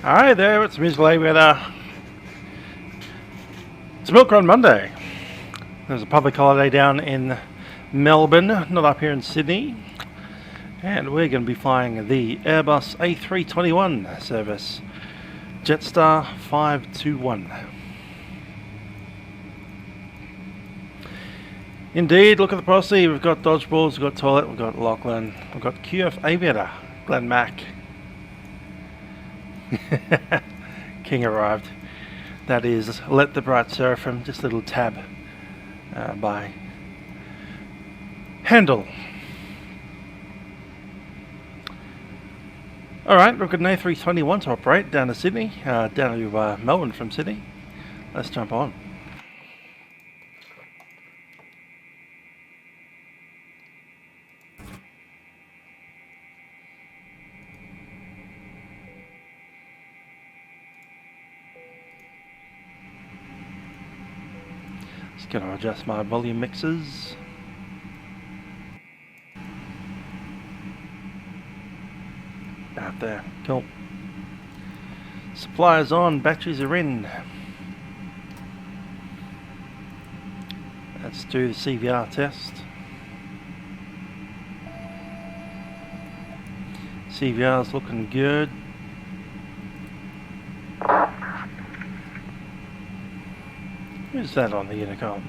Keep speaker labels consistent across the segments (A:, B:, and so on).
A: Hi there, it's Milkrun weather. It's Milkrun Monday. There's a public holiday down in Melbourne, not up here in Sydney. And we're going to be flying the Airbus A321 service, Jetstar 521. Indeed, look at the posse. We've got Dodgeballs, we've got Toilet, we've got Lachlan, we've got QF Aviator, Glenn Mack. King arrived. That is Let the Bright Seraphim, just a little tab by Handel. Alright, we've got an A321 to operate down to Sydney, down to Melbourne from Sydney. Let's jump on. Just going to adjust my volume mixers. Out there, cool. Suppliers on, batteries are in. Let's do the CVR test. CVR's looking good. Who's that on the intercom?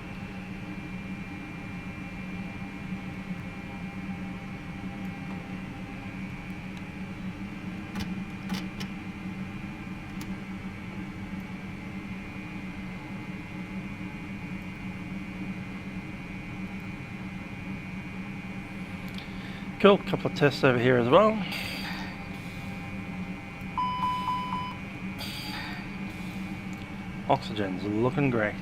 A: Cool, couple of tests over here as well. Oxygen's looking great.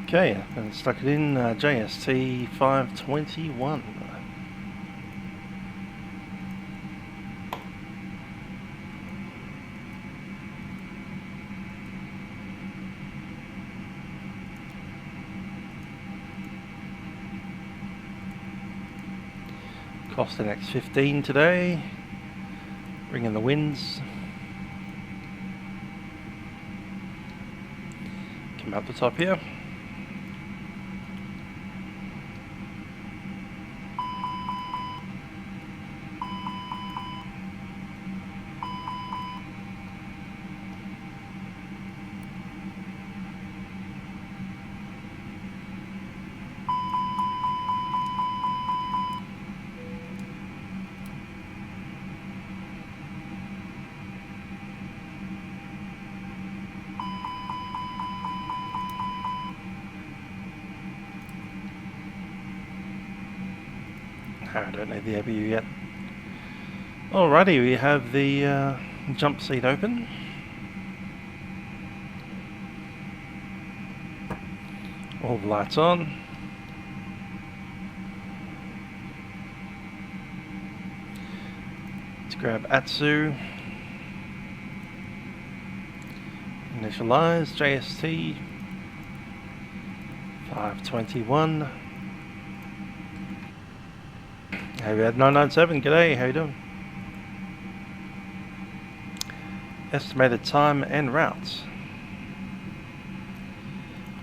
A: Okay, and stuck it in JST 521. Cost an X15 today. Bring in the winds. Come up the top here. I don't need the ABU yet. Alrighty, we have the jump seat open. All the lights on. Let's grab Atsu. Initialize JST 521. Hey, we had 997, g'day, how you doing? Estimated time and routes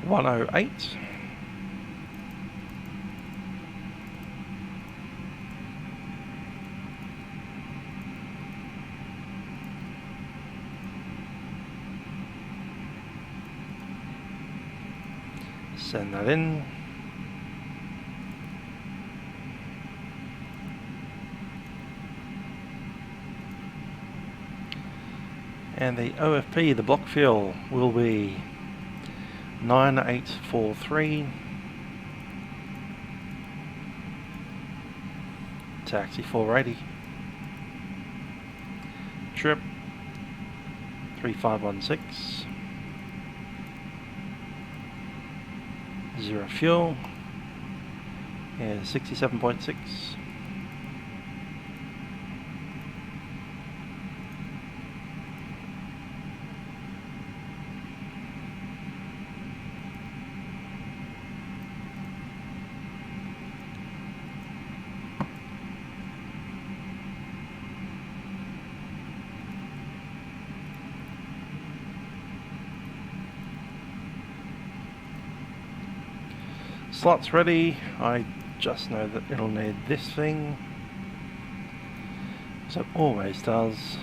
A: 108. Send that in. And the OFP, the block fuel, will be 9843. Taxi 480. Trip 3516. 0 fuel. And 67.6. Slots ready. I just know that it'll need this thing, as it always does.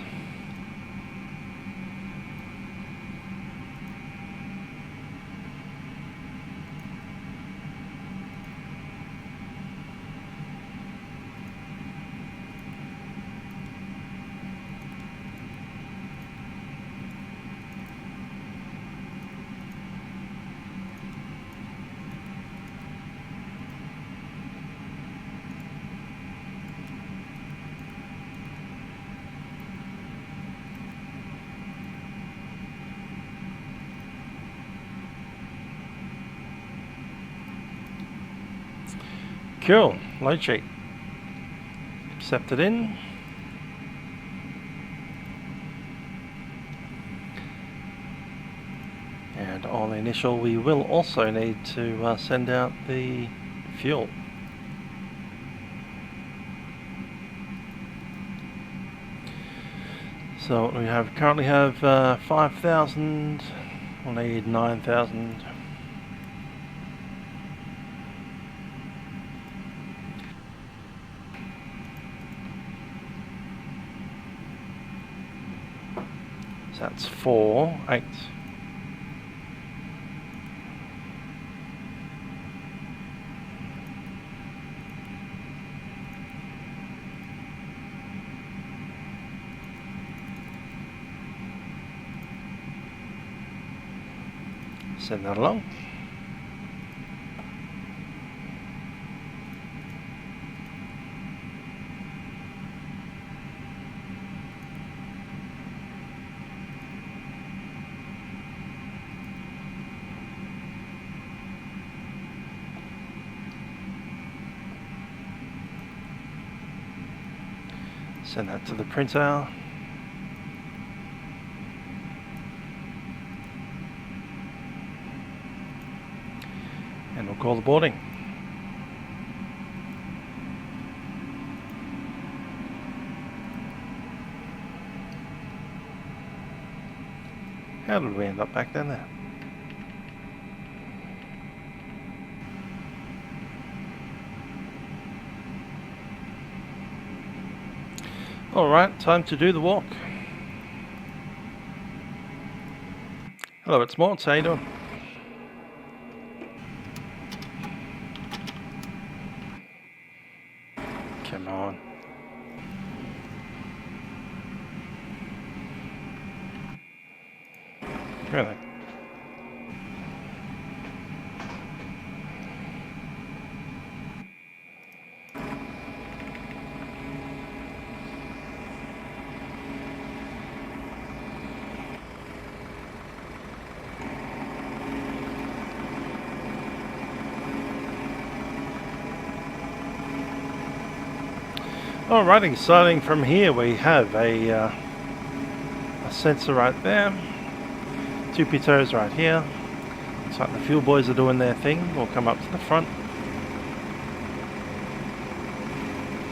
A: Cool, load sheet. Accepted in. And on the initial we will also need to send out the fuel. So we currently have 5,000, we'll need 9,000. That's 4, 8. Send that along. Send that to the printer. And we'll call the boarding. How did we end up back down there? Alright, time to do the walk. Hello, it's Morts, how you doing? Come on. Really? Alrighty, starting from here we have a sensor right there, 2 pitos right here. Looks like the fuel boys are doing their thing. We'll come up to the front.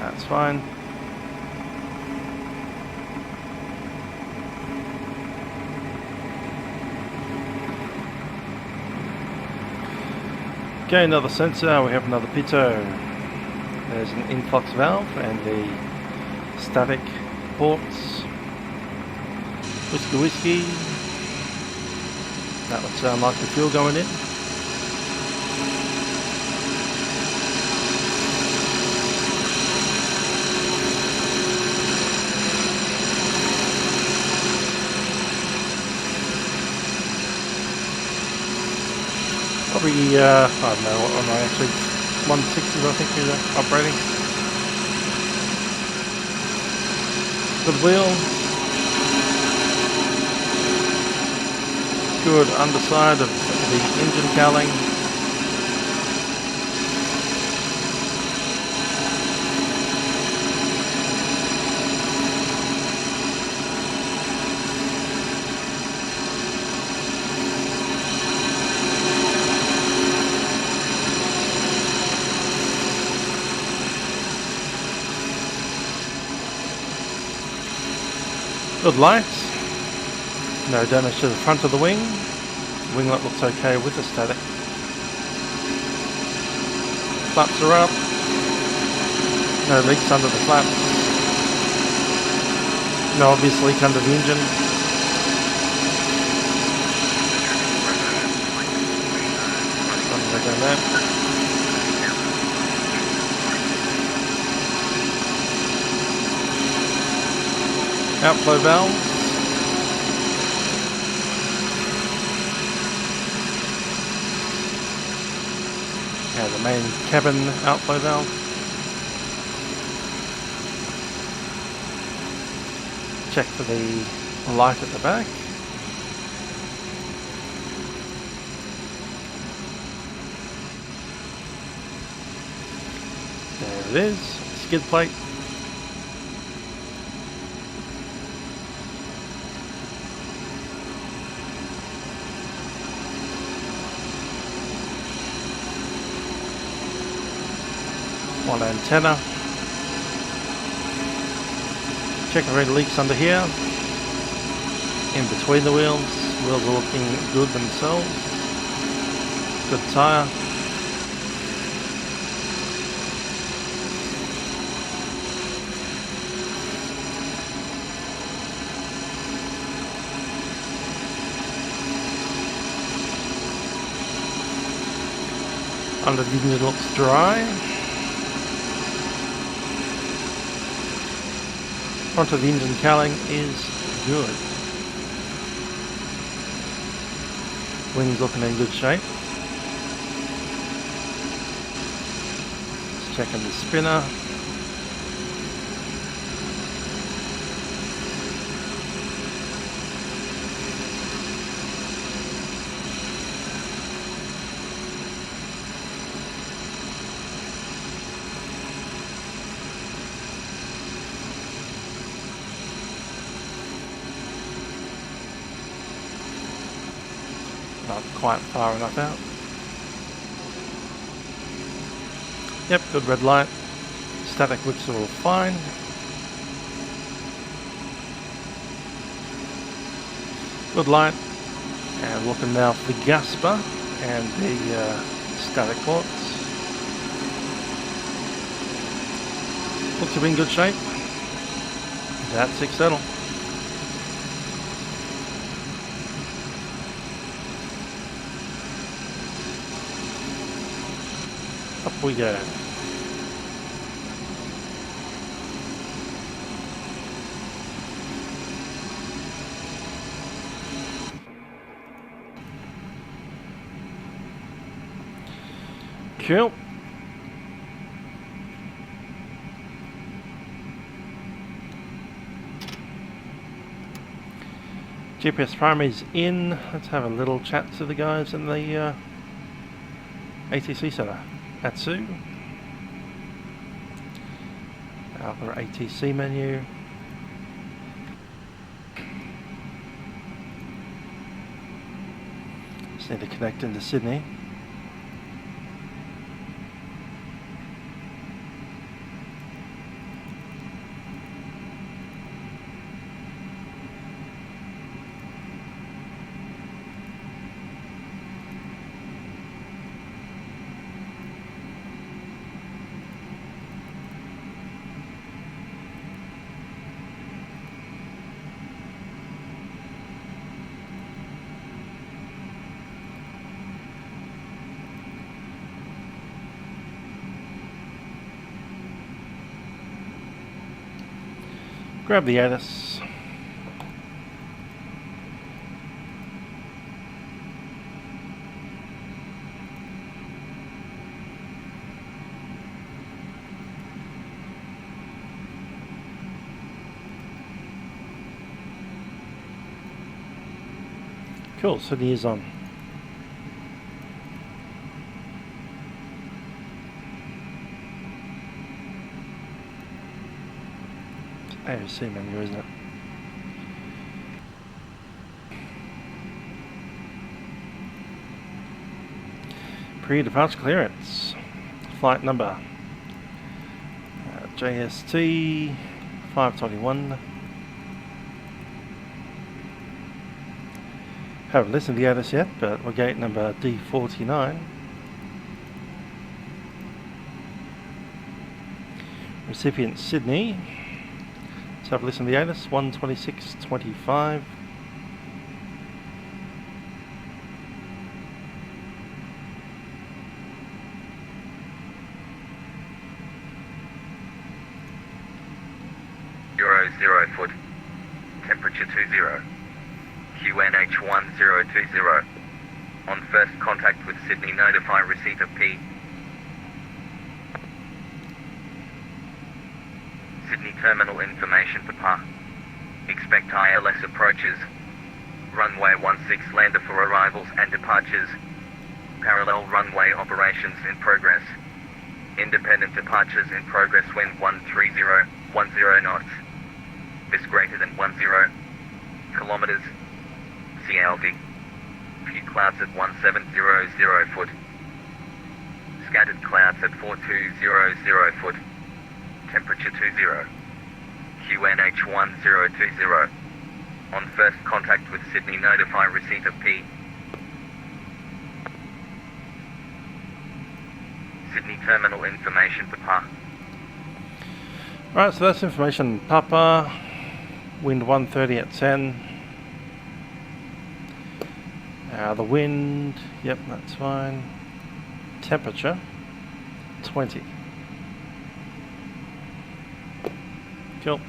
A: That's fine. Okay, another sensor, we have another pitot. There's an influx valve and the static ports. Whiskey whiskey. That would sound like the fuel going in. Probably, I don't know, what am I actually, 160s I think is operating. Good wheel. Good underside of the engine cowling. Good lights. No damage to the front of the wing. Winglet looks okay with the static. Flaps are up. No leaks under the flaps. No obvious leak under the engine. Down there. Outflow valves. And the main cabin outflow valve. Check for the light at the back. There it is, skid plate. One antenna. Check for any leaks under here. In between the wheels. Wheels are looking good themselves. Good tyre. Under the engine looks dry. Front of the engine cowling is good. Wings looking in good shape. Just checking the spinner. Not quite far enough out. Yep, good red light. Static looks all fine. Good light. And looking now for the gasper and the static ports. Looks to be in good shape. That's 6 settle. Up we go. Cool. GPS primary's in. Let's have a little chat to the guys in the ATC center. Vatsim. Our ATC menu. Just need to connect into Sydney. Grab the ATIS. Cool, Sydney is on. AOC menu, isn't it? Pre-departure clearance. Flight number JST 521. Haven't listened to the others yet, but we're gate number D49. Recipient Sydney. Let's have a listen to the ATIS 126.25.
B: Euro 0 foot, temperature 20, QNH 1020. On first contact with Sydney, notify receipt of P. Sydney terminal information to PA. Expect ILS approaches. Runway 16 lander for arrivals and departures. Parallel runway operations in progress. Independent departures in progress when 130 knots. This greater than 10 kilometers. CLD. Few clouds at 1700 foot. Scattered clouds at 4200 foot. Temperature 20. QNH 1020. On first contact with Sydney, notify receipt of P. Sydney terminal information to PA.
A: Alright, so that's information. Papa, wind 130 at 10. The wind, yep, that's fine. Temperature, 20. Cool.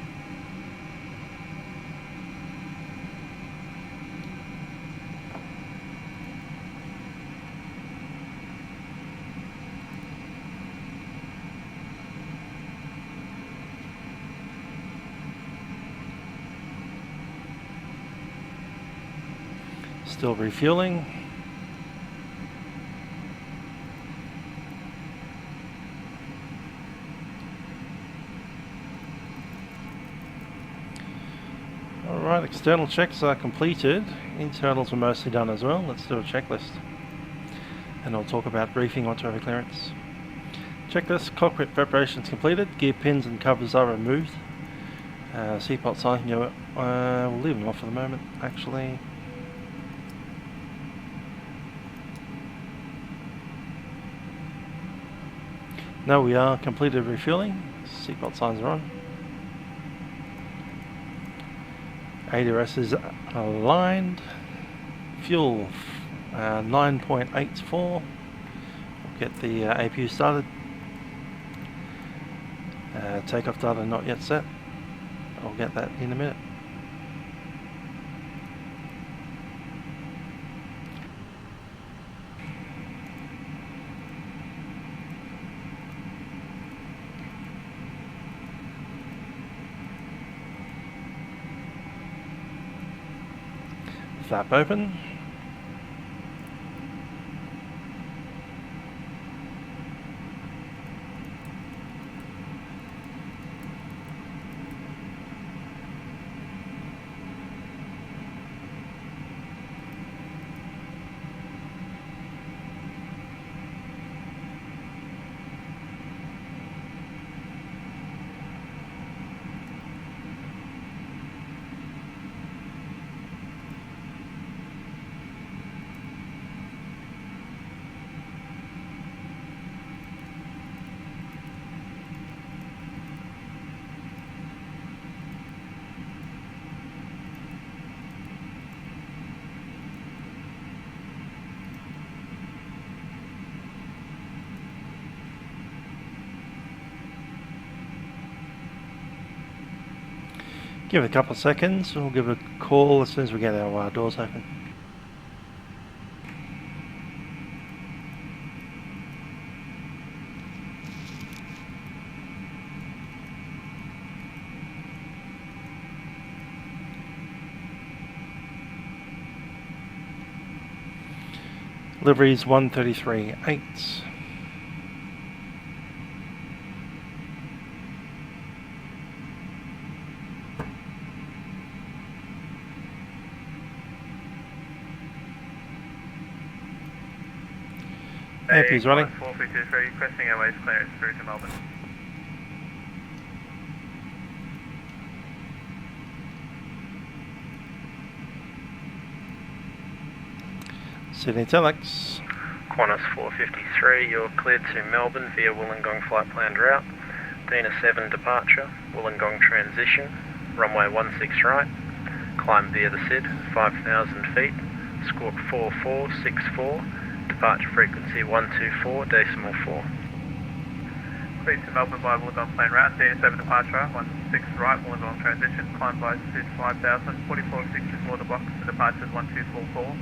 A: Still refueling. Alright, external checks are completed. Internals are mostly done as well. Let's do a checklist. And I'll talk about briefing onto over clearance. Checklist, cockpit preparations completed. Gear pins and covers are removed. Seatbelt sign, you know, we'll leave them off for the moment, actually. No, we are completed refueling. Seatbelt signs are on. ADRS is aligned. Fuel 9.84. We'll get the APU started. Takeoff data not yet set. I'll get that in a minute. Flap open. Give it a couple of seconds, we'll give a call as soon as we get our doors open. Livery's 133.8. AP's running.
C: 453, requesting airways clearance through to Melbourne.
A: Sydney Telex.
D: Qantas 453, you're cleared to Melbourne via Wollongong flight planned route. Dina 7 departure, Wollongong transition, runway 16 right, climb via the SID, 5,000 feet, squawk 4464, departure frequency 124.4.
C: Cleared to Melbourne by Wollongong planned route, Dina 7 departure, 16 right, Wollongong transition, climb by SID 5,000, 4464 the box, the departure is 1244.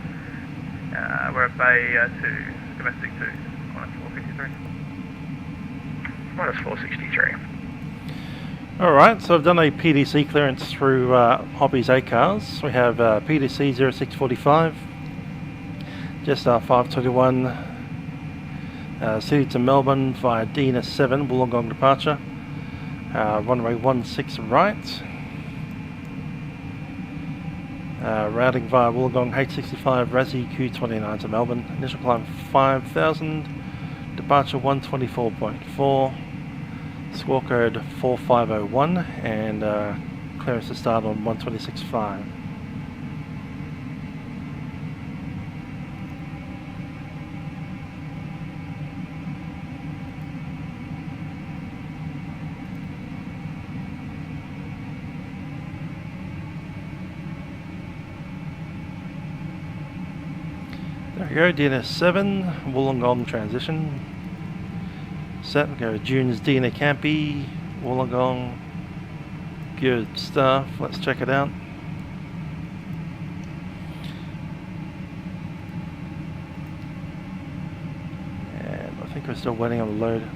C: We're at Bay 2, domestic 2, Qantas 453.
D: Qantas 463.
A: Alright, so I've done a PDC clearance through Hobbies ACARS. We have PDC 0645, Jetstar 521, City to Melbourne via Dina 7, Wollongong departure, runway 16 right. Routing via Wollongong H65 Razzie Q29 to Melbourne. Initial climb 5,000. Departure 124.4. Squawk code 4501 and clearance to start on 126.5. There we go, DNS 7, Wollongong transition. Set, we go June's Dina Campy, Wollongong. Good stuff, let's check it out. And I think we're still waiting on the load.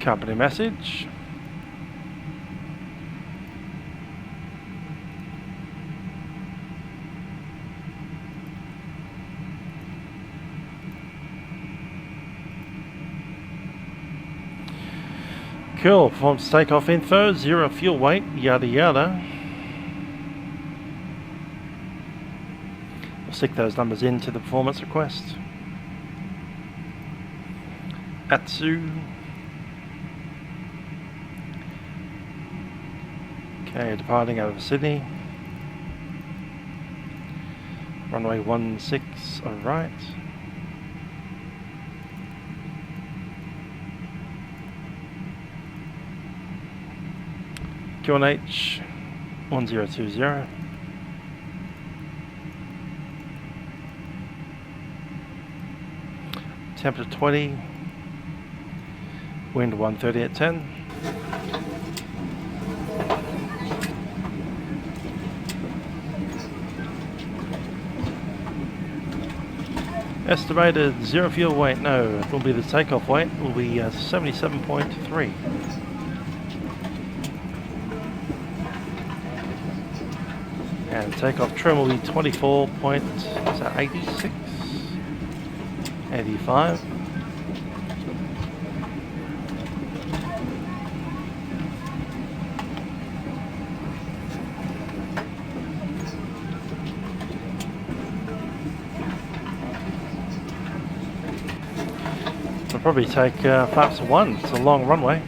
A: Company message. Cool, performance takeoff info, 0 fuel weight, yada yada. We'll stick those numbers into the performance request. Atsu. Okay, departing out of Sydney. Runway 16 right. QNH 1020. Temperature 20. Wind 130 at 10. Estimated 0 fuel weight, no, it will be the takeoff weight, will be 77.3. And takeoff trim will be 24.86, 85. We'll probably take flaps 1, it's a long runway.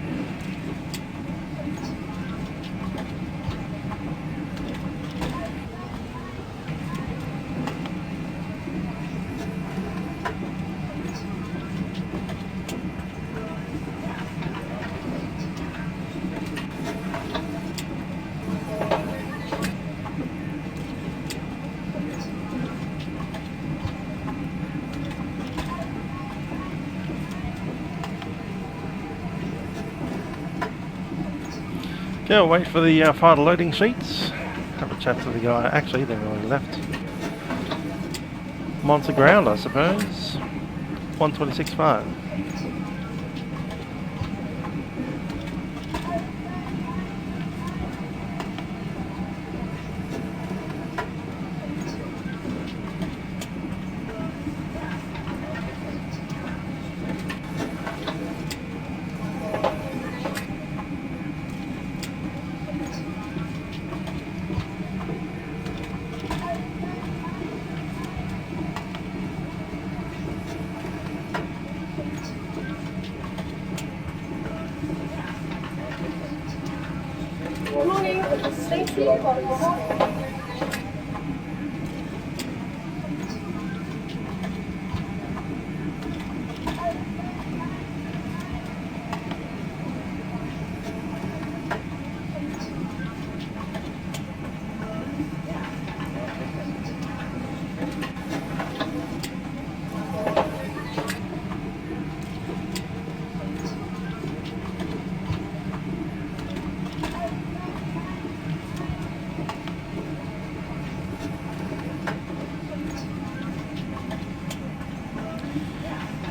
A: Okay, we'll wait for the final loading sheets. Have a chat to the guy. Actually, they've already left. I'm onto ground, I suppose. 126.5.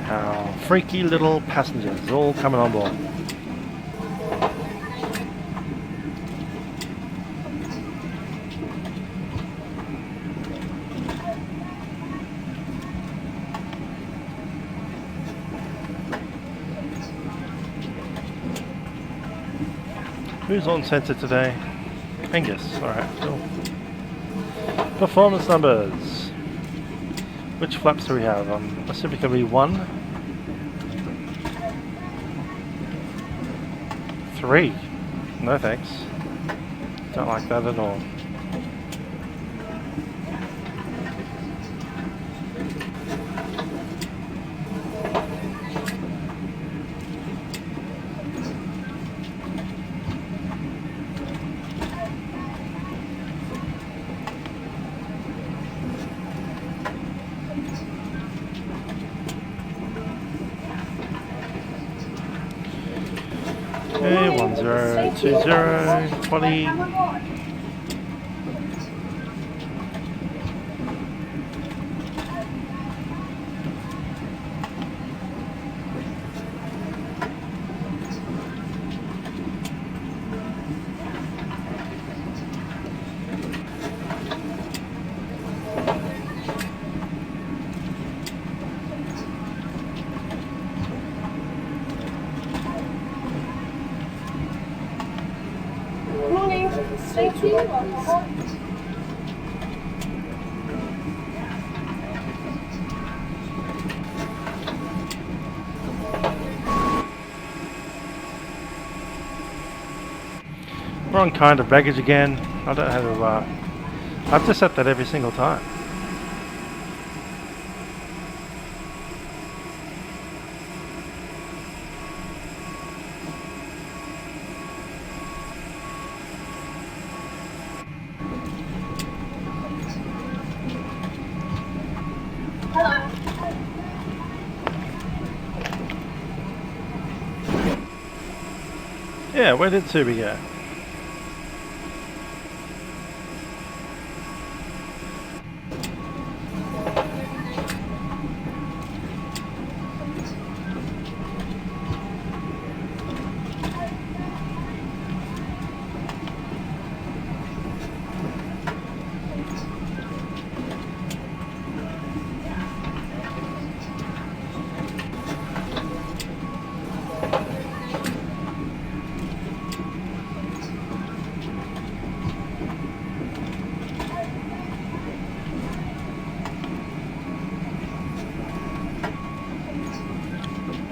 A: Our freaky little passengers all coming on board. Who's on centre today? Angus. Alright, cool. Performance numbers. Which flaps do we have? I'm assuming it can be 1. 3. No thanks. Don't like that at all. Okay, 1020, 20. Wrong kind of baggage again. I don't have to, I have to set that every single time. Yeah, where did Subi go?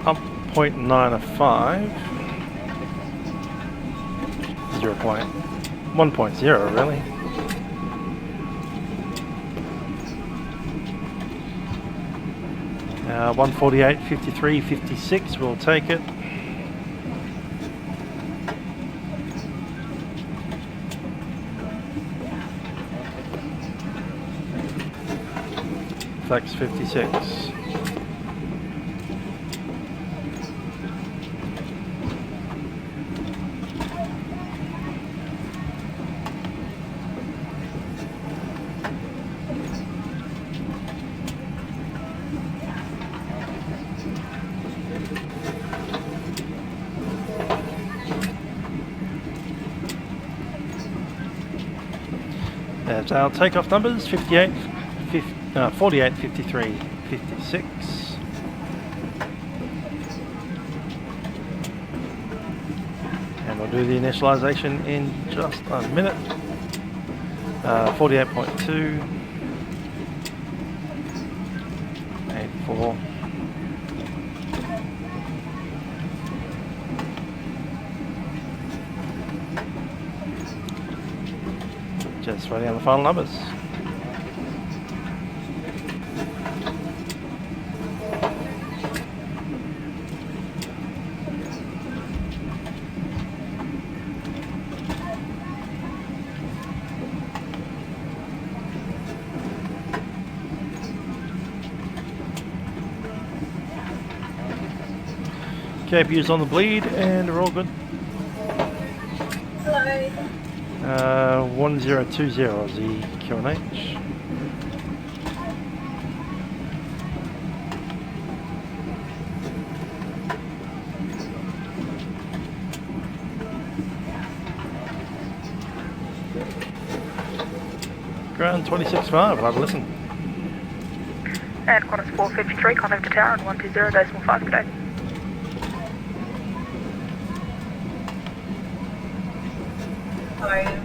A: Up 0.905. 1.0 really. Uh, 148, 53, 56, we'll take it. Flex 56. There's our takeoff numbers, 48, 53, 56. And we'll do the initialization in just a minute. 48.2, 84. Just writing on the final numbers. KPU's on the bleed and we're all good.
E: Hello.
A: 1020 is the QNH. Ground 26.5, I'll have a listen.
F: And Qantas 453, contact to tower and 120.5, good day.
E: How are you?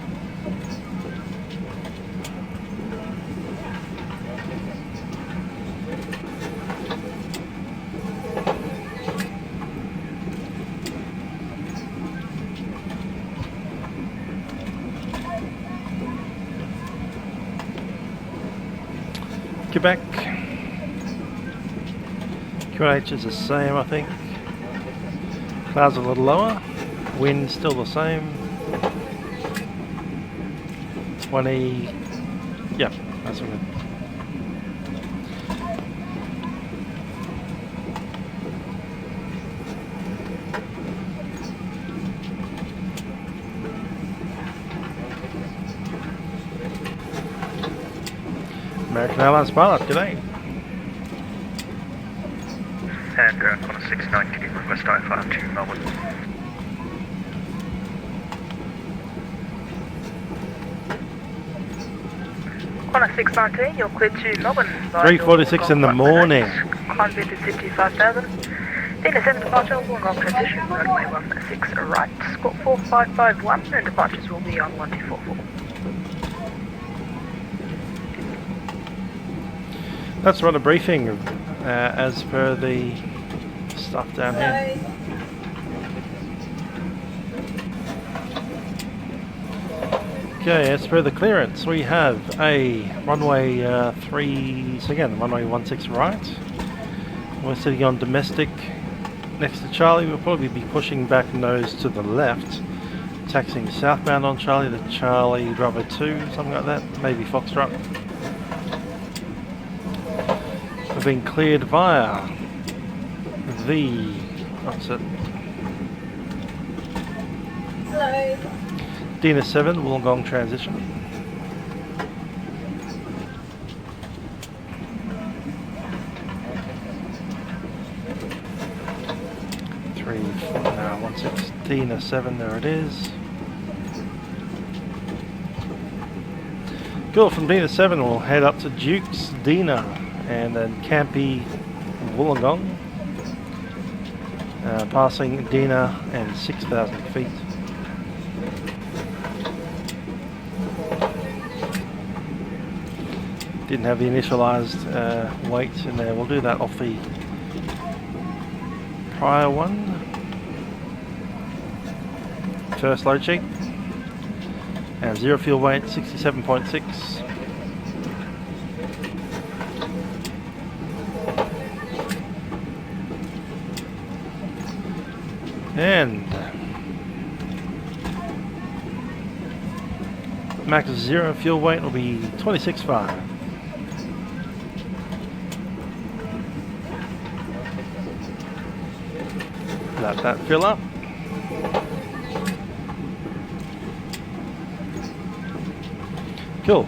A: Quebec. QNH is the same, I think. Clouds a little lower. Wind still the same. 20. Yeah, that's what it is. American Airlines pilot, g'day.
B: And Qantas 690, request I-5 to Melbourne.
F: Qantas 619, you're cleared to Melbourne.
A: 3:46 in the morning.
F: Climb via to Sydney 5000. Dina 7 departure, Wollongong transition, runway 16 right, squawk 4551, and departures will be on 1244.
A: Let's run a briefing as per the stuff down here.
E: Hello.
A: Okay, as per the clearance, we have a runway 3, so again, runway 16 right. We're sitting on domestic next to Charlie. We'll probably be pushing back nose to the left, taxiing southbound on Charlie to Charlie Bravo 2, something like that, maybe Foxtrot. We've been cleared via the, what's it?
E: Hello.
A: Dina 7, Wollongong transition. Three, 16, Dina 7, there it is. Cool, from Dina 7 we'll head up to Duke's Dina and then Campy Wollongong, passing Dina and 6,000 feet. Didn't have the initialized weight in there. We'll do that off the prior one. First load sheet. And zero fuel weight, 67.6. And max zero fuel weight will be 26.5. Let that fill up. Cool.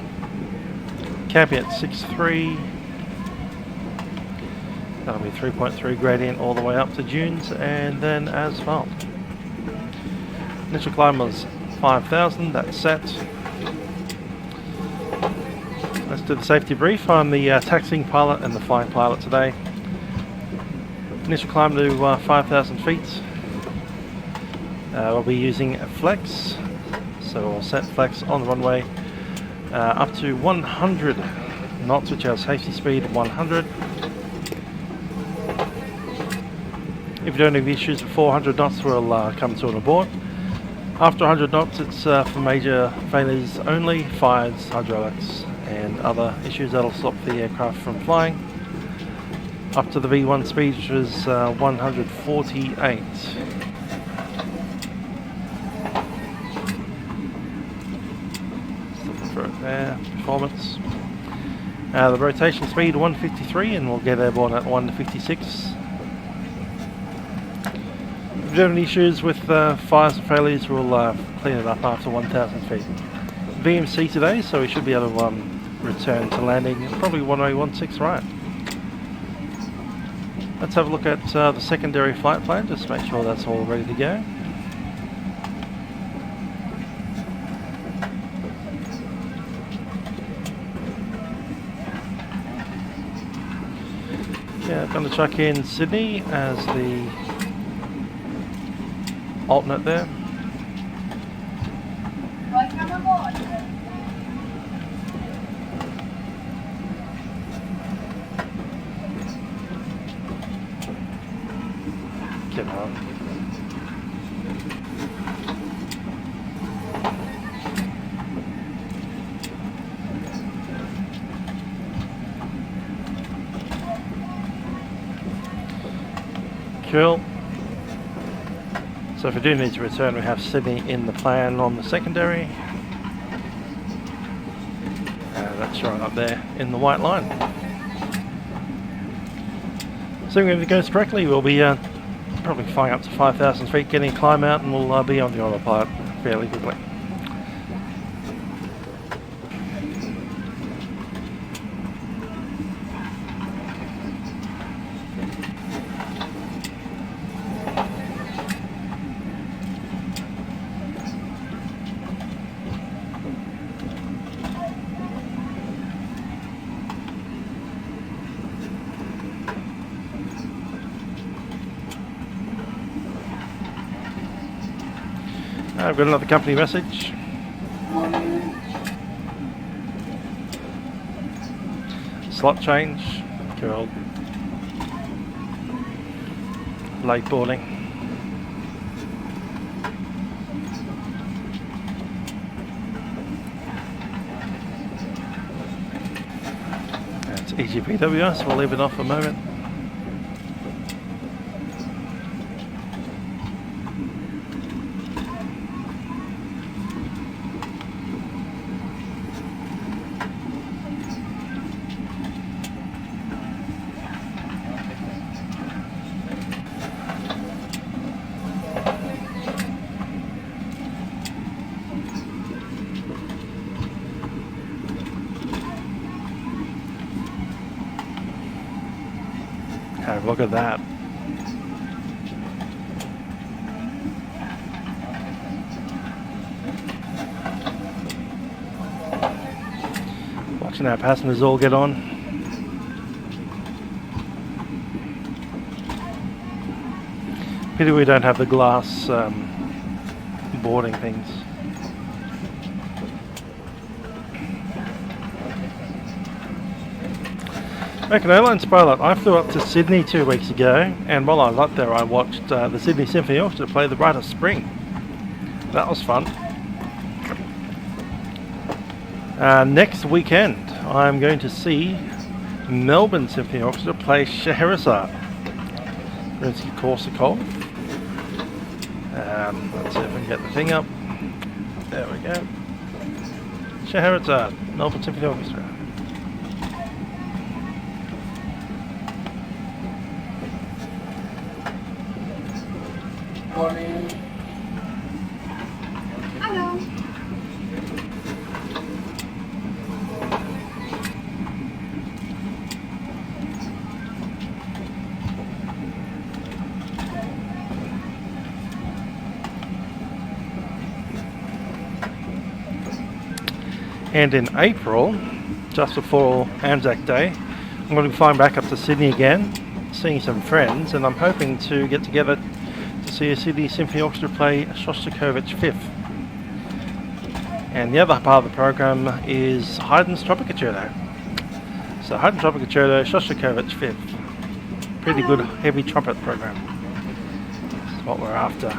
A: Campy at 6.3. That'll be 3.3 gradient all the way up to dunes and then asphalt. Initial climb was 5,000, that's set. to the safety brief. I'm the taxiing pilot and the flying pilot today. Initial climb to 5,000 feet. We'll be using flex, so we'll set flex on the runway up to 100 knots, which is our safety speed 100. If you don't have issues with 400 knots, we'll come to an abort. After 100 knots, it's for major failures only, fires, hydraulics, and other issues that'll stop the aircraft from flying. Up to the V1 speed, which is 148. Just looking for it there, performance. The rotation speed 153, and we'll get airborne at 156. If you have any issues with fires and failures, we'll clean it up after 1,000 feet. VMC today, so we should be able to return to landing probably 1016 right. Let's have a look at the secondary flight plan, just to make sure that's all ready to go. Okay, I'm going to chuck in Sydney as the alternate there. Get on. Cool. So if we do need to return, we have Sydney in the plan on the secondary. That's showing up there in the white line. So if it goes correctly, we'll be probably flying up to 5,000 feet, getting a climb out, and we'll be on the autopilot fairly quickly. I've got another company message. Slot change. Cool. Late boarding. That's EGPW, so we'll leave it off for a moment. Look at that. Watching our passengers all get on. Pity we don't have the glass boarding things. American Airlines pilot, I flew up to Sydney 2 weeks ago, and while I was up there I watched the Sydney Symphony Orchestra play The Rite of Spring. That was fun. Next weekend I'm going to see Melbourne Symphony Orchestra play Scheherazade. Rimsky-Korsakov. Let's see if we can get the thing up. There we go. Scheherazade, Melbourne Symphony Orchestra.
E: Hello.
A: And in April, just before Anzac Day. I'm going to be flying back up to Sydney again, seeing some friends, and I'm hoping to get together to see a Sydney Symphony Orchestra play Shostakovich 5th. And the other part of the program is Haydn's Trumpet Concerto. So Haydn Trumpet Concerto, Shostakovich 5th. Pretty good heavy trumpet program. That's what we're after.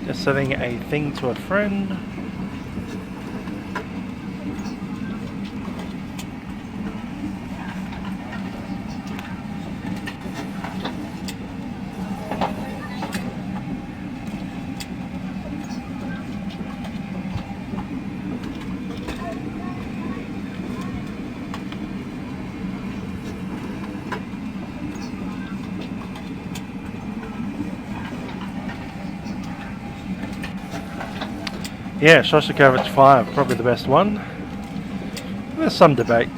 A: Just sending a thing to a friend. Yeah, Shostakovich 5, probably the best one. There's some debate.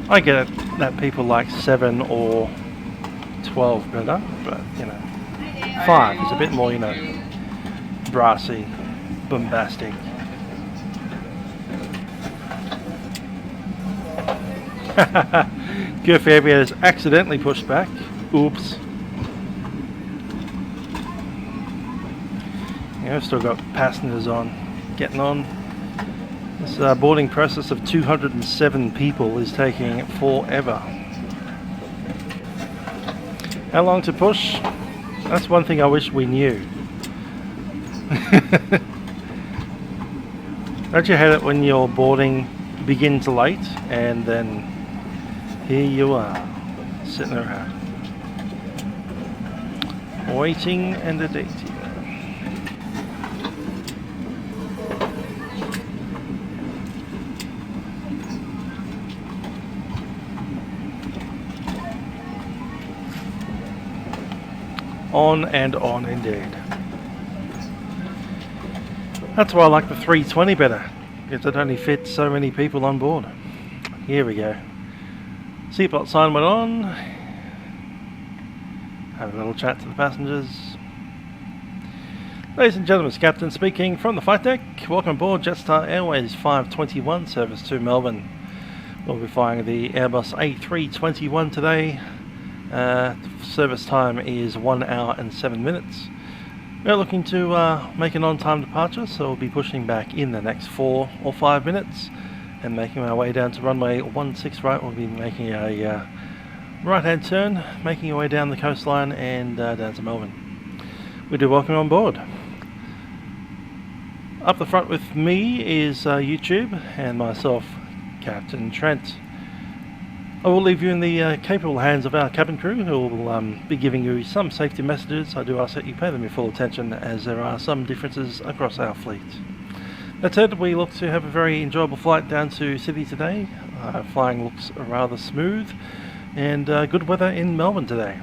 A: I get it that people like 7 or 12 better, but you know, 5 is a bit more, you know, brassy, bombastic. Gurfabi has accidentally pushed back. Oops. I've still got passengers on, getting on. This boarding process of 207 people is taking forever. How long to push? That's one thing I wish we knew. Don't you hate it when your boarding begins late and then here you are, sitting around, waiting and dating. On and on indeed. That's why I like the 320 better, because it only fits so many people on board. Here we go. Seatbelt sign went on. Have a little chat to the passengers. Ladies and gentlemen, it's Captain speaking from the flight deck. Welcome aboard Jetstar Airways 521 service to Melbourne. We'll be flying the Airbus A321 today. Service time is 1 hour and 7 minutes. We're looking to make an on-time departure, so we'll be pushing back in the next 4 or 5 minutes and making our way down to runway 16 right. We'll be making a right-hand turn, making our way down the coastline and down to Melbourne. We do welcome on board. Up the front with me is YouTube and myself, Captain Trent. I will leave you in the capable hands of our cabin crew, who will be giving you some safety messages. I do ask that you pay them your full attention, as there are some differences across our fleet. That said, we look to have a very enjoyable flight down to Sydney today. Flying looks rather smooth, and good weather in Melbourne today.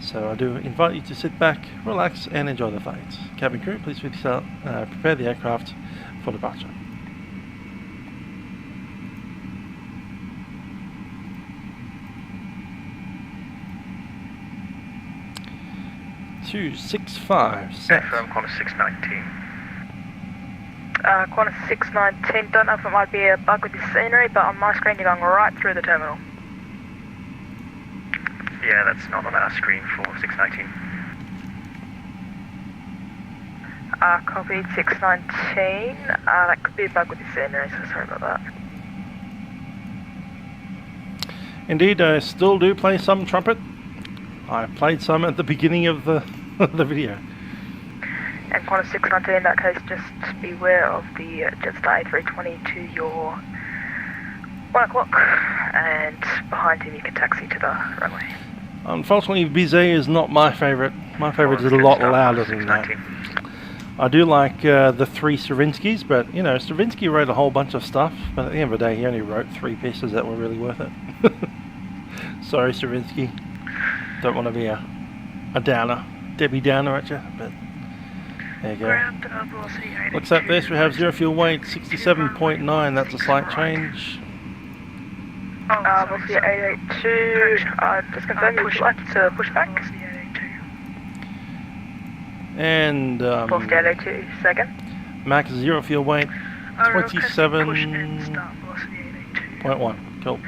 A: So I do invite you to sit back, relax, and enjoy the flight. Cabin crew, please prepare the aircraft for departure. 265 set.
C: Confirm Qantas 619.
F: Qantas 619, don't know if it might be a bug with the scenery, but on my screen you're going right through the terminal.
C: Yeah, that's not on our screen for 619.
F: Copied 619. That could be a bug with the scenery, so sorry about that.
A: Indeed, I still do play some trumpet. I played some at the beginning of the video.
F: And Qantas 619, in that case, just beware of the Jetstar A320 to your 1 o'clock, and behind him you can taxi to the runway.
A: Unfortunately, Bizet is not my favourite. My favourite is a lot louder than that. I do like the 3 Stravinskys, but you know, Stravinsky wrote a whole bunch of stuff, but at the end of the day he only wrote 3 pieces that were really worth it. Sorry Stravinsky, don't want to be a downer, Debbie Downer at you, but there you go.
F: Ground velocity 82.
A: Looks like this, we have 0 fuel weight, 67.9, that's a slight change.
F: Velocity 882, just confirm you would like to push back.
A: And
F: Velocity 882, second.
A: max 0 fuel weight, 27.1, cool.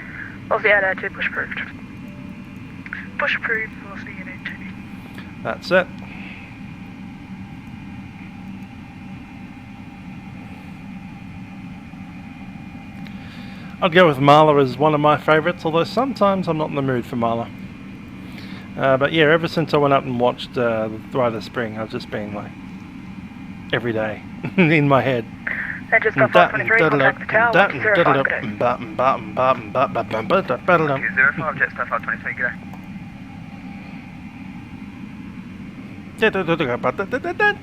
F: Velocity 882, push approved.
G: Push approved, velocity 882.
A: That's it. I'd go with Marla as one of my favourites, although sometimes I'm not in the mood for Marla. But yeah, ever since I went up and watched Rite of Spring, I've just been like, every day, in my head.
F: And just got 523, contact the tower, 105, good day.
C: 205, Jetstar 523, good day.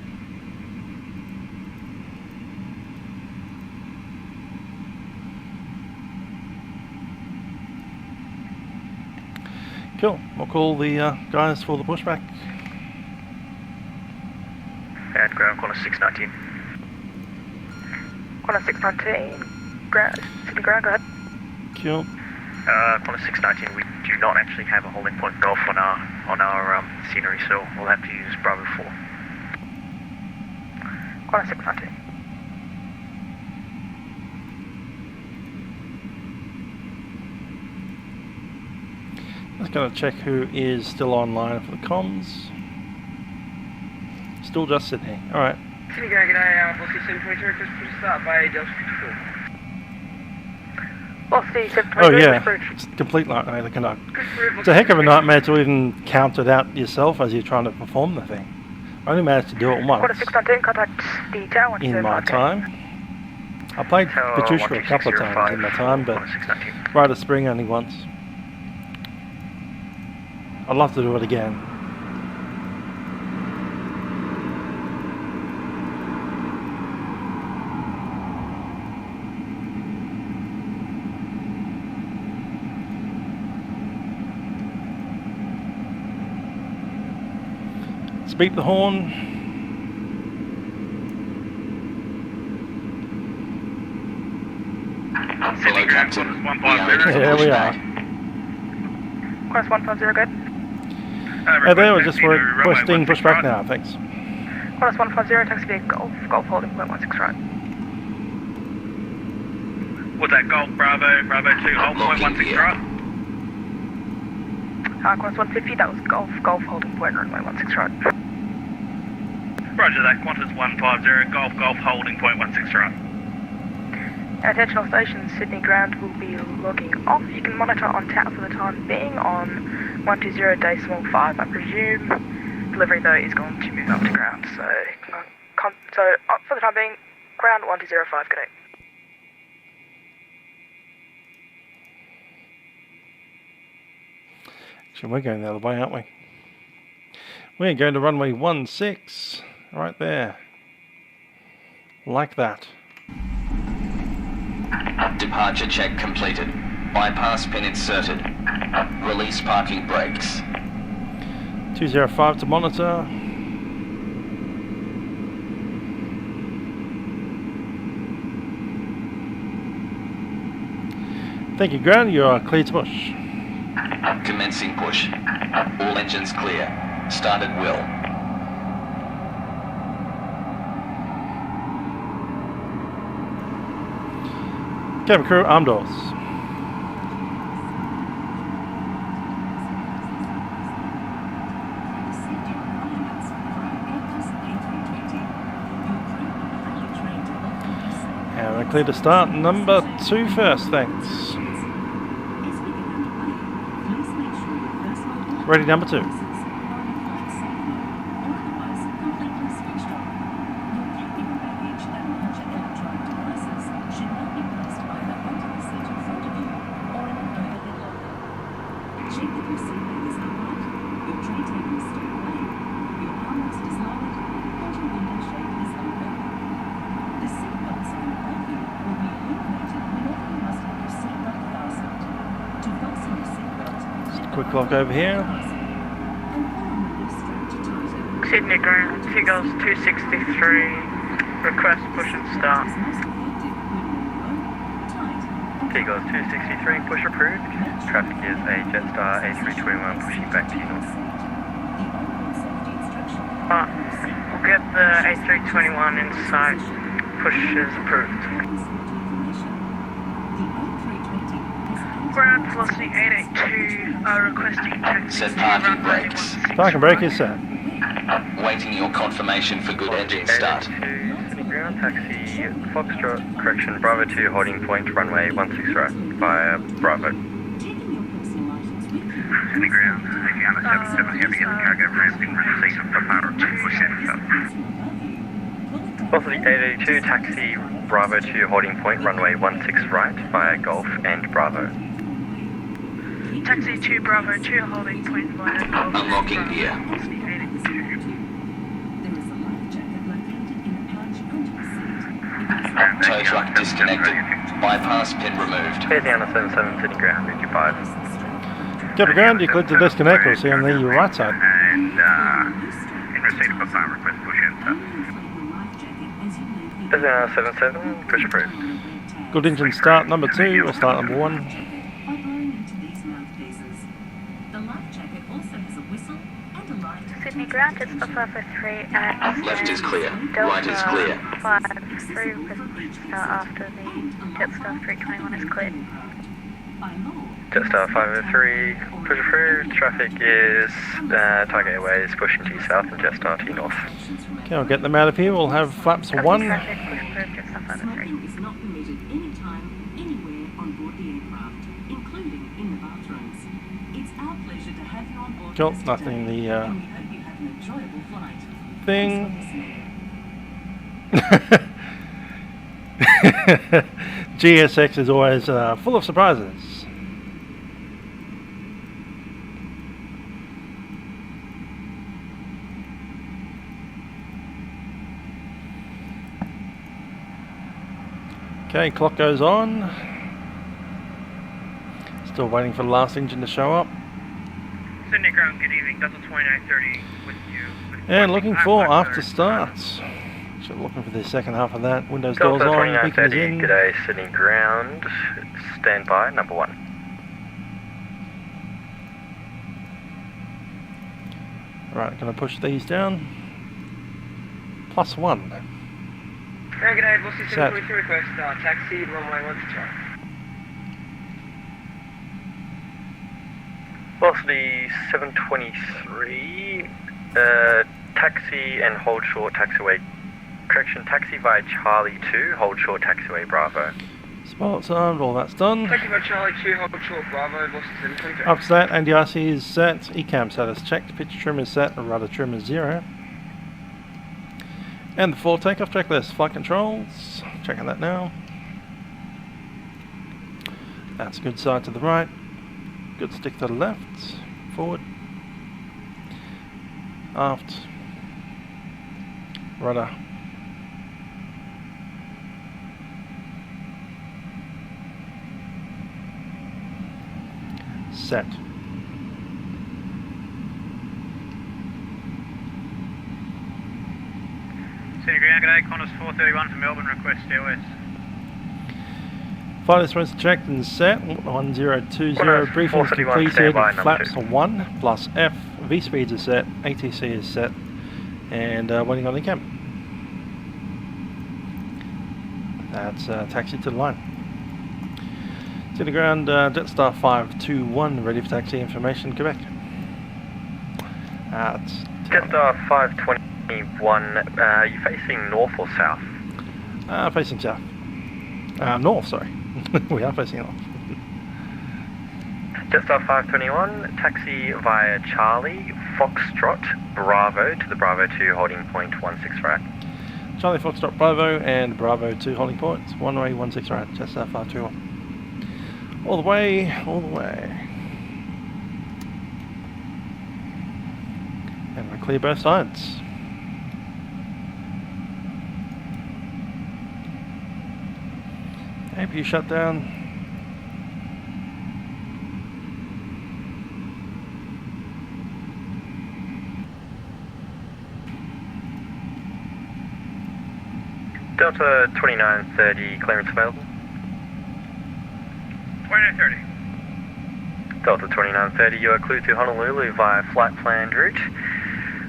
A: Cool, we'll call the guys for the pushback.
C: And ground corner 619.
F: Corner 619, ground, Sydney ground, go ahead.
A: Cool.
C: Corner 619, we do not actually have a holding point golf on our scenery, so we'll have to use Bravo 4.
F: Corner 619.
A: Just going to check who is still online for the comms. Still just Sydney. Alright.
H: Sydney ground, good day, velocity 723, just push start by Delta 54.
F: Velocity 723,
A: Oh yeah,
F: push approved.
A: it's a complete nightmare to conduct. It's a heck of a nightmare to even count it out yourself as you're trying to perform the thing. I only managed to do it once
F: Corner 619, contact the tower,
A: in my
F: 105,
A: time. I played Katusha a couple of times in my time, but Rite of Spring only once. I'd love to do it again. Let's beep the horn.
C: Sydney ground corner 150.
A: Here we are.
F: Corner 150, good.
A: They were just requesting pushback now, thanks.
F: Corner 150, taxi via Golf holding 0.16 right.
C: Was that Golf Bravo 2, hold 0.16 right?
F: Corner 150, that was Golf holding point runway 16 right.
C: Roger that, Qantas 150, Golf holding 0.16 right.
F: And attention all stations, Sydney ground will be logging off. You can monitor on tap for the time being on 120.5, I presume. Delivery though is going to move up to ground, so for the time being, ground 1205, good day.
A: Actually, we're going the other way, aren't we? We're going to runway 16, right there. Like that.
B: Departure check completed. Bypass pin inserted. Release parking brakes.
A: 205 to monitor. Thank you, ground. You are clear to push.
B: Commencing push. All engines clear. Started will.
A: Cabin crew, arm doors. And we're clear to start. Number 2 first, thanks. Ready, number 2. quick look over here.
C: Sydney ground, Seagulls 263, request push and start.
B: Seagulls 263, push approved. Traffic is a Jetstar A321 pushing back to you north.
C: We'll get the A321 in sight. Push is approved.
G: Ground velocity 882 are requesting taxi.
I: Set parking brakes.
A: Parking brake is set.
I: Waiting your confirmation for good engine start.
B: Sydney ground, taxi Foxtrot, correction, Bravo 2, holding point, runway 16 right, via Bravo. Sydney ground, Aviana 77 heavy and cargo ramping, receipt of Preparo 2, push enter. Velocity 882, taxi Bravo 2, holding point, runway 16 right, via Golf and Bravo.
G: Taxi 2 Bravo 2 holding point via Golf.
I: Unlocking gear.
G: Velocity 882.
I: Tow truck disconnected. Bypass pin removed.
B: Aviana 77 Sydney ground, 55.
A: Get the ground, you click to disconnect, we'll see on the right side.
B: And in receipt of Preparo request, push enter. Aviana 77, push approved.
A: Good engine start number 2, we'll start number 1.
F: Sydney ground, Jetstar 503 at
I: Left is clear. Right is clear.
F: 53 request start after the Jetstar 321 is cleared.
B: Jetstar 503, push approved. Traffic is Tiger Airways pushing to you south and Jetstar to you north.
A: Okay, I'll get them out of here, we'll have flaps 1.
F: Traffic, push approved, Jetstar 503.
J: is not permitted anytime, anywhere on board the aircraft, including in the bathrooms. It's our pleasure to have you on board.
A: Cool,
J: Mr.
A: nothing in
J: Day,
A: the
J: and we hope you have an enjoyable flight.
A: thing. GSX is always full of surprises. Okay, clock goes on. Still waiting for the last engine to show up.
C: Sydney ground, good evening, Delta 2930 with you.
A: And looking for after starts. So looking for the second half of that. Windows doors
B: Delta
A: on, beacon is
B: 2930,
A: in.
B: g'day, Sydney ground, stand by, number 1.
A: Right, gonna push these down. +1.
H: Hey, g'day, velocity
A: Set.
H: 742 request, taxi, runway 16 right.
B: Velocity 723, taxi and hold short taxiway, correction, taxi via Charlie 2, hold short taxiway Bravo.
A: Spots armed, all that's done.
H: Taxi by Charlie 2, hold short, Bravo, velocity 722.
A: After that, NDRC is set, ECAM status checked, pitch trim is set, and rudder trim is 0. And the full takeoff checklist, flight controls, checking that now. That's good side to the right, good stick to the left, forward, aft, rudder, set.
C: Sydney ground, g'day, Qantas 431 from Melbourne, request stairways.
A: Flight instruments checked and set, 1020, briefing is
B: 431,
A: completed,
B: standby, number
A: flaps
B: 2.
A: 1 plus F, V-speeds are set, ATC is set, and waiting on the cam. That's taxi to the line. To the ground, Jetstar 521, ready for taxi information, Quebec.
B: Jetstar 521, are you facing north or south?
A: Facing south. North, sorry. We are facing north.
B: Jetstar 521, taxi via Charlie, Foxtrot, Bravo to the Bravo 2 holding point 16 right.
A: Charlie Foxtrot Bravo and Bravo 2 holding points, one way, 16 right, Jetstar 521. All the way, all the way. And we clear both sides. APU shut down.
D: Delta 2930, clearance available.
C: 2930.
D: Delta 2930, you are cleared to Honolulu via flight planned route.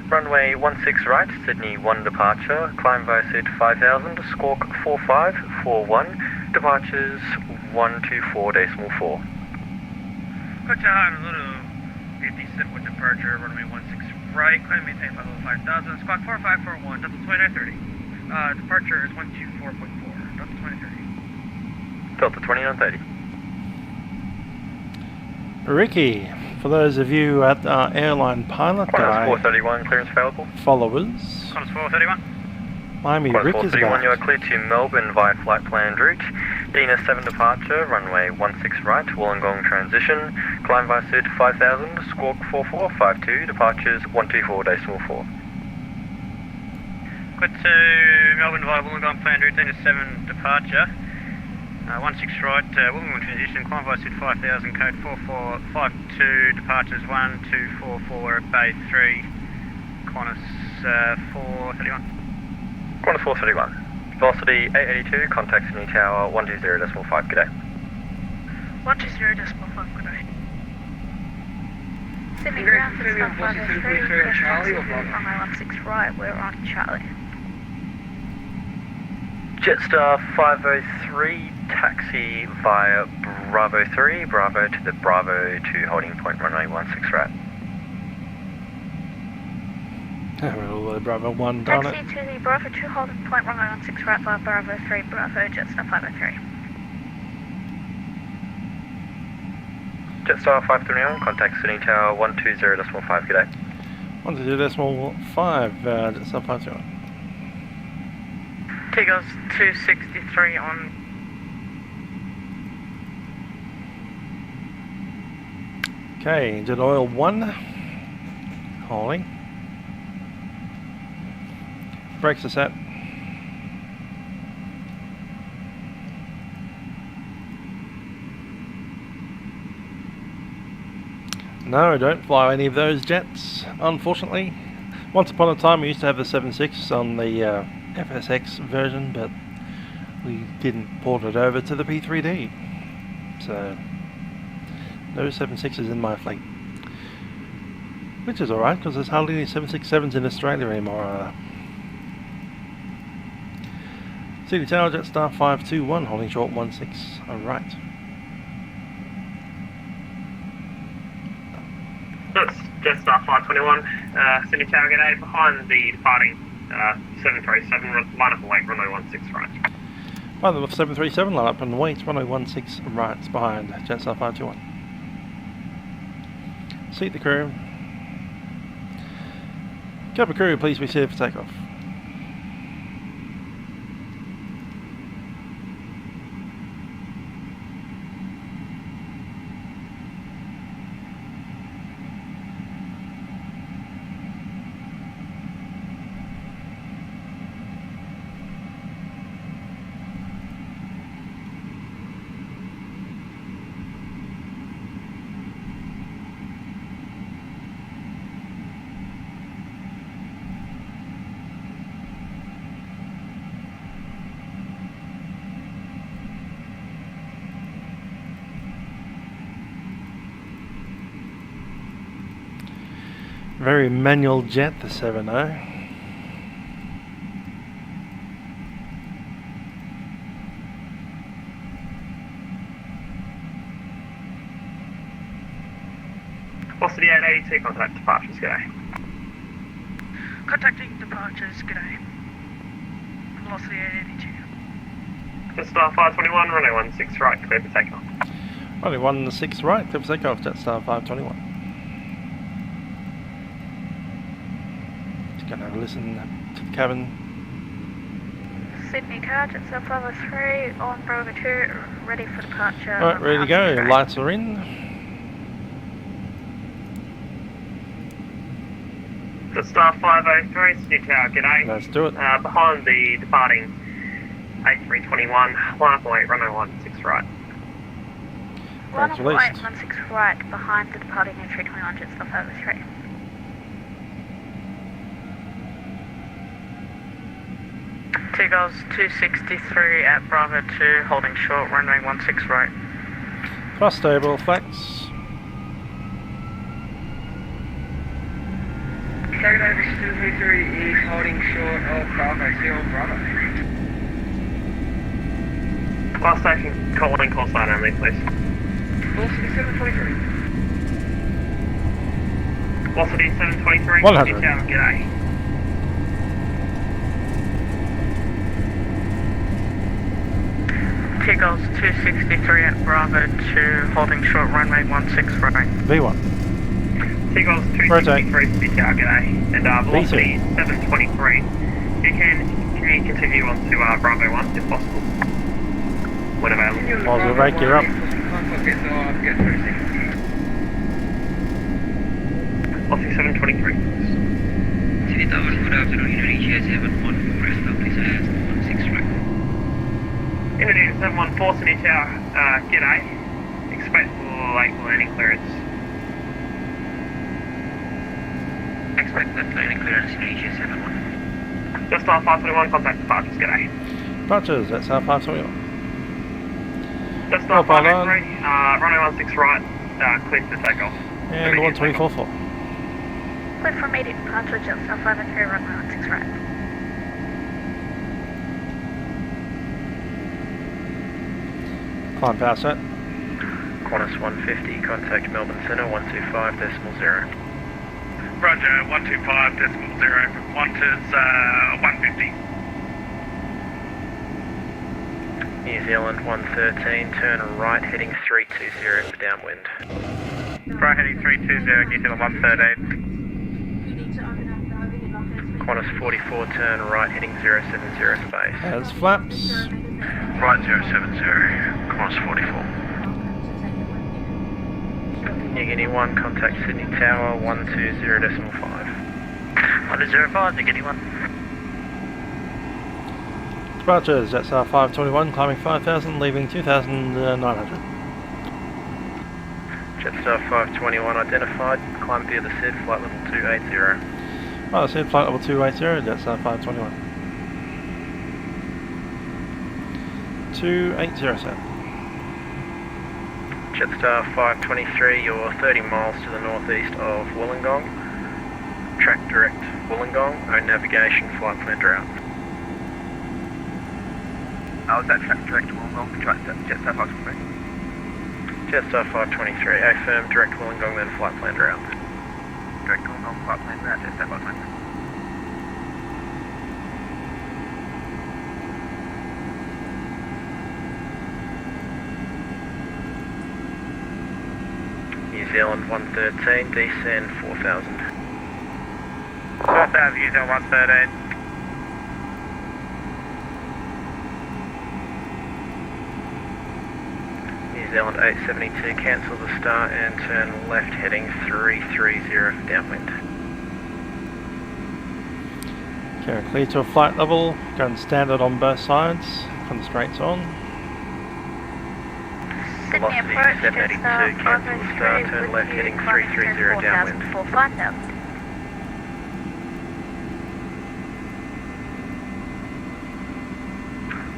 D: Runway 16 right, Sydney 1 departure, climb via SID 5000, squawk 4541, departures 124.4.
C: Go to Honolulu, 57 with departure, runway 16 right, climb maintain level 5000, squawk 4541, Delta 2930. Departure is 124.4, Delta 2930.
D: Delta 2930.
A: Ricky, for those of you at our airline pilot guy
D: 431, clearance available.
A: followers,
C: Qantas 431.
A: Miami Rick is
D: 431, you are
A: back.
D: cleared to Melbourne via flight planned route. Dina 7 departure, runway 16 right, Wollongong transition, climb via SID 5000, squawk 4452, departures 124.4.
C: Go to Melbourne via Wollongong planned route, Dina 7 departure. 16 right, Wollongong transition, climb via SID 5000, code 4452, departures 1244, we're at Bay 3, Qantas 431.
D: Qantas 431. Velocity 882, contact Sydney Tower 120.5, good day.
F: 120.5, good day. Sydney
H: Very
F: ground,
H: confirm your boss is
F: Firefox
H: simply
F: 3,
H: through Charlie or Bob?
F: runway 16 right, we're on Charlie.
D: Jetstar 503, taxi via Bravo 3, Bravo to the Bravo 2 holding point, runway 16 right.
A: Well, Bravo 1 done
F: Taxi
A: it.
F: to the Bravo 2 holding point, runway 16 right via Bravo 3, Bravo, Jetstar 503.
D: Jetstar 531, contact Sydney Tower 120.5, good day.
A: 120.5, Jetstar 521.
C: Tigers 263 on.
A: Okay, engine oil 1, hauling. Brakes are set. No, don't fly any of those jets, unfortunately. Once upon a time we used to have the 7.6 on the FSX version, but we didn't port it over to the P3D. So, no 7.6s in my fleet. Which is alright, because there's hardly any 767s in Australia anymore. Sydney Tower, Jetstar 521, holding short 16, right.
C: That's Jetstar 521, Sydney Tower, g'day, behind the departing 737, line up and wait, runway 16 right.
A: By the 737, line up and wait, runway 16 right, behind Jetstar 521. Seat the crew. Cabin crew, please be seated for takeoff. Very manual jet, the 7.0.
C: Velocity 882, contact departures, g'day.
G: Contacting departures, g'day. Velocity 882.
C: Jetstar 521, runway 16 right, clear for takeoff.
A: Runway 16 right, clear for takeoff, Jetstar 521. Just gonna listen to the cabin.
F: Sydney car, Jetstar 503, on Bravo 2, ready for departure.
A: Alright, ready to go, lights are in.
C: Jetstar 503, Sydney Tower, g'day.
A: Let's do it.
C: Behind the departing A321, line up and wait, runway 16 right.
F: Line up
A: Released.
F: and wait, 16 right, behind the departing A321, Jetstar 503.
G: Seagulls 263 at Bravo 2, holding short, runway 16 right.
A: Thrust stable, flex.
H: Second Airbus 233 is holding short of Bravo 2 on Bravo.
C: Last station, calling call sign only, please.
H: Velocity 723.
C: Velocity 723.
A: 100.
C: G'day.
G: Seagulls 263 at Bravo 2, holding short, runway 16 right.
A: V1.
C: Seagulls 263 g'day. And velocity 723. Can you continue on to Bravo 1 if possible? When available.
A: Might as well rake you up.
C: Velocity 723.
H: City Towers, good afternoon. Indonesia 714, establish as 16 right.
C: Indonesia 714, City Tower, g'day. Expect late landing clearance.
H: Expect that landing clearance Indonesia 71.
C: Jetstar 521, contact departures, g'day.
A: Departures, that's our 521.
C: Jetstar 583, runway 16 right, clear to take off.
A: And 124.4.
F: Clear for immediate departure, Jetstar 503, runway 16 right.
A: Climb power set.
D: Qantas 150, contact Melbourne Centre 125.0.
C: Roger, 125.0. Qantas 150.
D: New Zealand 113, turn right heading 320 for downwind.
C: Right heading 320, New Zealand 113.
D: Qantas 44, turn right heading 070 for base.
A: Has flaps.
C: Right 070, Qantas 44.
D: New Guinea 1, contact Sydney Tower 120.5.
G: 105, New Guinea 1.
A: Departures, that's our 521, climbing 5,000, leaving 2,900.
D: Jetstar 521 identified, climb via the SID, flight level 280.
A: Oh, I said flight level 280, that's our 521. 280 set.
D: Jetstar 523, you're 30 miles to the northeast of Wollongong. Track direct Wollongong, own navigation, flight plan route.
C: Was that track direct Wollongong for Jetstar 523?
D: Jetstar 523, affirm direct Wollongong, then flight plan route.
C: Direct Wollongong, flight plan route, Jetstar 523.
D: New Zealand 113, descend 4,000.
C: 4,000, New Zealand 113.
D: New Zealand 872, cancel the start and turn left heading 330 for downwind.
A: Okay, clear to a flight level, going standard on both sides, from the straights on.
F: Sydney
D: Velocity
F: approach,
D: 782,
F: Jetstar
D: cancel the start, turn left heading 330 downwind.
F: 4,000.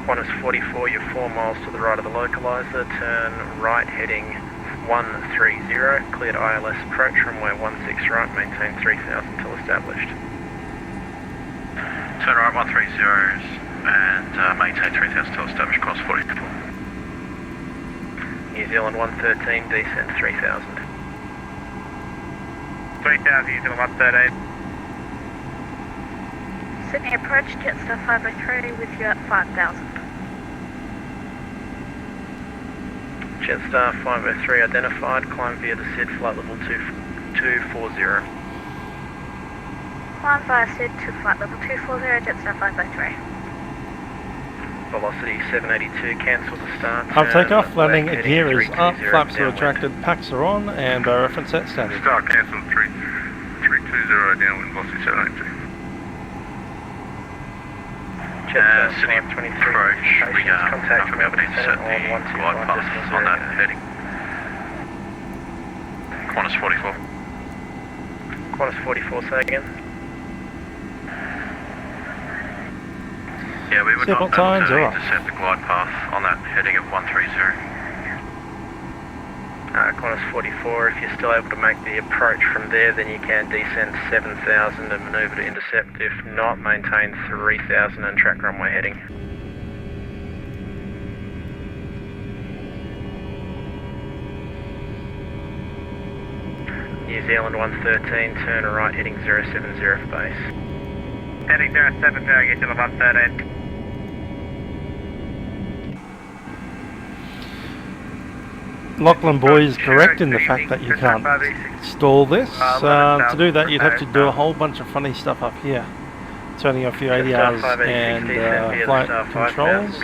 D: Qantas 44, you're 4 miles to the right of the localizer, turn right heading 130, cleared ILS approach, runway 16 right, maintain 3,000 till established.
C: Turn right 130 and maintain 3,000 till established, cross 44.
D: New Zealand 113, descend 3,000.
C: 3,000, New Zealand 113.
F: Sydney approach, Jetstar 503 with you at 5,000.
D: Jetstar 503 identified, climb via the SID, flight level 240.
F: Climb via SID to flight level 240, Jetstar 503.
D: Velocity 782, cancel the start.
A: Up
D: turn
A: takeoff, landing
D: left
A: gear
D: heading
A: is up,
D: 320
A: flaps are
D: downwind.
A: retracted, packs are on, and reference set standard.
C: Start cancelled 320 downwind, velocity 782.
D: Jetstar
C: Sydney
D: 523,
C: approach, we
D: contact
C: from Melbourne to set the
D: on
C: glide path on that heading. Qantas 44.
D: Qantas 44, say again.
K: Yeah, we would not
A: Seatbelt
K: be able
A: signs,
K: to
A: alright.
K: intercept the glide path on that heading of 130.
D: Qantas 44, if you're still able to make the approach from there, then you can descend 7,000 and manoeuvre to intercept. If not, maintain 3,000 and track runway heading. New Zealand 113, turn right heading 070 for base.
C: Heading 070, get to the 113.
A: Lachlan Boy is correct in the fact that you can't stall this. To do that, you'd have to do a whole bunch of funny stuff up here. Turning off your ADRs and flight controls,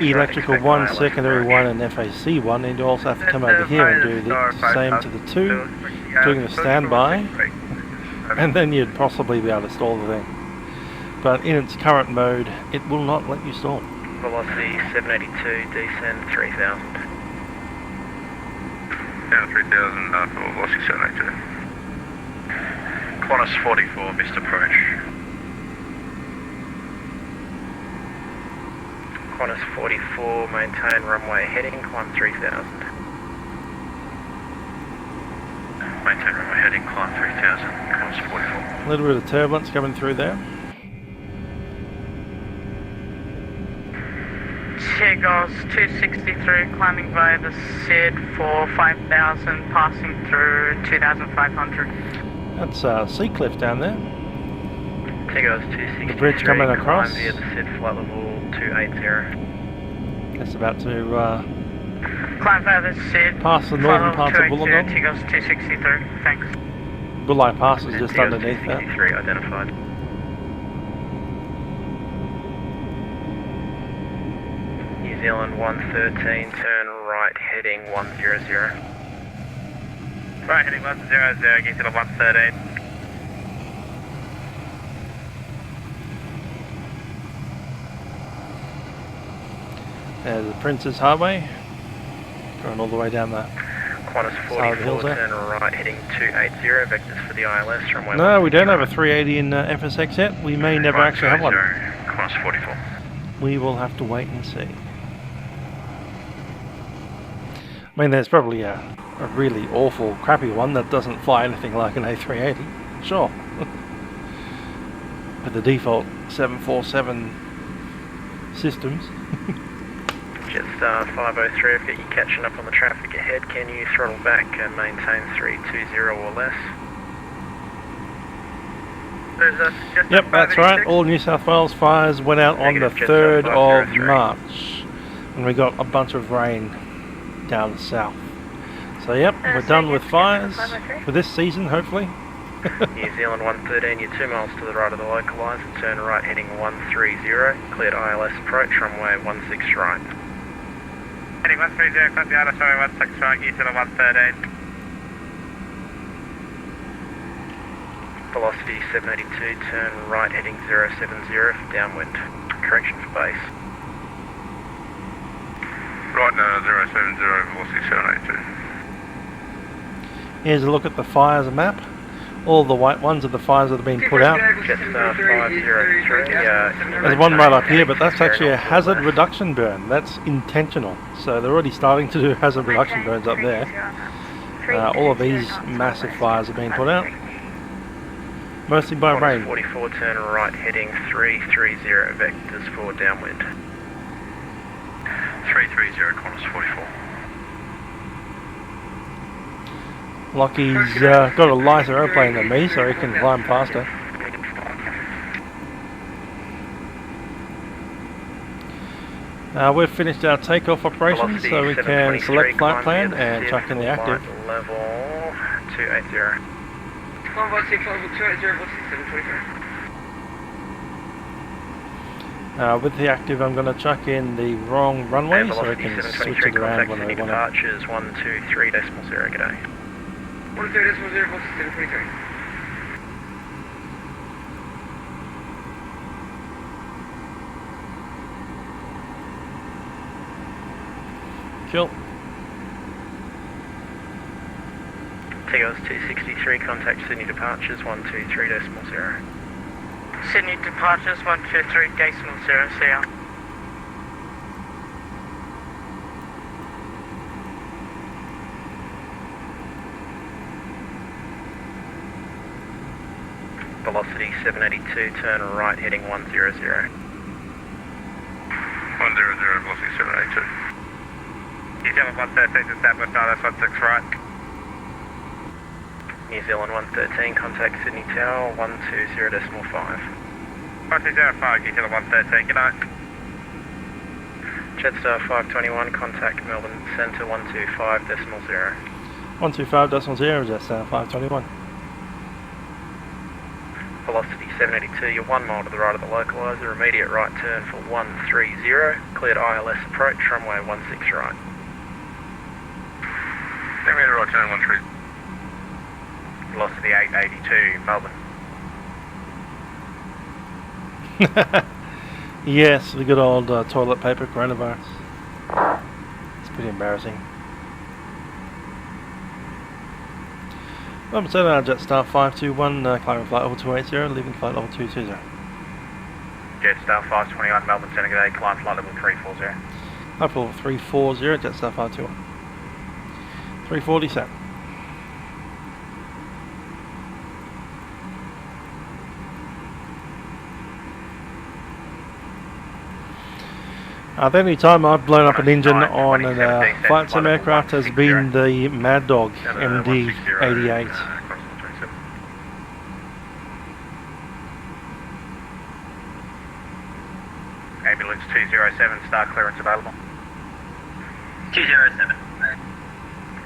A: electrical 1, secondary 1 and FAC 1, and you also have to come over here and do the same to the 2, doing the standby, and then you'd possibly be able to stall the thing. But in its current mode, it will not let you stall.
D: Velocity 782, descend 3,000.
K: Down 3,000 for velocity 782. Qantas 44, missed approach.
D: Qantas 44, maintain runway heading, climb 3,000.
K: Maintain runway heading, climb 3,000, Qantas 44.
A: A little bit of turbulence coming through there.
G: Seagulls 263 climbing via the SID for 5,000, passing through 2,500.
A: That's Sea Cliff down there.
D: Seagulls 263,
A: The bridge coming across.
D: climb via the SID flight level 280.
A: It's about to
G: Climb via the SID.
A: pass the northern parts of Wollongong.
G: Seagulls 263, thanks.
A: Bulli Pass is just
D: Seagulls
A: underneath that.
D: 263 identified. New Zealand 113, turn right heading 100.
C: Right, heading 100, get to the 113.
A: There's the Prince's Highway, going all the way down that.
D: Qantas
A: Side of the
D: 44,
A: hills there.
D: turn right heading 280, vectors for the ILS, runway
A: No, we don't have a
D: 160.
A: 380 in FSX yet. We may never actually have one.
K: Qantas 44.
A: We will have to wait and see. I mean, there's probably a really awful, crappy one that doesn't fly anything like an A380. Sure. But the default 747 systems.
D: Jetstar 503, I've got you catching up on the traffic ahead. Can you throttle back and maintain 320 or less?
A: Yep, that's right. All New South Wales fires went out on the
D: Negative,
A: 3rd
D: Jetstar
A: of
D: 503.
A: March. And we got a bunch of rain down south. So yep, we're done with fires for this season, hopefully.
D: New Zealand 113, you're 2 miles to the right of the localizer, turn right heading 130, cleared ILS approach, runway 16 right.
C: Heading 130, climb the ILS runway 16 right, get to the 113.
D: Velocity 782, turn right heading 070 for downwind. Correction for base.
K: Right now, 070, velocity 782.
A: Here's a look at the fires map. All the white ones are the fires that have been put out.
D: Jetstar 503,
A: There's one right up here, but that's actually a hazard reduction burn. That's intentional. So they're already starting to do hazard reduction burns up there. All of these massive fires are being put out. Mostly by rain.
D: 44, turn right heading 330, vectors for downwind.
K: 330, Qantas 44.
A: Lockheed's got a lighter airplane than me, so he can climb faster. We've finished our takeoff operations, so we can select flight plan and chuck in the active.
D: Level 280.
A: With the active, I'm going to chuck in the wrong runway, so I can switch it around when I want it.
D: Departures 123.0, g'day.
G: 130.0, velocity 723.
A: Cool.
D: Seagulls 263, contact Sydney departures 123.0.
G: Sydney departures 123 decimal 0 CL.
D: Velocity 782, turn right heading 100.
K: 100, velocity 782.
C: New Zealand 113 established, that's 16 right.
D: New Zealand 113, contact Sydney Tower 120.5.
C: 1205, New Zealand 113, good night.
D: Jetstar 521, contact Melbourne Centre 125.0.
A: 125.0, Jetstar 521.
D: Velocity 782, you're 1 mile to the right of the localizer, immediate right turn for 130, cleared ILS approach, runway 16 right.
K: Immediate right turn 13.
C: Velocity 882, Melbourne.
A: Yes, the good old toilet paper coronavirus. It's pretty embarrassing. I'm setting out Jetstar 521, climbing flight level 280, leaving flight level 220.
C: Jetstar 521, Melbourne Centre, good day, climb flight level 340.
A: Flight level 340, Jetstar 521. 340 set. The only time I've blown up an engine on a Flytampa aircraft has been the Mad Dog MD-88.
C: Ambulance 207, start clearance available.
H: 207.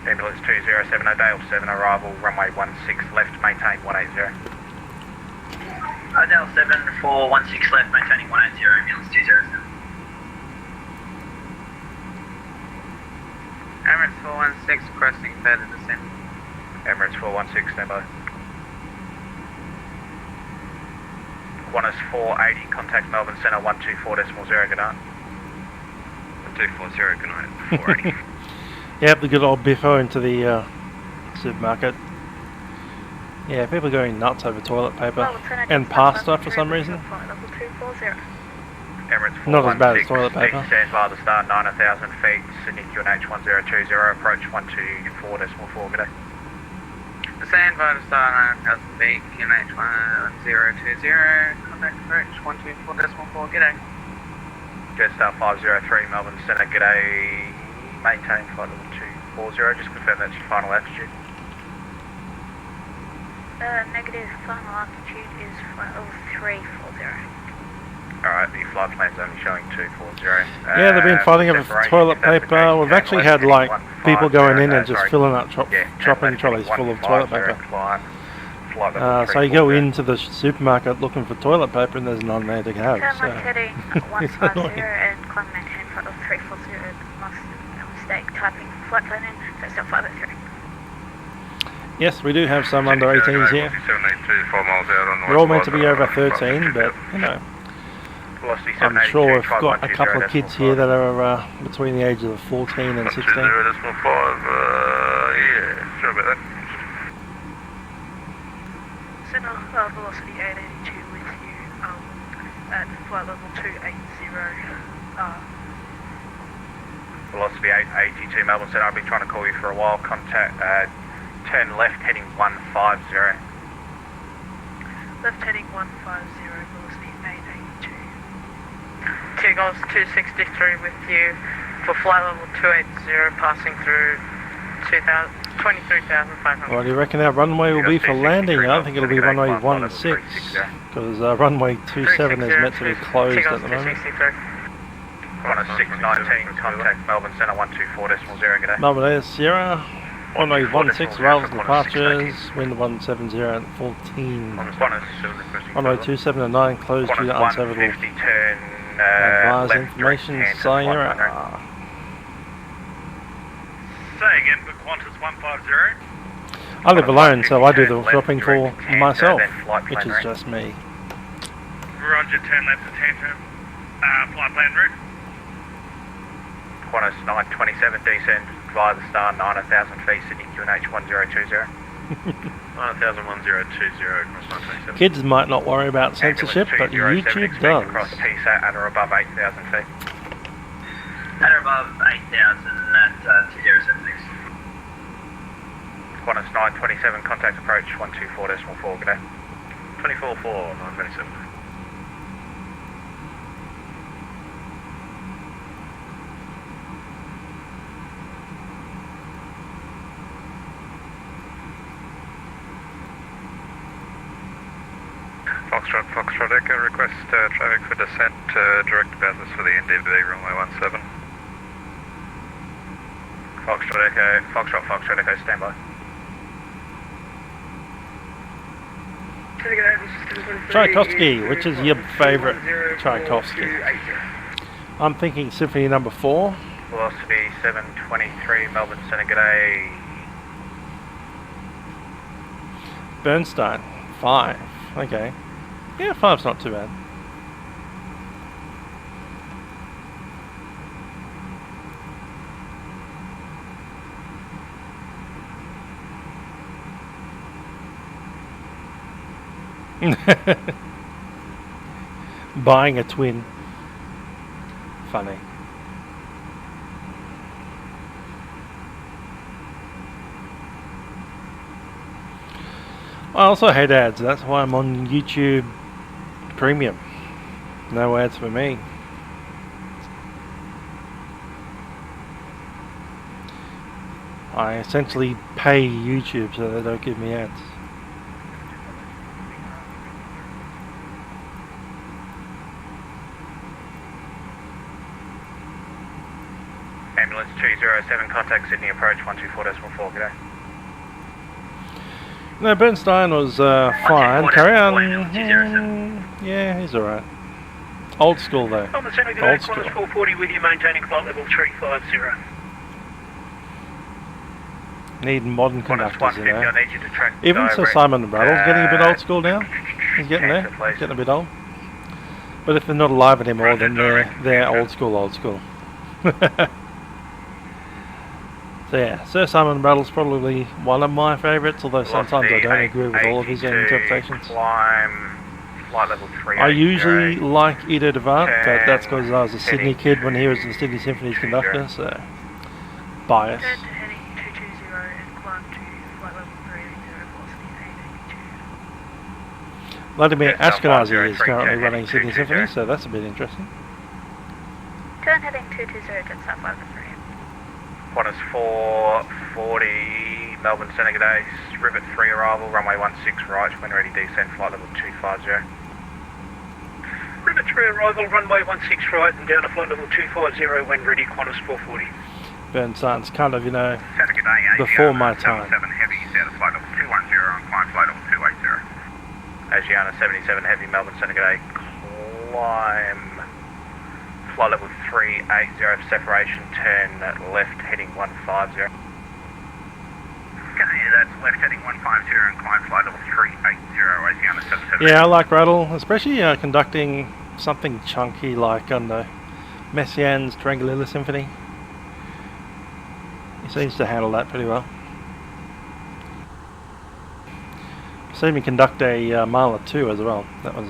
C: Ambulance 207, O'Dale 7, arrival, runway 16 left, maintain 180.
H: O'Dale 7 for 16 left, maintaining 180, ambulance 207.
G: Emirates 416 crossing further descent.
C: Emirates 416, stand by. Qantas 480, contact Melbourne Centre 124.0, good night.
K: 124.0, good night, 480.
A: Yep, the good old biffo into the supermarket. Yeah, people are going nuts over toilet paper and pasta for some reason.
C: Emirates
A: Not as bad as toilet paper.
C: Stand by the start, 9,000 feet, Sydney QNH 1020, approach 124.4, good day.
G: Stand by the start, 9,000 feet, QNH 1020, contact approach 124.4, g'day.
C: Jetstar 503, Melbourne Centre, g'day. Maintain flight level 240, just confirm that's your final altitude.
F: Negative, final altitude is flight level 340.
C: Alright, the flight plan's only showing 240.
A: Yeah, they've been fighting over toilet paper. We've actually had like people going in and just filling up shopping trolleys full of toilet paper. So you go into the supermarket looking for toilet paper and there's none there to have. So.
F: Heading 150 and climb maintain flight level 340. Mistake typing flight plan in, that's still 503.
A: Yes, we do have some under 18s here. They're all meant to be over 13, but you know. I'm sure we've got a couple of kids here that are between the ages of 14 and 16.
K: Yeah, sure about that.
F: Center velocity 882 with you at flight level 280.
C: Velocity 882, Melbourne Centre, I've been trying to call you for a while. Contact, turn left heading 150.
F: Left heading 150, velocity 882.
G: Seagulls 263 with you for flight level 280, passing through 23,500.
A: What do you reckon our runway will be for landing? I don't think it'll be runway 16, because runway 27 is meant to be closed at the moment.
C: Qantas 619, contact Melbourne Centre 124.0, g'day.
A: Melbourne Air Sierra, runway 16, arrivals and departures, wind 170 at 14. Runway 27 and 9, closed due to unserviceable. Advise information, Sierra.
C: Say again for Qantas 150.
A: I live alone, so I do the shopping for myself, which is just me.
C: Roger, turn left to Tantra. Flight plan route. Qantas 927, descend via the star, 9,000 feet, Sydney QNH 1020.
K: 901020
A: Kids might not worry about censorship, but YouTube does.
C: Across PSAT at or above 8,000 feet.
L: At or above 8,000 at 207 please.
C: Qantas 927, contact approach 124.4, good day.
K: 24-4, 927. Foxtrot Echo, request traffic for descent, direct basis for the NDB, runway 17.
C: Foxtrot Echo, stand by.
A: Tchaikovsky, which is your favourite Tchaikovsky? I'm thinking Symphony number 4.
C: Velocity 723, Melbourne Centre, good day.
A: Bernstein, 5. Okay. Yeah, 5's not too bad. Buying a twin. Funny. I also hate ads, that's why I'm on YouTube Premium. No ads for me. I essentially pay YouTube so they don't give me ads.
C: Ambulance 207, contact Sydney approach 124.4, good day.
A: No, Bernstein was fine. Carry on. Yeah, he's alright. Old school though.
M: Old school.
A: Qantas
M: 440 with you, maintaining flight level 350.
A: Need modern conductors in there.
C: I need you to track
A: Even Sir Simon Rattle's getting a bit old school now. He's getting there. He's getting a bit old. But if they're not alive anymore, then they're old school, old school. So yeah, Sir Simon Rattle's probably one of my favourites, although sometimes I don't agree with all of his interpretations.
C: Flight level 3.
A: I usually like Ido Devant, but that's because I was a Sydney kid when he was the Sydney Symphony's conductor, so bias.
F: Turn to heading 220 and climb to flight level 380, velocity 882.
A: Vladimir Ashkenazi is currently running Sydney Symphony, so that's a bit interesting.
F: Turn heading 220, Jetstar flight level 3.
C: Qantas 440, Melbourne Centre, good day. Rivet 3 arrival, runway 16 right, when ready descent, flight level 250.
M: Rivet 3 arrival, runway 16 right and down to flight level 250 when ready, Qantas 440.
A: Bernstein's kind of, you know, before my time.
C: 77 heavy, down to flight level 210 and climb flight level 280. Asiana 77 heavy, Melbourne Centre, good day. Climb flight level 380 for separation, turn left heading 150. Okay, that's left heading 150 and climb flight level 380, Asiana 77.
A: Yeah, I like Rattle, especially conducting something chunky like on the Messiaen's Triangulilla Symphony. He seems to handle that pretty well. I've seen him conduct a Marla 2 as well. That was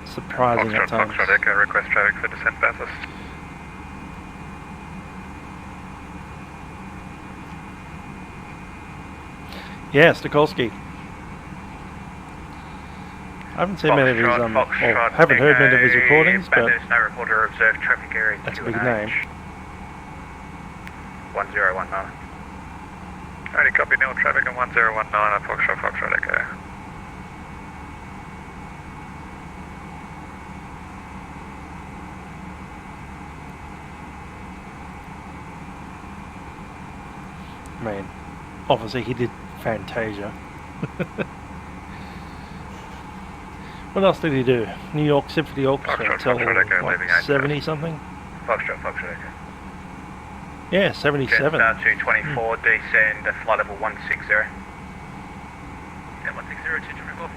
A: surprising at times.
K: Foxtrot Echo, request traffic for descent Bathurst.
A: Yeah, Stokowski. I haven't seen many of his, or haven't heard many of his recordings, but
C: no reporter observed traffic area.
A: that's a big name.
C: 1019.
K: Alrighty, copy, nil traffic on 1019 on Foxtrot Echo.
A: I mean, obviously he did Fantasia. What else did he do? New York Symphony Orchestra until what, 70 something?
C: Foxtrot Echo.
A: Yeah, 77.
C: Jetstar 224, descend flight level 160. Yeah, 160, 224.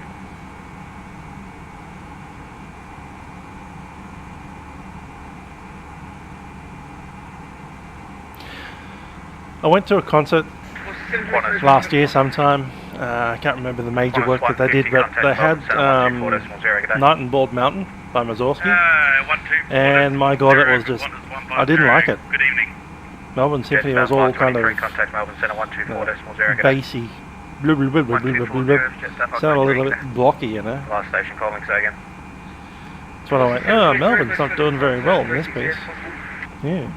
A: I went to a concert last year sometime. I can't remember the major work that they did, but they had Night and Bald Mountain by Mazorsky, and my god, it was just, I didn't like it.
K: Good evening.
A: Melbourne Symphony was all kind of bassy, blah, blah, blah, blah, blah, blah, blah. Sounded a little bit blocky, you know.
K: Last station calling, say again.
A: That's when I went, oh, Melbourne's not doing very well in this piece. Yeah.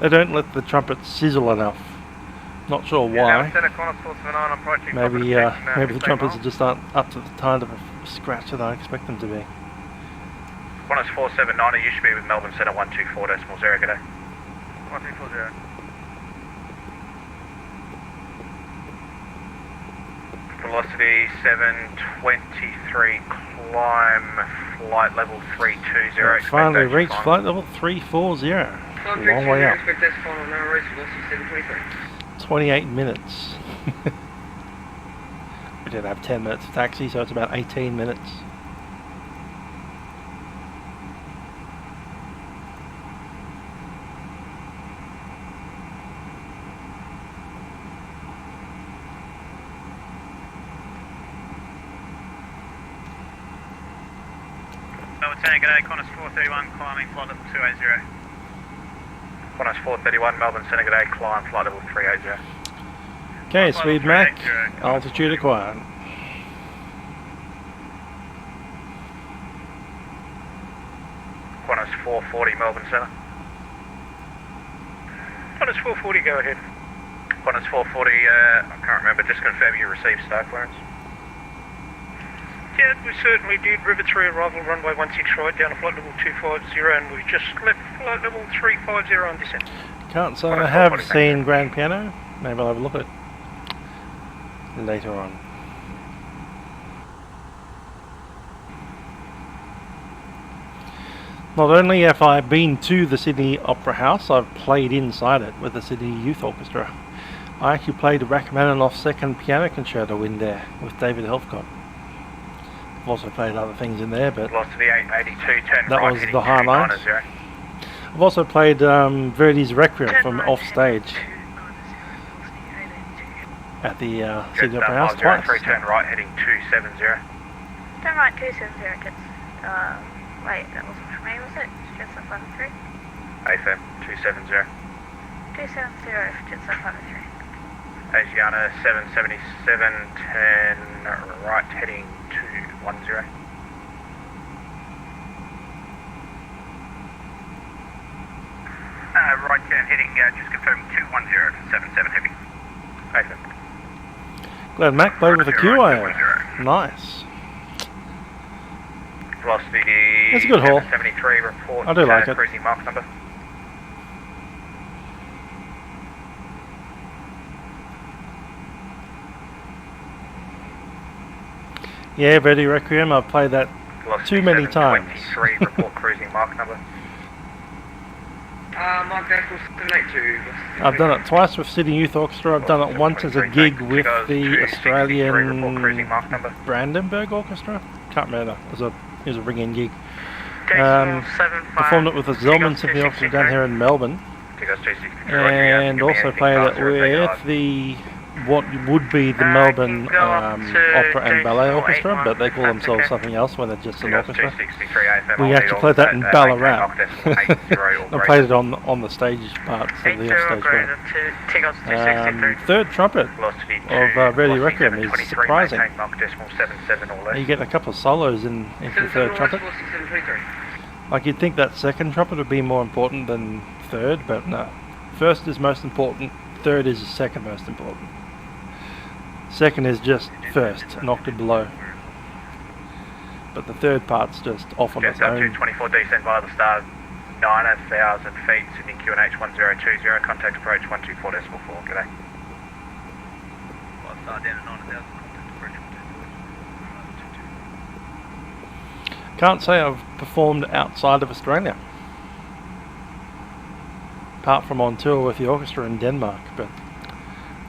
A: They don't let the trumpet sizzle enough. Not sure why. Maybe maybe the trumpets just aren't up to the kind of a scratch that I expect them to be.
K: 479, you should be with Melbourne Centre 124.0, good day.
C: 1240.
K: Velocity 723, climb flight level 320.
A: Finally reached flight level 340. Long way up. 28 minutes. We did have 10 minutes of taxi, so it's about 18 minutes.
K: Melbourne, g'day, Qantas 431, climbing flight level 280. Qantas 431, Melbourne Centre, g'day, climb flight level 380.
A: Okay, speed Mac, altitude acquired.
K: Qantas 440, Melbourne Centre.
M: Qantas 440, go ahead.
K: Qantas 440, I can't remember, just confirm you received star clearance.
M: Yeah, we certainly did. River 3 arrival, runway 16 right, down to flight level 250, and we just left flight level 350 on descent.
A: Can't say I have seen Grand Piano. Maybe I'll have a look at it later on. Not only have I been to the Sydney Opera House, I've played inside it with the Sydney Youth Orchestra. I actually played Rachmaninoff's second piano concerto in there with David Helfgott. I've also played other things in there, but
K: Velocity 882, turn
A: that
K: right,
A: was the highlight. I've also played Verdi's Requiem from offstage at the Sydney Opera House twice.
K: Turn right, heading 270.
F: Turn right 270, Jets. Wait, that wasn't for me, was it? Jetstar 503?
K: AFM 270.
F: 270 for Jetstar 503.
K: Asiana 777, turn right, heading 210. Right turn heading, just confirm 210 for 77 heavy. AFM.
A: Glad Mac played with a QIO. Nice.
K: Velocity
A: That's a good haul.
K: 73, report
A: I do like it.
K: cruising mark number.
A: Yeah, Verdi Requiem, I've played that
K: Velocity
A: too many times.
K: 23, report cruising mark number.
G: Mark Dash 782.
A: I've done it twice with Sydney Youth Orchestra. I've done it once as a gig with the Australian Brandenburg Orchestra. Can't remember. It was a ring-in gig. Performed it with the Zelman Symphony Orchestra down here in Melbourne, and also played it with the what would be the Melbourne Opera and Ballet Orchestra, but they call themselves something else when they're just an orchestra. We actually played that in Ballarat. I played it on the stage part, so the offstage part. Third trumpet of Verdi Requiem is surprising. You get a couple of solos in the third trumpet. Like you'd think that second trumpet would be more important than third, but no. First is most important, third is second most important. Second is just first, an octave below. But the third part's just off on its own.
K: 224 descent via the stars, 9,000 feet, Sydney QNH 1020, contact approach 124.4, g'day. Star down at 9,000, contact approach 124.4.
A: Can't say I've performed outside of Australia. Apart from on tour with the orchestra in Denmark, but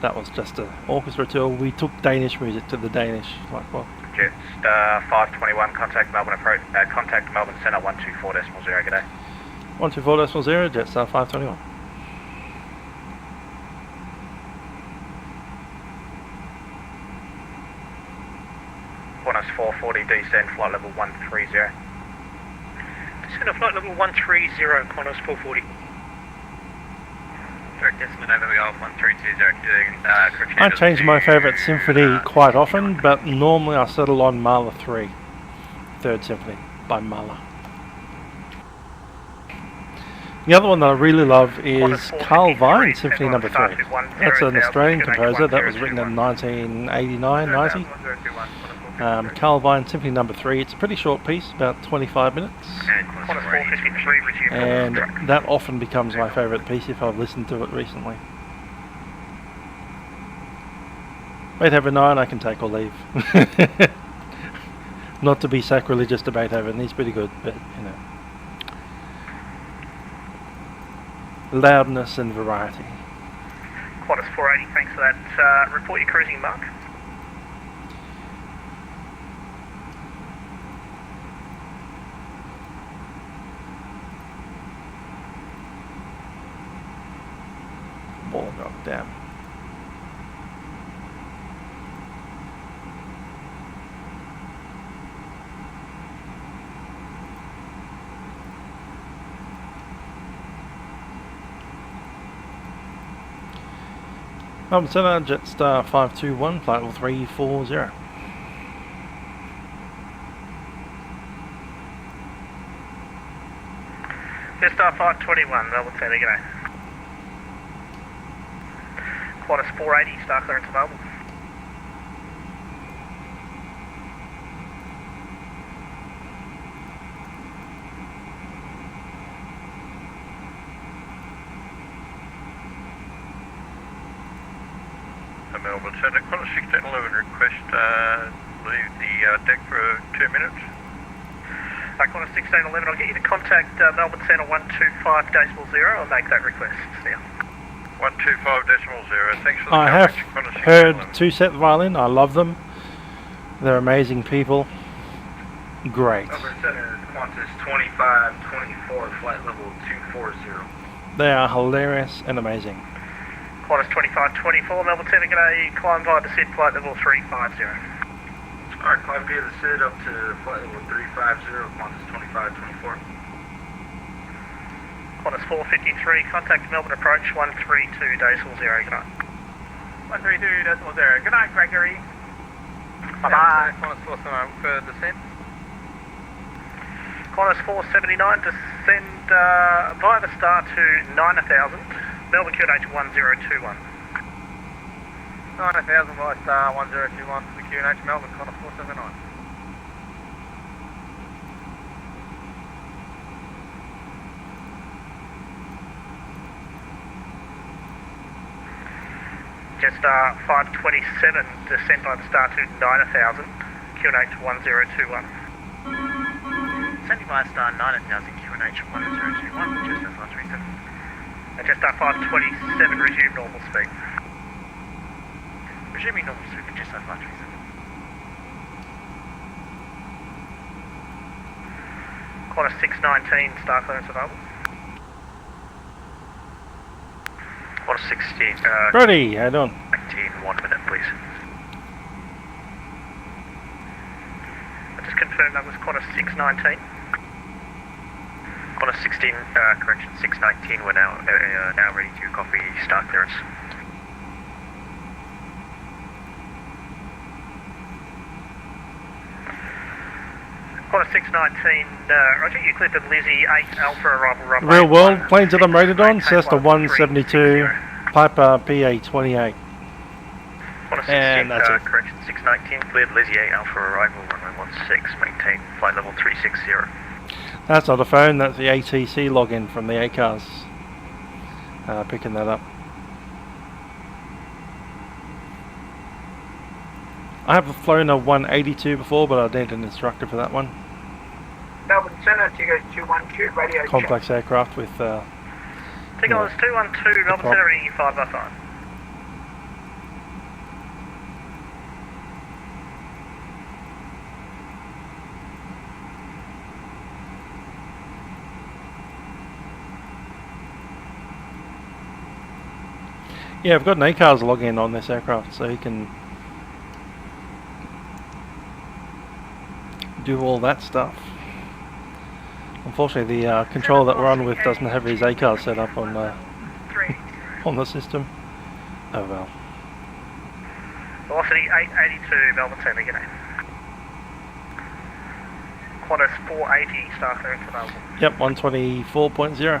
A: that was just an orchestra tour. We took Danish music to the Danish, like what?
K: Jetstar 521, contact Melbourne approach, contact Melbourne Centre 124.0, g'day.
A: 124.0, Jetstar 521.
K: Qantas 440, descend flight level 130.
M: Descend to flight level 130, Qantas 440.
B: Direct estimate over the Golf 1320,
A: I change my favourite symphony quite often, but normally I settle on Mahler 3, Third Symphony by Mahler. The other one that I really love is Carl Vine Symphony No. 3. That's an Australian composer that was written in 1989-90. Carl Vine Symphony No. 3. It's a pretty short piece, about 25 minutes. And that often becomes my favourite piece if I've listened to it recently. Beethoven 9 I can take or leave. Not to be sacrilegious to Beethoven, he's pretty good, but you know. Loudness and variety.
M: Qantas 480, thanks for that. Report your cruising, Mark.
A: Ball knocked down. Melbourne Centre, Jetstar 521, flight level 340.
M: Jetstar 521, Melbourne Centre, g'day. Qantas 480, star clearance available.
K: Melbourne Centre, Qantas 1611, request leave the deck for 2 minutes.
M: Qantas 1611, I'll get you to contact Melbourne Centre 125.0. I'll make that request now.
K: 125.0, thanks for the
A: I have
K: coverage,
A: heard Two Set Violin, I love them. They're amazing people. Great.
N: Melbourne Centre, Qantas 2524, flight level 240.
A: They are hilarious and amazing.
M: Qantas 2524, Melbourne Centre, g'day, climb via the SID, flight level 350.
N: Alright, climb via the SID up to flight level 350, Qantas 2524.
M: Qantas 453, contact Melbourne approach 132.0, good night.
C: 132.0, good night, Gregory.
M: Bye-bye.
C: Qantas 479 for descent.
M: Qantas 479, descend via the star to 9,000. Melbourne QNH 1021.
C: 9,000 by star 1021 for the QNH Melbourne, Qantas 479.
M: Jetstar 527, descend by the star to 9,000, QNH 1021.
O: Descending by star 9,000, QNH 1021, Jetstar 527.
M: Jetstar 527, resume normal speed.
O: Resuming normal speed for Jetstar 527.
M: Qantas 619, star clearance available.
D: Qantas 16,
A: Brody, how you doing?
D: 1 minute please.
M: I just confirmed that was Qantas 619.
D: Qantas 16, correction, 619, we're now ready to copy start clearance.
M: Qantas 619, Roger, you cleared the Lizzie 8 Alpha arrival runway.
A: Real world, planes that I'm rated on, Cessna 172, Piper PA28.
D: Qantas 16,
A: And that's it.
D: correction, 619, cleared Lizzie 8 Alpha arrival runway 16, maintain flight level 360.
A: That's not a phone, that's the ATC login from the ACARS. Picking that up. I have flown a 182 before, but I need an instructor for that one.
P: Melbourne Centre, Tigo 212, radio
A: Complex aircraft with
M: Tigo 212, Melbourne Centre, reading you 5 by 5.
A: Yeah, I've got an ACARS login on this aircraft, so you can do all that stuff. Unfortunately, the controller that we're on with doesn't have his ACARS set up on on the system. Oh well.
M: Velocity 882, Melbourne Center, g'day. Qantas 480, star clearance available.
A: Yep, 124.0.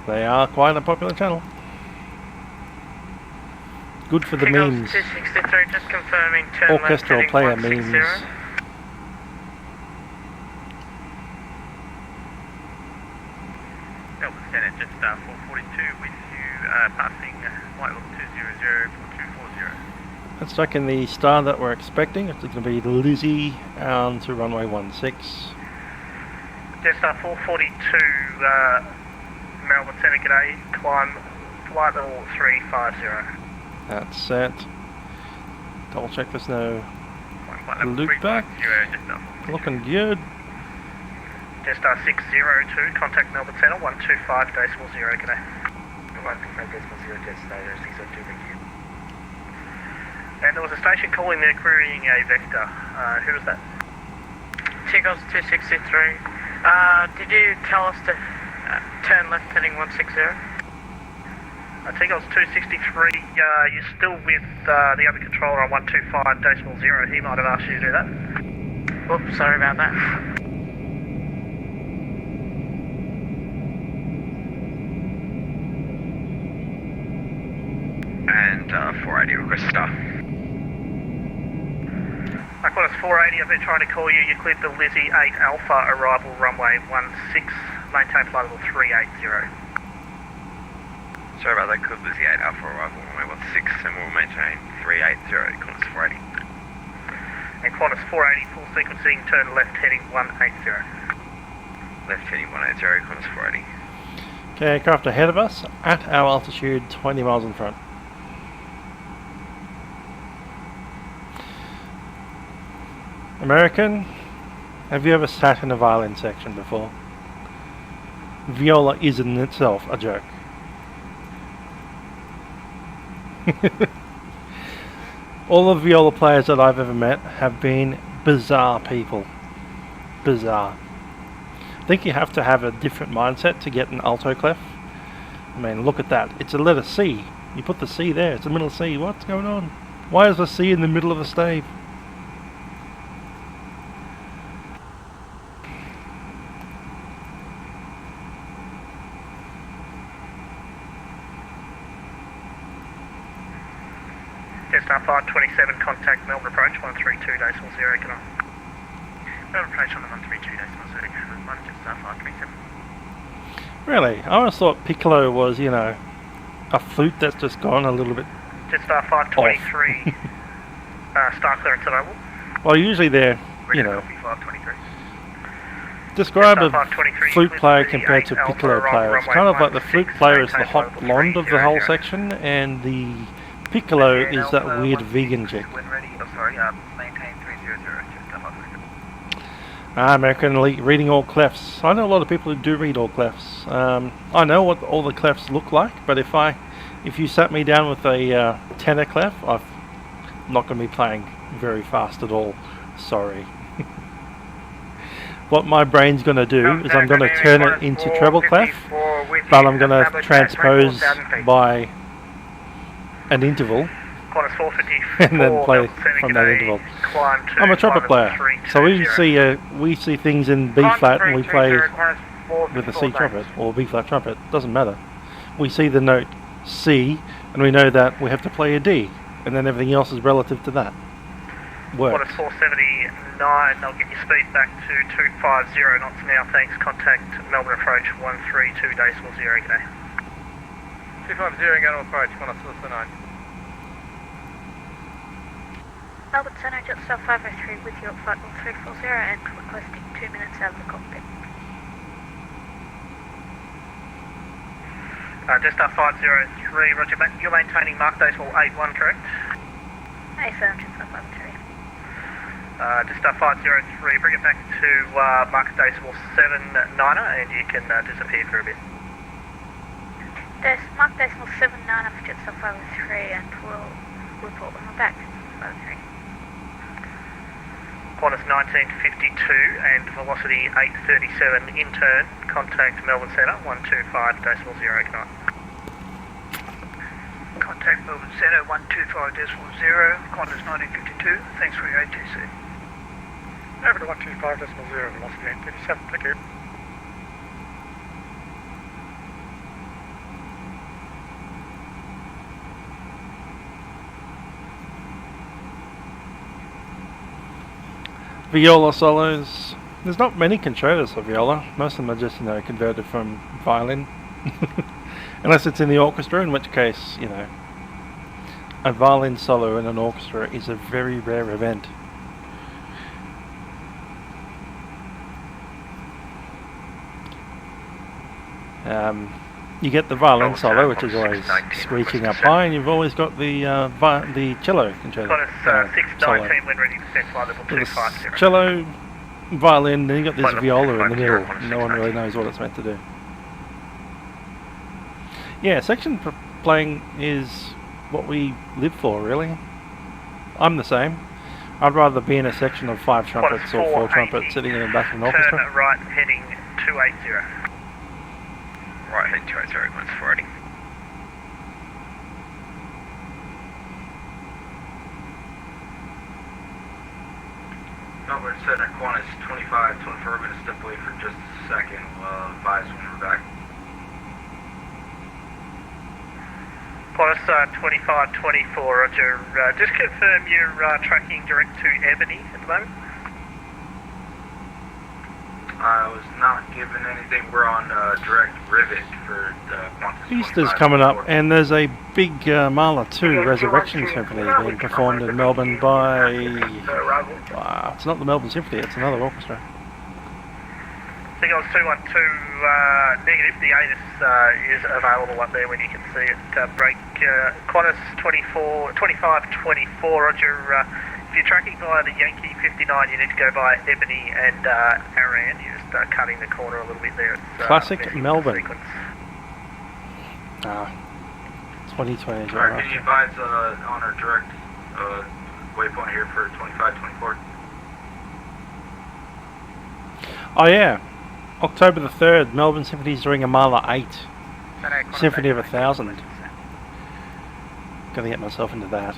A: They are quite a popular channel. Good for the memes.
M: 263, just confirming turn
A: Orchestral
M: left,
A: player
M: 160.
A: memes.
K: Melbourne Center, Jetstar 442 with you, passing flight level 200 4240.
A: Let's check in the star that we're expecting. It's going to be Lizzie to runway 16.
M: Jetstar 442, Melbourne Center, g'day. Climb flight level 350.
A: That's set. Double check there's no loop back. Looking good.
M: Jetstar 602, contact Melbourne Center 125.0, g'day.
N: 125.0, Jetstar 602, thank you.
M: And there was a station calling there querying a vector. Who was that?
Q: Seagulls 263. Did you tell us to turn left heading 160?
M: Seagulls 263, you're still with the other controller on 125.0. He might have asked you to do that.
Q: Oops, sorry about that.
B: And 480 request star.
M: Qantas 480, I've been trying to call you. You cleared the Lizzie 8 Alpha arrival runway 16, maintain flight level 380.
B: Sorry about that, cleared Lizzie 8 Alpha arrival runway 16 and we'll maintain 380, Qantas 480.
M: And Qantas 480, full sequencing, turn left heading 180.
B: Left heading 180, Qantas 480.
A: Okay, aircraft ahead of us at our altitude 20 miles in front. American, have you ever sat in a violin section before? Viola is in itself a joke. All the viola players that I've ever met have been bizarre people. Bizarre. I think you have to have a different mindset to get an alto clef. I mean, look at that. It's a letter C. You put the C there. It's a middle C. What's going on? Why is the C in the middle of a stave?
M: Jetstar 527, contact Melbourne approach 132.0, can I?
K: Melbourne approach on the 132.0, 1 Jetstar 527.
A: Really? I always thought Piccolo was, you know, a flute that's just gone a little bit
M: Jetstar 523, star clearance available.
A: Well, usually they're, you know, describe a flute player compared to piccolo player. It's kind of like the flute player is the hot blonde of the whole section, and the piccolo is that weird vegan chick. American Elite reading all clefs. I know a lot of people who do read all clefs. I know what all the clefs look like, but if you sat me down with a tenor clef, I'm not going to be playing very fast at all. Sorry. What my brain's going to do is I'm going to turn it into treble clef, but I'm going to transpose by an interval and then play from that interval. I'm a trumpet player, so we see things in B flat and we play with a C trumpet or B flat trumpet. Doesn't matter. We see the note C and we know that we have to play a D, and then everything else is relative to that. Works.
M: Qantas 479, I'll get your speed back to 250 knots now, thanks. Contact Melbourne approach 132.0, g'day.
K: 250, going to approach, Qantas 479.
F: Melbourne Center, Jetstar 503 with you at flight level 340 and requesting 2 minutes out of the cockpit.
M: Jetstar 503, roger, you're maintaining mark decimal 81, correct?
F: A7, Jetstar 503.
M: Jetstar 503, bring it back to mark decimal 79er and you can disappear for a bit.
F: Mark decimal 79er for Jetstar 503 and we'll report when we're back. 503.
M: Qantas 1952 and velocity 837 in turn, contact Melbourne Centre 125.0, good night.
P: Contact Melbourne Centre 125.0, Qantas 1952, thanks for your ATC.
O: Over to 125.0, velocity 837, thank you.
A: Viola solos. There's not many controllers for viola. Most of them are just, converted from violin. Unless it's in the orchestra, in which case, a violin solo in an orchestra is a very rare event. You get the violin solo, which is always screeching up high, and you've always got the cello controller.
M: Qantas 619 when ready to descend flight level 250.
A: Cello, violin, then you got this viola in the middle. No one really knows what it's meant to do. Yeah, section playing is what we live for, really. I'm the same. I'd rather be in a section of 5 trumpets or 4 trumpets sitting in the back of an orchestra.
M: Turn right heading 280.
B: Right heading 280, Qantas 480.
N: Melbourne Centre, Qantas 25, 24, we're going to step away for just a second. We'll advise when we're back.
M: Qantas 25, 24, roger. Just confirm you're tracking direct to Ebony at the moment.
N: I was not given anything. We're on direct rivet for Qantas.
A: Easter's coming up, and there's a big Marla 2 Resurrection Symphony being performed in Melbourne by... it's not the Melbourne Symphony, it's another orchestra.
M: Seagulls 212 negative, the ATIS is available up there when you can see it. Break Qantas 25, 24, roger. If you're tracking via the Yankee 59, you need to go by Ebony and Aran. You're just cutting the corner a little bit there. It's,
A: Classic Melbourne. 2020.
N: Alright, can you advise on our direct waypoint here for 25, 24?
A: Oh yeah, October the 3rd, Melbourne Symphony's doing a Marla 8. Symphony of 1000. Gonna get myself into that.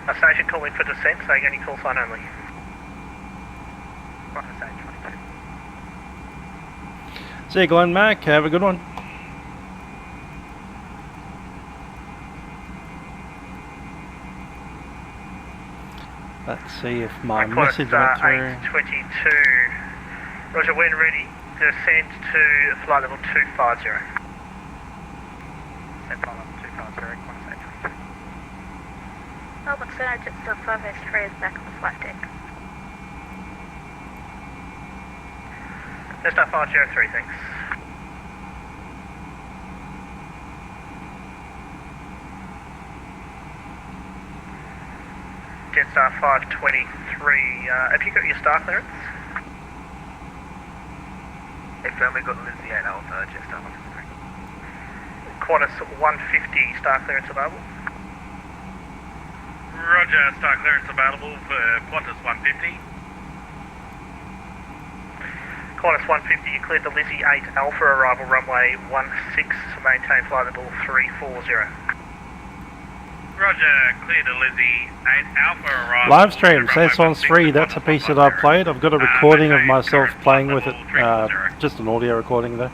M: A station calling for descent, saying any call sign only.
A: See you, Glenn Mac. Have a good one. Let's see if my message went through.
M: 822. Roger, when ready, descend to flight level 250. Descend flight level 250, Qantas 822.
F: Melbourne Centre, Jetstar 503 is back on the flight deck.
M: Jetstar 503, thanks. Jetstar 523, have you got your star clearance?
B: If we got Lindsay 8 Alpha, Jetstar 123.
M: Qantas 150, star clearance available.
K: Roger, star clearance available for Qantas 150.
M: Qantas 150, you cleared the Lizzie 8 Alpha arrival runway 16 to maintain flight level 340.
K: Roger, clear to Lizzie 8 Alpha arrival.
A: Live stream, Sandstorms 3, that's a piece that I've played. I've got a recording of myself playing with it, just an audio recording though.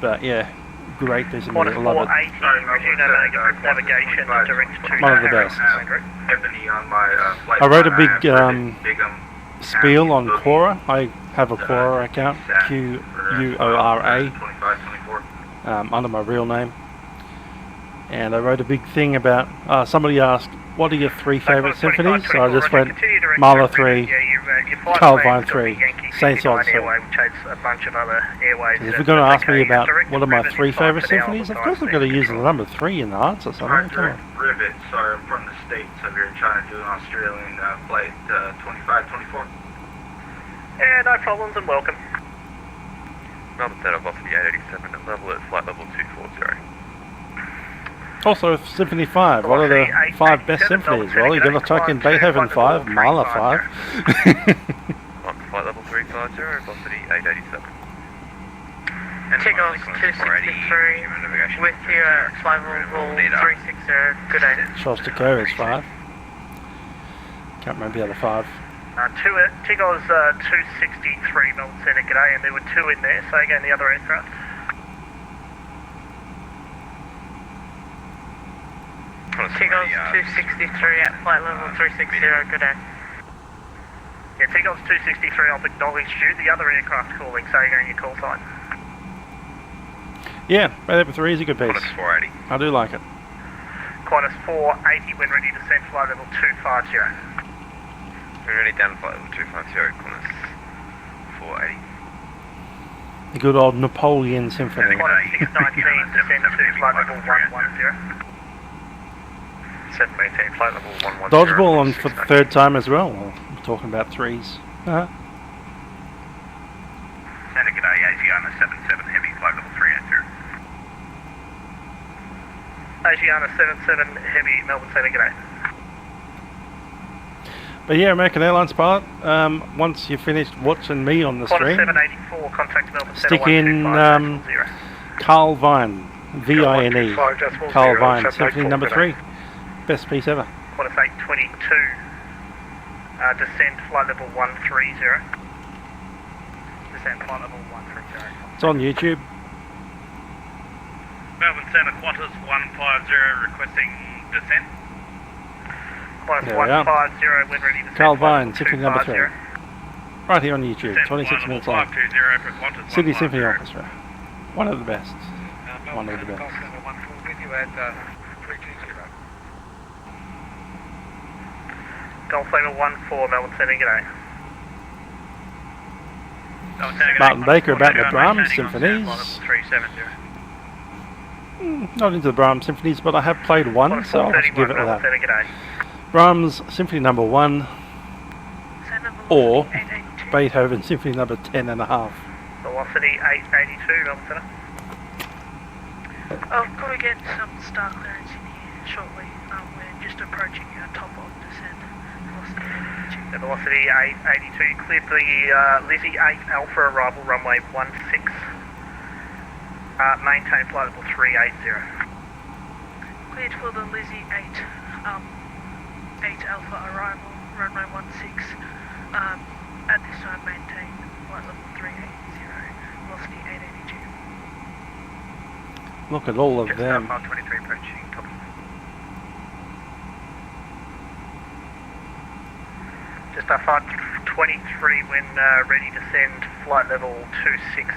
A: But yeah, great piece of music, I love it.
M: Navigation direct to
A: one of the best.
N: Ebony on my flight.
A: I wrote a big spiel on Quora. I have a Quora account, Quora, under my real name. And I wrote a big thing about, somebody asked, what are your three favourite symphonies? So I just went
M: Continue direct
A: Mahler
M: traffic.
A: 3,
M: Yeah, your flight
A: Carl
M: plan's
A: Vine
M: got the
A: 3,
M: Yankee
A: Saint
M: 59
A: Saëns 3.
M: airway, which has a bunch of other airways.
A: If you're going to ask me about
M: Direct
A: what are my
M: rivet
A: three
M: is fine
A: favourite
M: for the
A: symphonies, of
M: Alpha
A: course I've got to use the number 3 in the answer, so
N: Alright,
A: come on.
N: direct rivet, sorry, I'm from the States, so you're trying to do an Australian flight 2524.
M: Yeah, no problems and welcome.
B: Melbourne Centre, velocity 887 at level at flight level 240.
A: Also, Symphony 5, what are the 5 best symphonies? Well, you're going to chuck in Beethoven 5, Mahler 5.
B: On flight level 350, velocity 887.
Q: Tiggles 263 with your flight level 360. Good day.
A: Shostakovich is 5. Can't remember the other 5.
M: Tiggles 263 Melbourne Centre, g'day, and there were 2 in there, so again the other aircraft.
Q: Tiggles 263 at flight level 360, good day.
M: Yeah, Tiggles 263, I've acknowledged you. The other aircraft calling, so again your call sign.
A: Yeah, Beethoven 3 is a good piece.
B: Qantas 480.
A: I do like it.
M: Qantas 480 when ready to send flight level 250.
B: We're ready down to flight level 250, Qantas 480.
A: The good old Napoleon Symphony.
M: Qantas 619 to send to flight level 110.
D: 718, flight level 110.
A: Dodgeball on for the 3rd time as well. We're talking about 3s.
K: Santa g'day, Asiana 77 heavy, flight level 380.
M: Asiana 77 heavy, Melbourne Centre, g'day.
A: But yeah, American Airlines pilot, once you've finished watching me on the
M: Qantas
A: stream,
M: 784, contact Melbourne Centre,
A: stick in Carl Vine, V-I-N-E, Carl Vine, Symphony number 3. Best piece ever.
M: Qantas 822, descend flight level 130. Descend flight level 130.
A: It's on YouTube.
K: Melbourne Centre, Qantas 150 requesting descent.
M: Qantas
A: There we are.
M: 150 when ready to send.
A: Carl
M: flight
A: Vine,
M: level
A: Symphony number 3.
M: 250.
A: Right here on YouTube, 26 minutes long.
K: 520 for Qantas
A: Sydney
K: 150.
A: Symphony Orchestra. One of the best. One of the best.
M: Golf level 14, Melbourne Centre, g'day.
A: Martin Baker about the Brahms symphonies.
K: 370.
A: Not into the Brahms symphonies, but I have played one, so I'll just give it
M: Melbourne
A: that.
M: Centre, g'day.
A: Brahms Symphony number 1 or Beethoven Symphony number 10 and a half.
M: Velocity 882, Melbourne Centre.
F: I'll probably get some star clearance in here shortly. We're just approaching our top of descent.
M: The velocity 882, cleared for the Lizzie 8 Alpha arrival, runway 16. Maintain flight level 380.
F: Cleared for the Lizzie 8 Alpha arrival, runway 16. At this time, maintain flight level 380, velocity 882.
A: Look at all of them.
K: 523 approaching top.
M: Just our 523 when ready to send flight level 260.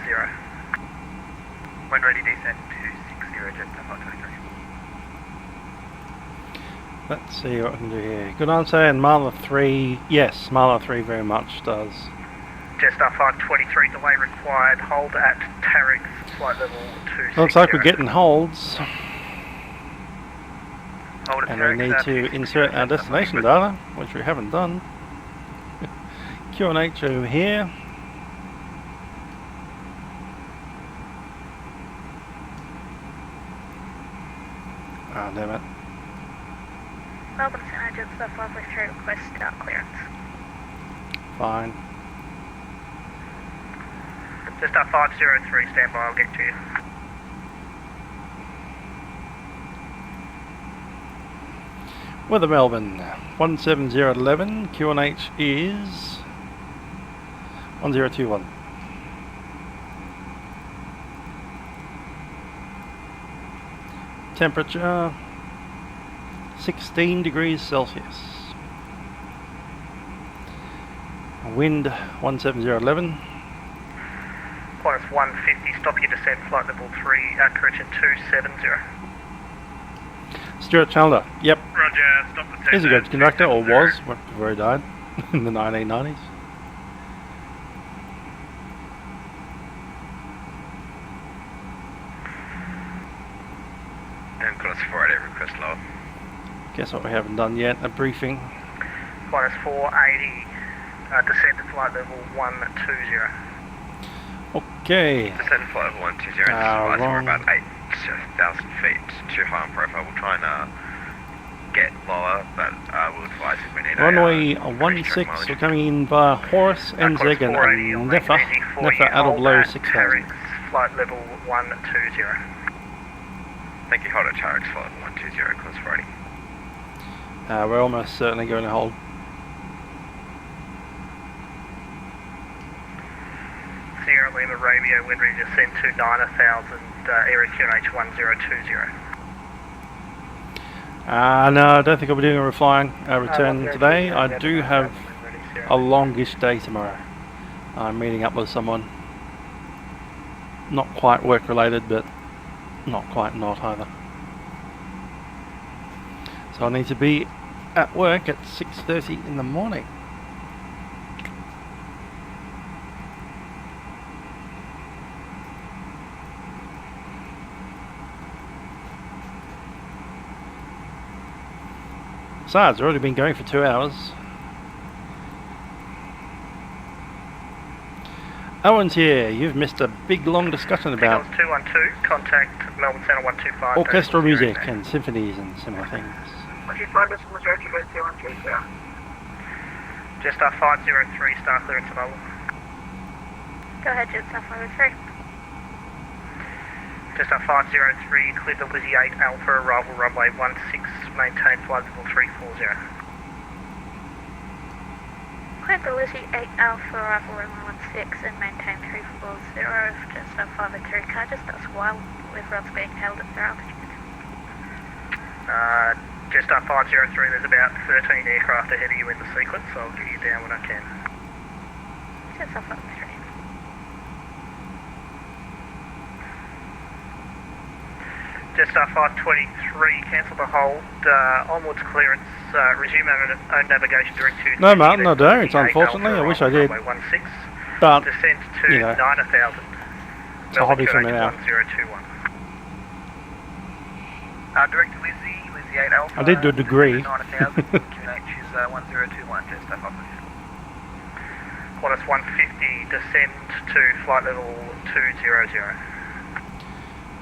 K: When ready, descend 260, Jetstar 523.
A: Let's see what I can do here. Good answer, and Mahler 3, yes, Mahler 3 very much does.
M: Jetstar 523, delay required, hold at Tarix, flight level 260.
A: Looks like we're getting holds.
M: Hold at
A: And
M: Tarix,
A: we need to insert our destination data, which we haven't done. QNH over here. Ah, damn it.
F: Melbourne Centre, Jetstar 553, request star clearance.
A: Fine.
M: Jetstar 503, stand by, I'll get to you.
A: Weather Melbourne, 17011, QNH is 1021. Temperature 16 degrees Celsius. Wind 17011.
M: Qantas 150, stop your descent, flight level 3, correction 270.
A: Stuart Chandler, yep.
K: Roger, stop the test.
A: He's a good conductor, or was, before he died, in the 1990s.
R: And Qantas 480, request lower.
A: Guess what we haven't done yet, a briefing.
M: Qantas 480, descent to flight level 120.
A: Okay.
R: Descend to flight level 120, and we're about 8,000 feet too high on profile. We'll try and get lower, but we'll advise if we need
A: Runway 16, we're coming in via Horus, NZ and Nefa out of below 6,000.
M: Flight level 120.
R: Thank you, hold at Tarex, flight level 120, Qantas 480.
A: We're almost certainly going to hold.
M: Sierra Lima Romeo, wind ready descend to 9,000, area QNH 1020.
A: No, I don't think I'll be doing a reflying return today. I do have a longish day tomorrow. I'm meeting up with someone. Not quite work related, but not quite not either. So I need to be at work at 6:30 in the morning. Besides, it's already been going for 2 hours. Owen's here. You've missed a big long discussion about
M: 212, contact Melbourne Centre 125.
A: orchestral music and symphonies and similar things.
M: Jetstar 503, star clearance to Melbourne.
F: Go ahead, Jetstar 503.
M: Jetstar 503, clear the Lizzie 8 Alpha, arrival runway 16, maintain flight level 340.
F: Clear the Lizzie 8 Alpha, arrival runway 16 and maintain 340. Jetstar 503, can I just ask why everyone's being held at their altitude?
M: Jetstar 503, there's about 13 aircraft ahead of you in the sequence, so I'll get you down when I can.
F: Jetstar 503.
M: Jetstar 523, cancel the hold, onwards clearance, resume own navigation direct to...
A: No, Martin, I don't, unfortunately. I wish I did. But,
M: descent to
A: you know,
M: 9,000.
A: It's a hobby for me now.
M: 1021.
L: Direct to Lizzie 8 Alpha.
A: I did do a degree.
L: 9,000, QNH is 1021, Jetstar 523.
M: Qantas 150, descend to flight level 200.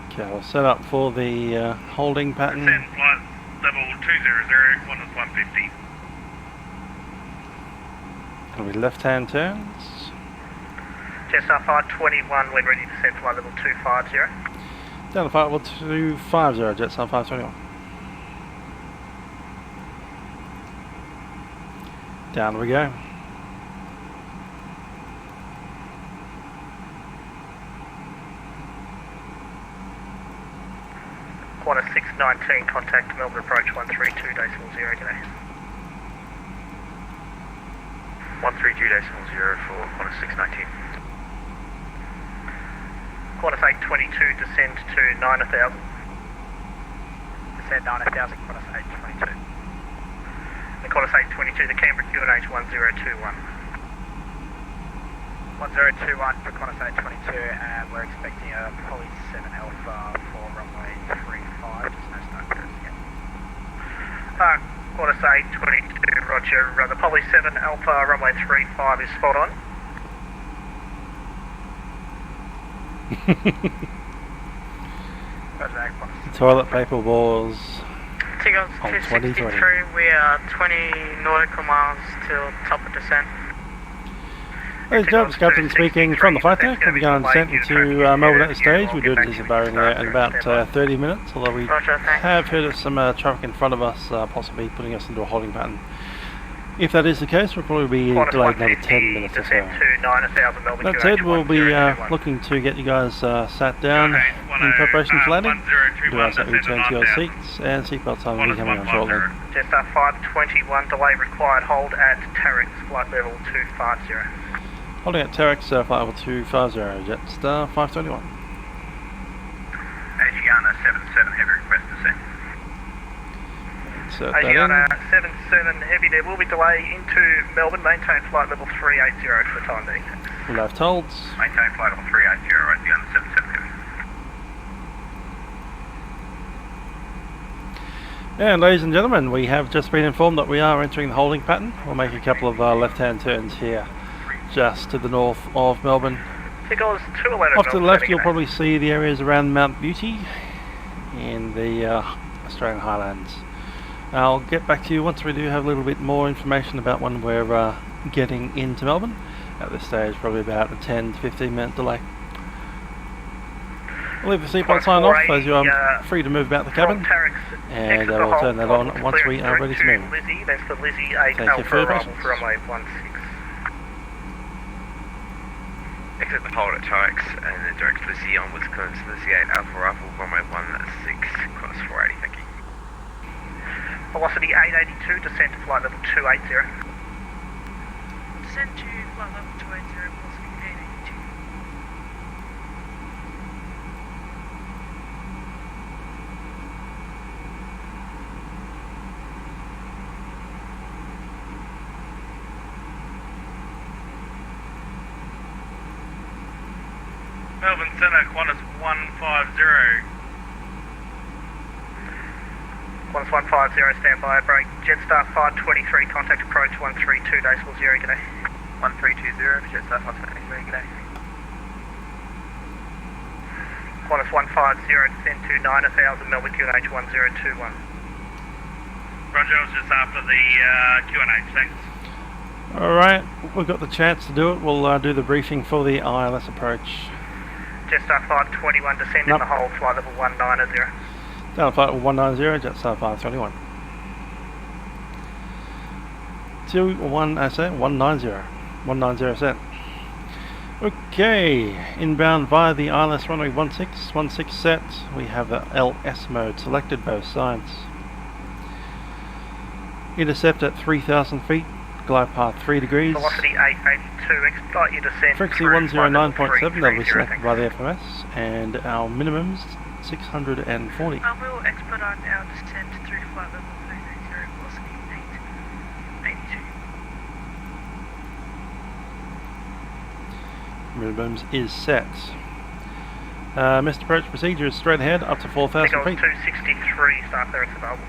A: Okay, I'll set up for the holding pattern.
K: Descend flight level 200, Qantas 150.
A: It'll be left-hand turns.
M: Jetstar 521, when ready to descend flight level 250.
A: Down to flight level 250, Jetstar 521. Down we go.
M: Qantas 619, contact Melbourne approach 132.0 today.
R: 132.0 for Qantas 619.
M: Qantas 822, descend to 9,000.
L: Descend 9,000, Qantas 822.
M: And Qantas 822, the Canberra QNH 1021.
L: 1021 for Qantas 822, and we're expecting a Poly 7 Alpha for runway 35, just no start clearance again.
M: Qantas 822, roger. The Poly 7 Alpha, runway 35 is spot on.
A: Toilet paper balls.
Q: Tiggles 263, we are 20 nautical miles till top of descent.
A: Ladies and gentlemen, Captain speaking from the flight deck. We'll be going on descent into Melbourne at this stage. We do anticipate there in about 30 minutes, although we have heard of some traffic in front of us, possibly putting us into a holding pattern. If that is the case, we'll probably be delayed another 10 minutes or so. That said, we'll be looking to get you guys sat down in preparation for landing. Do ask that you return to your seats, and seatbelt time will be coming on shortly.
M: Jetstar 521, delay required, hold at Tarex, flight level 250.
A: Holding at Tarex, flight level 250, Jetstar 521.
L: Adriana 77, heavy request descent.
A: Insert that in.
M: Asiana 77 Heavy, there will be delay into Melbourne. Maintain flight level 380 for the time being.
A: Left holds.
R: Maintain flight level 380, Asiana 77 Heavy.
A: And ladies and gentlemen, we have just been informed that we are entering the holding pattern. We'll make a couple of left-hand turns here, just to the north of Melbourne. Off to the left, you'll probably see the areas around Mount Beauty in the Australian Highlands. I'll get back to you once we do have a little bit more information about when we're getting into Melbourne. At this stage, probably about a 10 to 15 minute delay. I'll leave the seatbelt sign off as you are free to move about the cabin, and we'll turn that on once we are ready to move.
M: That's for Lizzie 8 Alpha arrival for runway 16.
R: Exit the hold at Torex and then direct Lizzie onwards, Qantas Lizzie 8 Alpha arrival, runway 16, Qantas 480, thank you.
M: Velocity 882, descend to flight level 280.
F: Descend to flight level 280, velocity 882.
K: Melbourne Centre, Qantas 150.
M: Qantas 150, stand by, break. Jetstar 523, contact approach 132.0, g'day.
C: 1320, Jetstar 523, g'day.
M: Qantas 150, descend to 9000, Melbourne QNH 1021.
K: Roger, I was just after the QNH, thanks.
A: Alright, we've got the chance to do it. We'll do the briefing for the ILS approach.
M: Jetstar 521, descend in the hold, flight level 190.
A: Down flight 190, Jetstar 521. 190 set. Okay, inbound via the ILS runway 16 set. We have the LS mode selected, both sides. Intercept at 3,000 feet, glide path 3 degrees.
M: Velocity 882, expedite your descent.
A: Frequency 109.7, that'll be selected by the FMS, and our minimum's 640.
F: We'll expedite our descent through flight level 380, velocity 882.
A: Minimums is set. Missed approach procedure is straight ahead up to 4,000 feet.
M: 263, start there, it's available.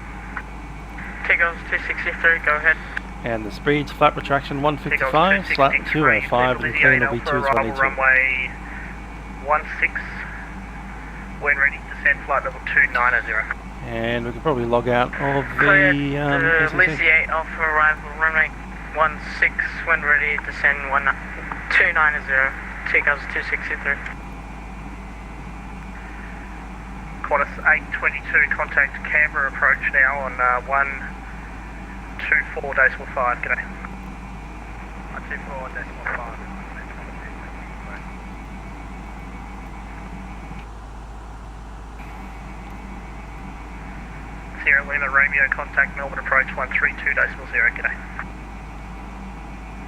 Q: Takeoff's 263, go ahead.
A: And the speed's flat retraction 155, slat 205, and clean will be 222.
M: Runway 16, when ready, descend flight level 290.
A: And we can probably log out of
Q: Cleared,
A: the
Q: Lizzie 8 Alpha arrival, runway 16, when ready, descend 290, takeoff's 263.
M: Qantas 822, contact Canberra approach now on 124.5, g'day.
L: 124.5.
M: Sierra Lima Romeo, contact Melbourne approach 132.0, g'day.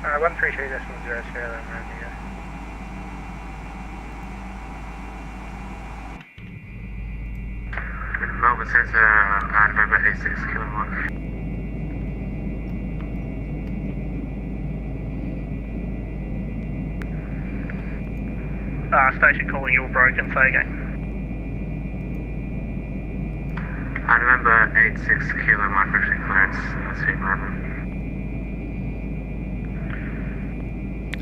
L: 132.0, Sierra Lima Romeo.
C: Melbourne Centre, November 86 Kilo Mike.
M: Station calling, you're broken, say again.
C: November 86 Kilo Mike, reaching clearance, Sydney Melbourne.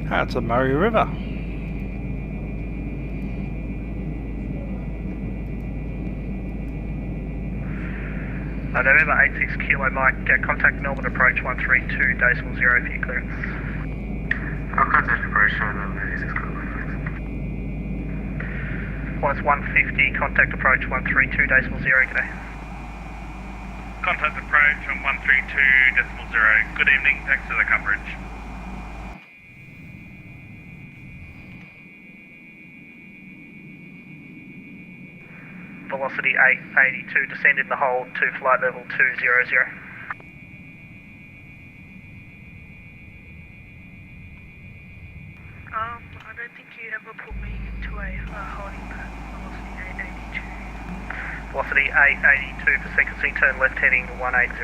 A: That's the Murray River.
M: November 86 Kilo Mike, contact Melbourne approach 132.0 for your clearance.
C: I'll contact approach November 86 Kilo Mike.
M: Qantas 150, contact approach 132.0, g'day.
K: Contact approach on 132.0. Good evening, thanks for the coverage.
M: Velocity 882, descend in the hold to flight level 200.
F: I don't think you ever put me into a holding pattern, velocity 882.
M: Velocity 882 for sequencing, turn left heading 180.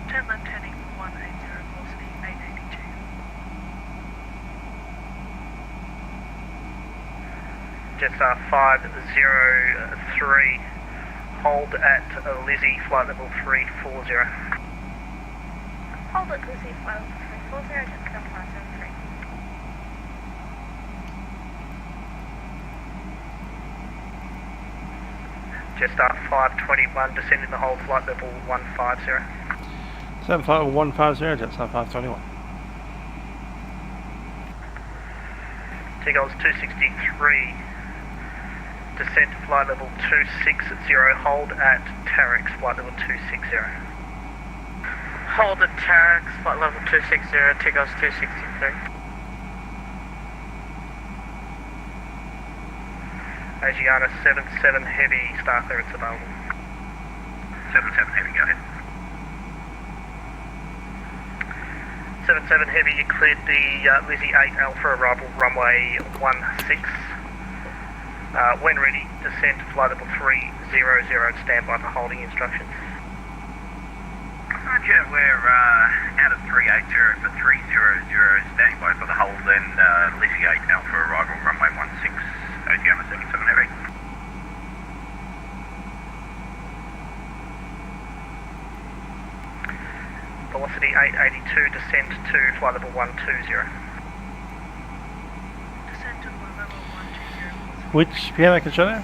P: Turn left heading 180, velocity 882.
M: Jetstar 503, hold at Lizzie, flight level 340.
F: Hold at Lizzie, flight level 340, Jetstar 573.
M: Jetstar 521, descending the hold, flight level 150.
A: Descend flight level 150, Jetstar 521.
M: Seagulls 263, descent to flight level 260, hold at Tarex, flight level 260.
Q: Hold at Tarex, flight level 260, Seagulls 263.
M: Asiana 77 heavy, star clearance available.
B: 77 heavy, go ahead.
M: 77 heavy, you cleared the Lizzie 8 Alpha arrival runway 16. When ready, descend to flight level 300 and stand by for holding instructions.
B: Roger, we're out of 380 for 300, standing by for the hold, then Lizzie 8 Alpha arrival runway 16, Oceana 77 heavy.
M: Velocity 882, descend to flight level 120.
P: Descend to flight level 120.
A: Which PM I can show now?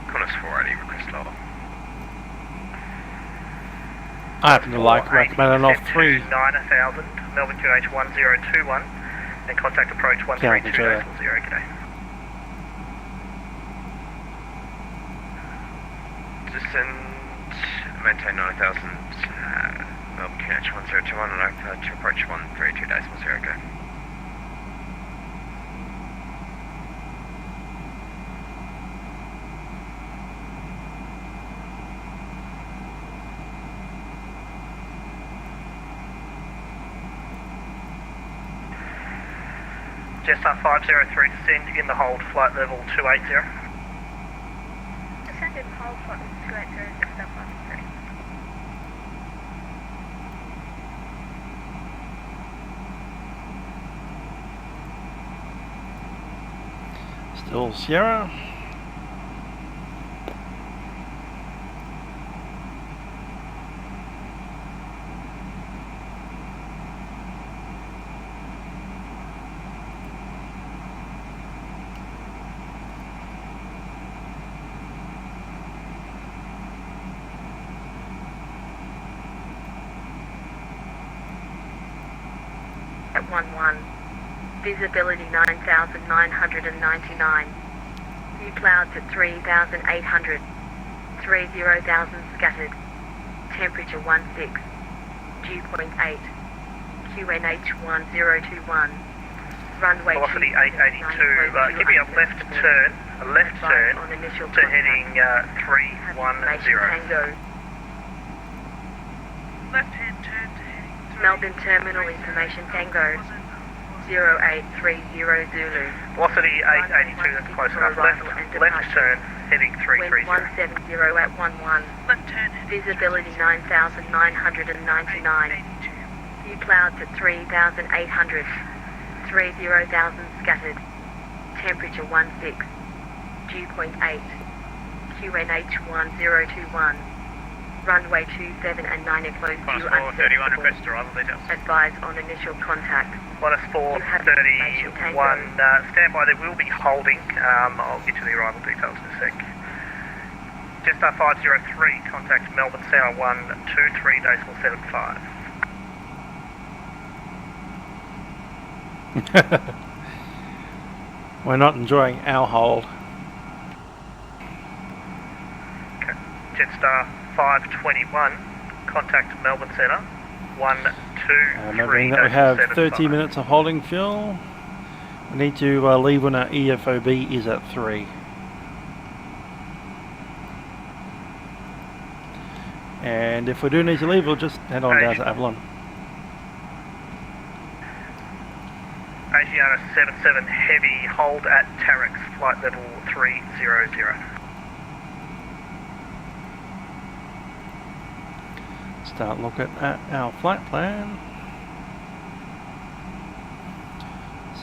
B: Qantas 480, request level.
A: I happen to recommend an off 3.
M: 9000, Melbourne QH 1021, and contact approach 132.0, g'day.
B: Descend, maintain 9000, Melbourne QH 1021, and to approach 132.0, go.
M: Jetstar 503, descend in the hold, flight level 280.
F: Descend in hold, flight level 280, Jetstar 503.
A: Still Sierra.
F: At 11, visibility 9,999. View clouds at 3,800. 30,000 scattered. Temperature 16. Dew point 8. QNH 1021. Runway
M: Velocity 882, give me a left turn
F: on initial
M: to heading 310.
P: Left hand turn to heading 3.
F: Melbourne Terminal Information Tango 0830 Zulu.
M: Velocity 882, that's close enough. Left turn, heading 330.
F: Wind 170 at 11.
P: Left turn.
F: Visibility 9,999. View clouds at 3,800. 30,000 scattered. Temperature 16. Dew point 8. QNH 1021. Runway 27 and 9 close to
K: Qantas 431, request arrival details.
F: Advise on initial contact.
M: Qantas 431, stand by, there will be holding. I'll get you the arrival details in a sec. Jetstar 503, contact Melbourne Tower 123.75.
A: We're not enjoying our hold.
M: Okay. Jetstar 521, contact Melbourne Centre 123.75.
A: Remembering that we have 30 minutes of holding fuel. We need to leave when our EFOB is at 3. And if we do need to leave, we'll just head on down to Avalon.
M: Sierra 77 Heavy, hold at Terex, flight level 300.
A: Start looking at our flight plan.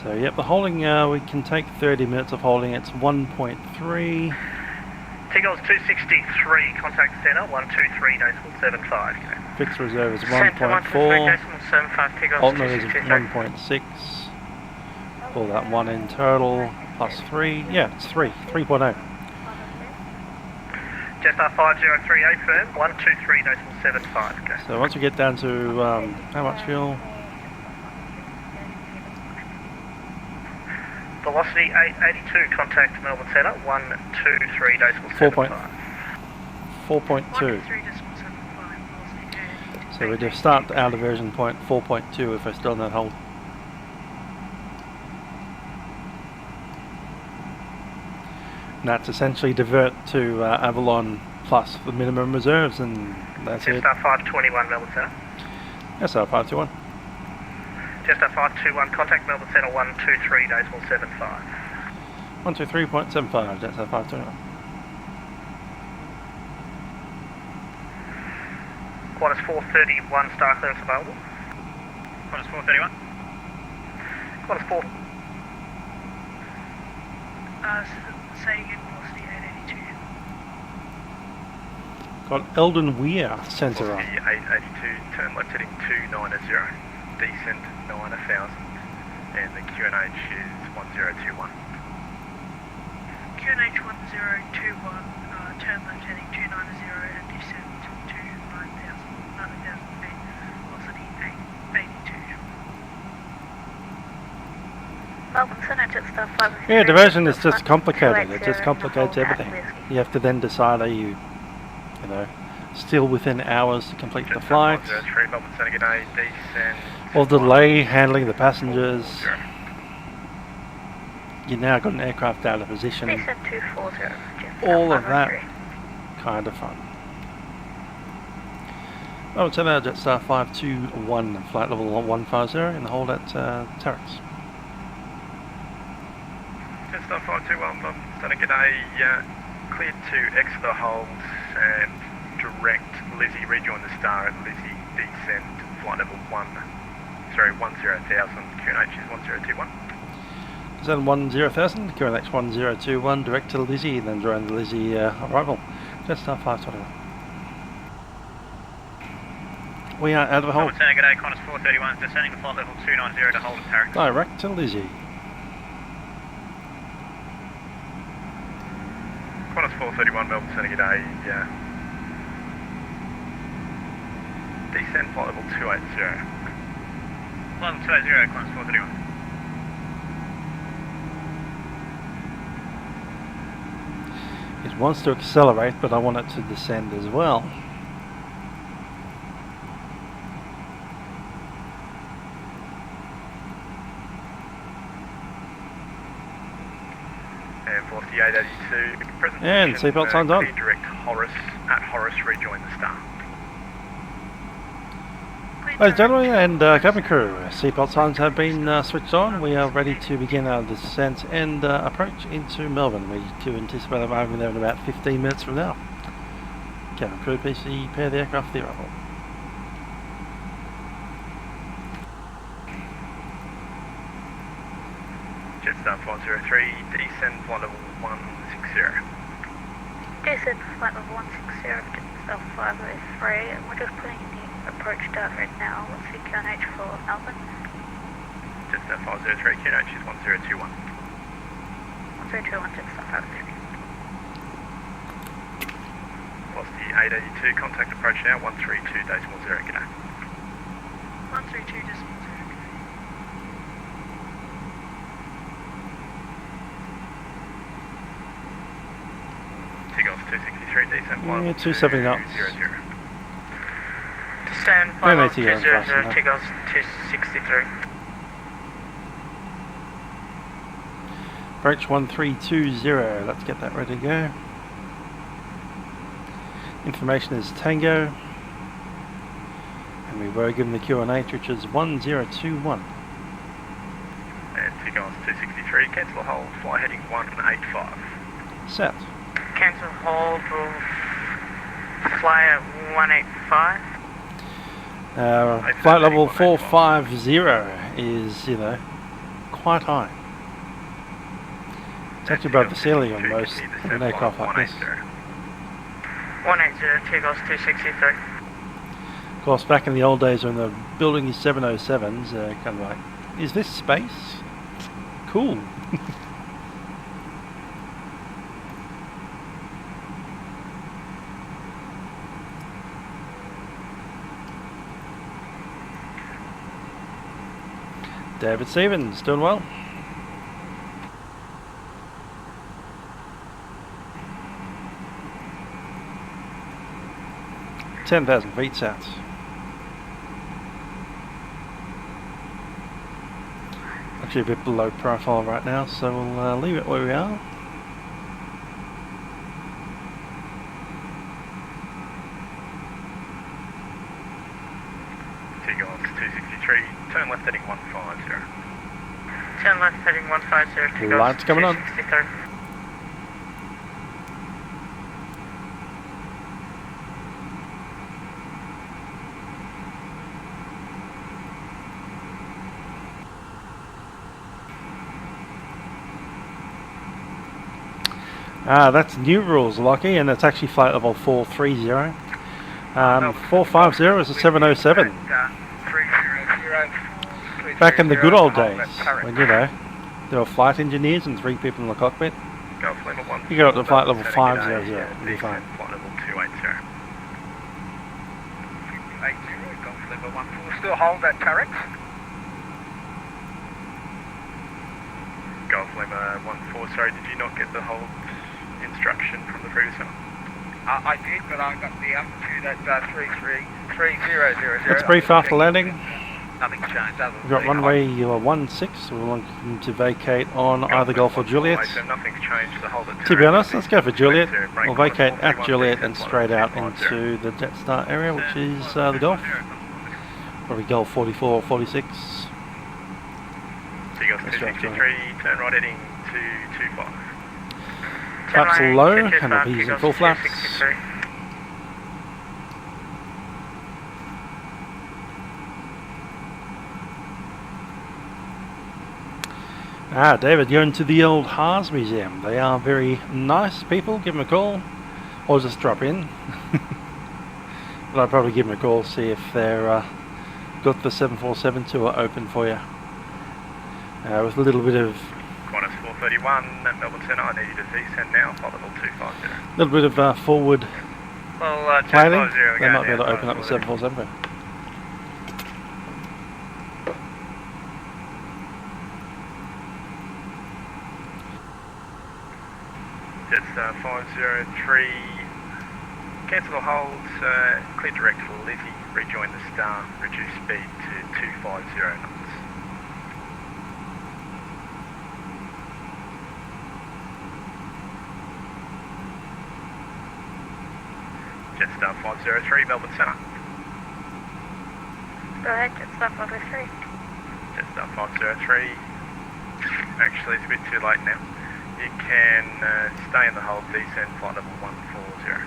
A: So yep, the holding, we can take 30 minutes of holding. It's 1.3.
M: Tigos 263, contact center 123.75.
A: Fixed reserve is
Q: Centre
A: 1.4.
Q: 123.75,
A: Alternate is 1.6. Pull that one in total, plus 3. Yeah, it's 3.0.
M: Jetstar 503A firm 123.75. Okay.
A: So once we get down to how much fuel?
M: Velocity 882, contact Melbourne Centre 123.75.
A: 4.2. So we just start our diversion point 4.2 if we're still in that hold. And that's essentially divert to Avalon plus the minimum reserves, and that's it.
M: Jetstar 521 Melbourne Centre.
A: Jetstar 521.
M: Jetstar 521, contact Melbourne Centre 123.75.
A: 123.75, Jetstar 521.
M: Qantas 431, star clearance available.
K: Qantas 431.
M: Qantas 4.
P: Say again, velocity 882.
A: Got Eldon Weir centre on.
D: 882, turn left heading 290, descent 9000, and the QNH is 1021.
P: QNH 1021, turn left heading 290 and descent to 9000 feet, velocity 882.
F: Melbourne Centre, Jetstar 503.
A: Yeah, diversion is just complicated. It just complicates everything. You have to then decide, are you know, still within hours to complete the flight, or delay handling the passengers. You now got an aircraft out of position.
F: Descent 240.
A: All of that kind of fun. Oh, it's our Jetstar 521, flight level 150, and hold at Terex.
D: Jetstar 521, London, g'day, cleared to exit the hold and direct Lizzie, rejoin the star at Lizzie, descend flight level 10,000, QNH is 1021.
A: Descend 10,000, QNH 1021, direct to Lizzie, then join the Lizzie arrival. Jetstar 521. We are out of the hold.
K: G'day, Qantas 431, descending to flight level 290 to hold at Terex.
A: Direct to Lizzie.
D: Qantas 431, Melbourne Centre, g'day, descend flight level 280.
K: Flight level 280, Qantas 431.
A: It wants to accelerate, but I want it to descend as well.
D: And velocity 882, present
A: and seatbelt signs on.
D: Direct Horace, at Horace, rejoin the star.
A: Ladies and gentlemen and cabin crew, seatbelt signs have been switched on. We are ready to begin our descent and approach into Melbourne. We do anticipate arriving there in about 15 minutes from now. Cabin crew, please prepare the aircraft for the arrival.
D: Jetstar 503, descend flight level 160.
F: Descend flight level 160, Jetstar 503, and we're just putting in the approach data right now. What's the QNH for Melbourne?
D: Jetstar 503, QNH is 1021.
F: 1021, Jetstar 503.
D: Velocity 882, contact approach now, 132.0, g'day.
P: 132.0.
D: Tigos 263, descent flight level
A: 270 knots.
D: 200.
Q: Descend flight level 200, Tigos 263.
A: Approach 1320, let's get that ready to go. Information is Tango, and we were given the QNH, which is 1021.
D: And
K: Seagulls 263, cancel hold, fly heading 185.
A: Set.
Q: Cancel hold, will fly at 185.
A: Flight level 450 is, you know, quite high. It's actually above the ceiling on most of an aircraft like this.
Q: 180, Seagulls 263.
A: Of course, back in the old days when the building these 707s, kind of like, is this space? Cool. David Stevens, doing well. $10,000 feet south. Actually a bit below profile right now, so we'll leave it where we are.
K: Seagulls 263, turn left heading 150.
Q: Turn left heading 150, Seagulls
A: Lights coming on.
Q: 263.
A: That's new rules, Lockie, and it's actually flight level 430. 450 is a 707. Back in the good old days, when, you know, there were flight engineers and 3 people in the cockpit. You go up to flight level 500, you'll be fine.
K: Flight level 280.
L: Golf Lima 14, still hold that turret.
K: Golf Lima 14, sorry, did you not get the hold instruction from the previous one?
L: I did, but I got the altitude at 3000.
A: Let's brief after landing.
L: Nothing changed other than
A: We've got runway 16, we're looking to vacate on either Golf or Juliet.
K: So nothing's changed, the hold at
A: To be honest, let's go for Juliet. We'll vacate at Juliet and straight out into the Jetstar area, which is the Golf. Probably Golf 44 or 46.
K: Seagulls 263, turn right heading 225.
A: Flaps are low, and we'll be using full flaps. David, you're into the old Haas Museum. They are very nice people. Give them a call, or just drop in. But I'll probably give them a call, see if they're got the 747 tour open for you. With a little bit of
K: Qantas 431, Melbourne Centre, I need you to descend now, flight level 250.
A: a little bit of forward
K: Well,
A: planning,
K: 250
A: they might be
K: now,
A: able to open up the
K: flight level
A: 747.
K: Jetstar 503, cancel the holds, clear direct for Lizzie, rejoin the star, reduce speed to 250 knots. Jetstar 503, Melbourne Centre.
F: Go ahead, Jetstar 503.
K: Jetstar 503. Actually, it's a bit too late now. You can stay in the hold, descend flight level 140.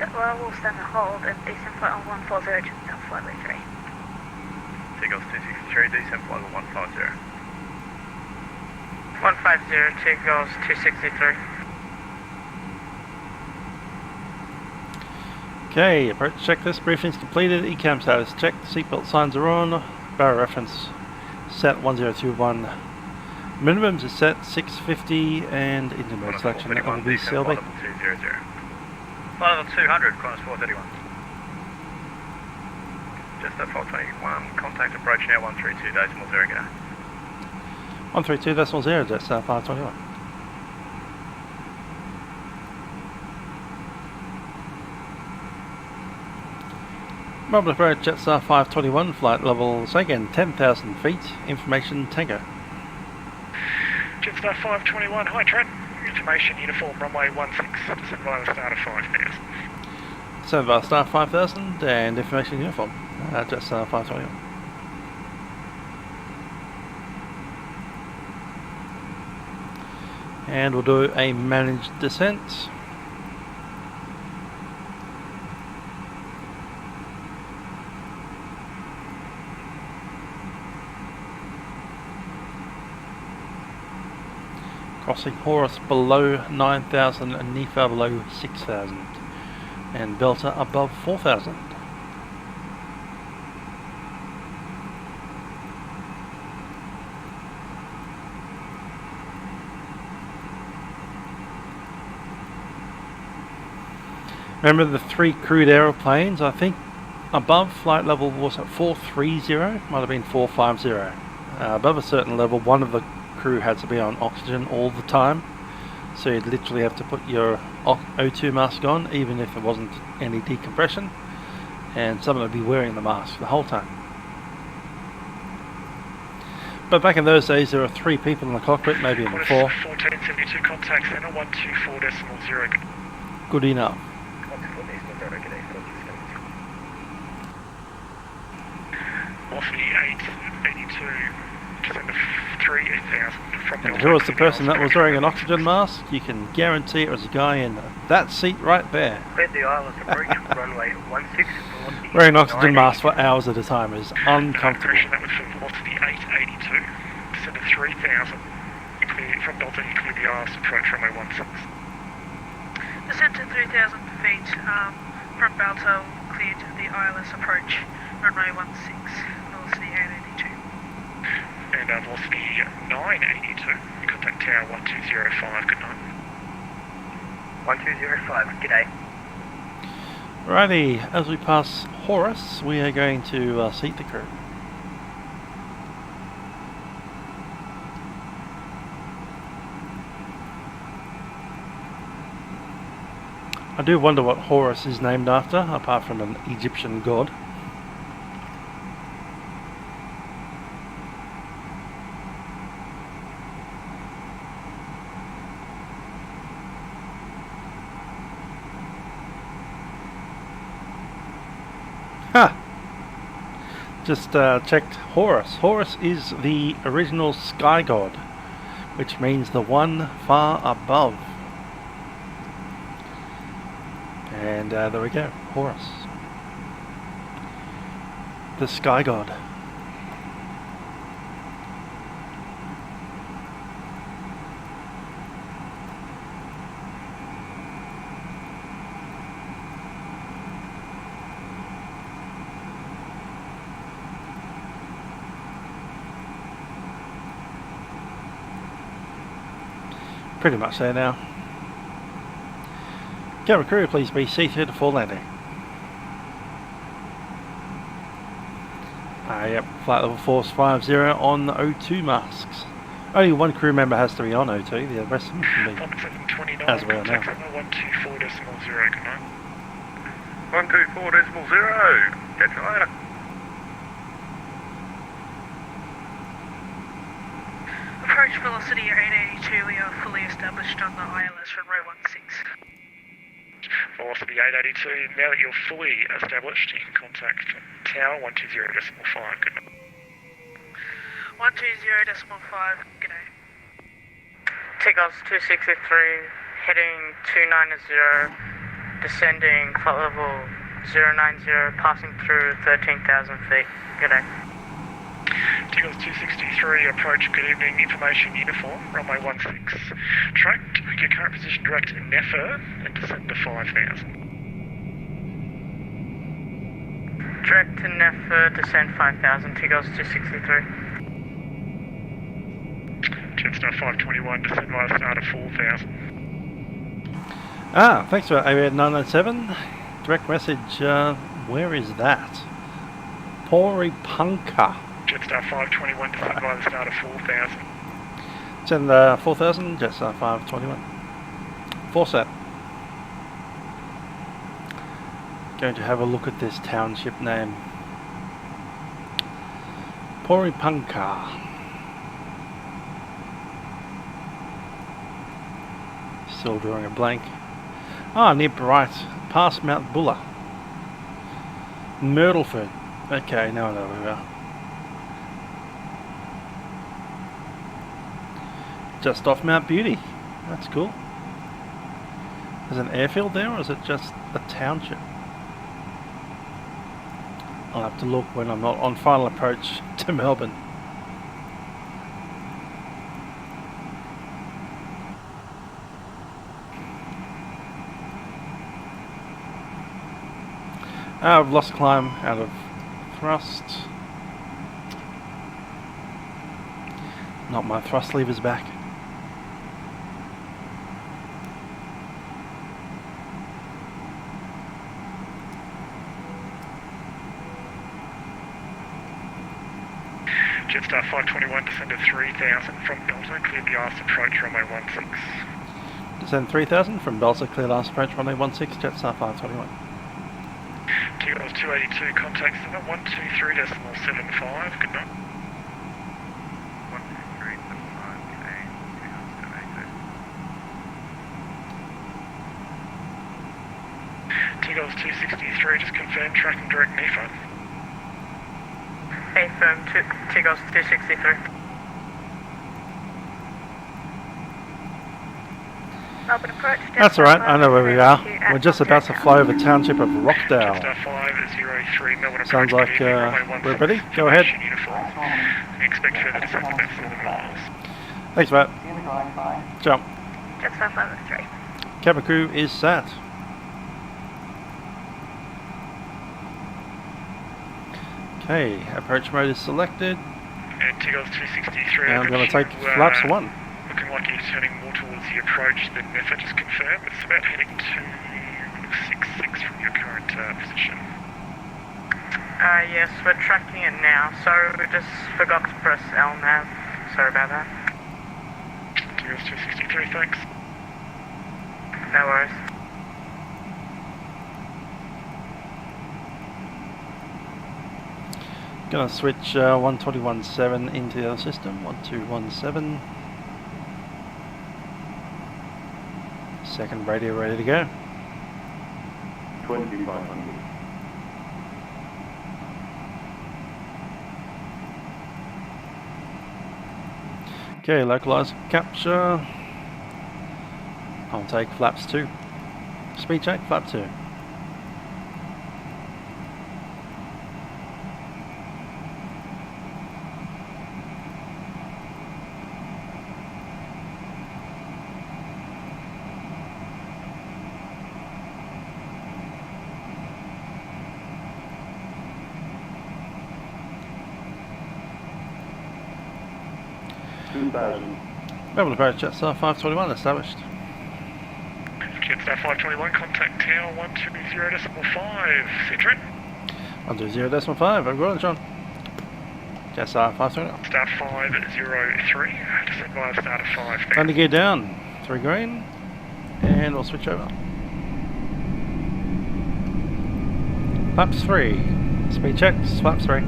F: Well, we'll stand the hold and descend flight on 140, Jetstar 503.
K: Seagulls 263, descend flight level 150.
Q: 150, Seagulls 263.
A: Okay, approach checklist briefing's completed, ECAM status checked, seatbelt signs are on, barrel reference set 1021, minimums are set 650, and engine mode selection that will be CLB.
K: Flight level 200, Qantas 431. Jetstar 521, contact approach now 132, decimal 0, g'day.
A: 132 decimal 0, Jetstar 521. Melbourne approach Jetstar 521, flight level, say again, 10,000 feet, information tango.
O: Jetstar 521, hi Trent. Information uniform runway 16, descend via the start of 5,000.
A: Descend via star 5,000 and information uniform, Jetstar 521. And we'll do a managed descent. Crossing Horus below 9,000 and Nephi below 6,000 and Delta above 4,000. Remember the 3 crewed aeroplanes, I think above flight level was at 430, might have been 450. Above a certain level, one of the crew had to be on oxygen all the time, so you'd literally have to put your O2 mask on even if there wasn't any decompression, and someone would be wearing the mask the whole time. But back in those days there were 3 people in the cockpit, maybe even 4.
O: 1472 contact center 124.0.
A: Good enough.
O: Velocity 882, descend of 3,000 from
A: And who was the person that was wearing an oxygen mask? You can guarantee it was a guy in that seat right there.
M: Cleared the ILS approach, runway 16.
A: Wearing an oxygen mask for hours at a time is uncomfortable.
O: That was for velocity 882, descend of 3,000. From Delta, you cleared the ILS approach, runway 16.
P: Descent to 3,000 feet from Balto, cleared the ILS approach, runway 16, velocity 882.
O: And velocity 982, contact tower 1205, good night.
M: 1205, g'day.
A: Righty, as we pass Horus, we are going to seat the crew. I do wonder what Horus is named after, apart from an Egyptian god. Ha! Just checked Horus. Horus is the original sky god, which means the one far above. And there we go, Horus, the sky god. Pretty much there now. Camera crew, please be seated for landing. Yep, flight level force 50 on O2 masks. Only one crew member has to be on O2, the rest of them can be as well now.
O: 124.0, good night.
K: 124.0, catch you later.
P: Approach velocity 882, we are fully established on the ILS runway 16.
O: Velocity 882, now that you're fully established, you can contact tower 120.5, good night.
P: 120.5, g'day.
Q: Takeoff 263, heading 290, descending flight level 090, passing through 13,000 feet, g'day.
O: Takeoff 263, approach, good evening, information uniform, runway 16. Tracked, your current position direct to Nefer and descend to 5,000.
Q: Direct to Nefer, descend 5,000, takeoff 263.
O: Jetstar 521, descend via start of 4,000.
A: Thanks for ABN 997. Direct message, where is that? Poripunka.
O: Jetstar 521, descend via the start of 4,000.
A: Send 4,000, Jetstar 521. 4-set. Going to have a look at this township name. Poripunka. Still drawing a blank. Near Bright, past Mount Buller. Myrtleford. Okay, now I know where we are. Just off Mount Beauty. That's cool. There's an airfield there, or is it just a township? I'll have to look when I'm not on final approach to Melbourne. I've lost climb out of thrust. Not my thrust lever's back.
O: Jetstar 521 descended 3000 from Delta, cleared the arse approach runway 16.
A: Descend 3000 from Delta, cleared arse approach runway 16, Jetstar 521.
O: TGOS 282, contact 123.75, good night. 123.75, TGOS 263, just confirm tracking direct NEFA.
F: Affirm, TGOS 263. Melbourne approach.
A: That's alright, I know where we are. We're just about to fly over the township of Rockdale.
O: Jetstar 503, Melbourne
A: Sounds like we're ready. Go ahead.
O: Expect further descent about 4 miles.
A: Thanks, Matt. Jump.
F: Jetstar 503.
A: Cabin crew is sat. Okay, approach mode is selected.
O: And TGOS 263.
A: And I'm going to take flaps 1.
O: Looking like you're turning more towards the approach than NEFA, just confirm. It's about heading to 66 from your current position.
F: Yes, we're tracking it now. Sorry, we just forgot to press LNAV. Sorry about that.
O: TGOS 263, thanks.
F: No worries.
A: Gonna switch 121.7 into the other system, 1217. Second radio ready to go.
S: 2500.
A: Okay, localize capture. I'll take flaps 2. Speed check, flap 2. Melbourne approach, Jetstar 521 established.
O: Jetstar 521, contact tower 120.5, Citroen.
A: 120.5, I've got it, John. Jetstar 521.
O: Start 503, descend via start of 5.
A: Landing gear down, 3 green, and we'll switch over. Flaps 3, speed checks, flaps 3.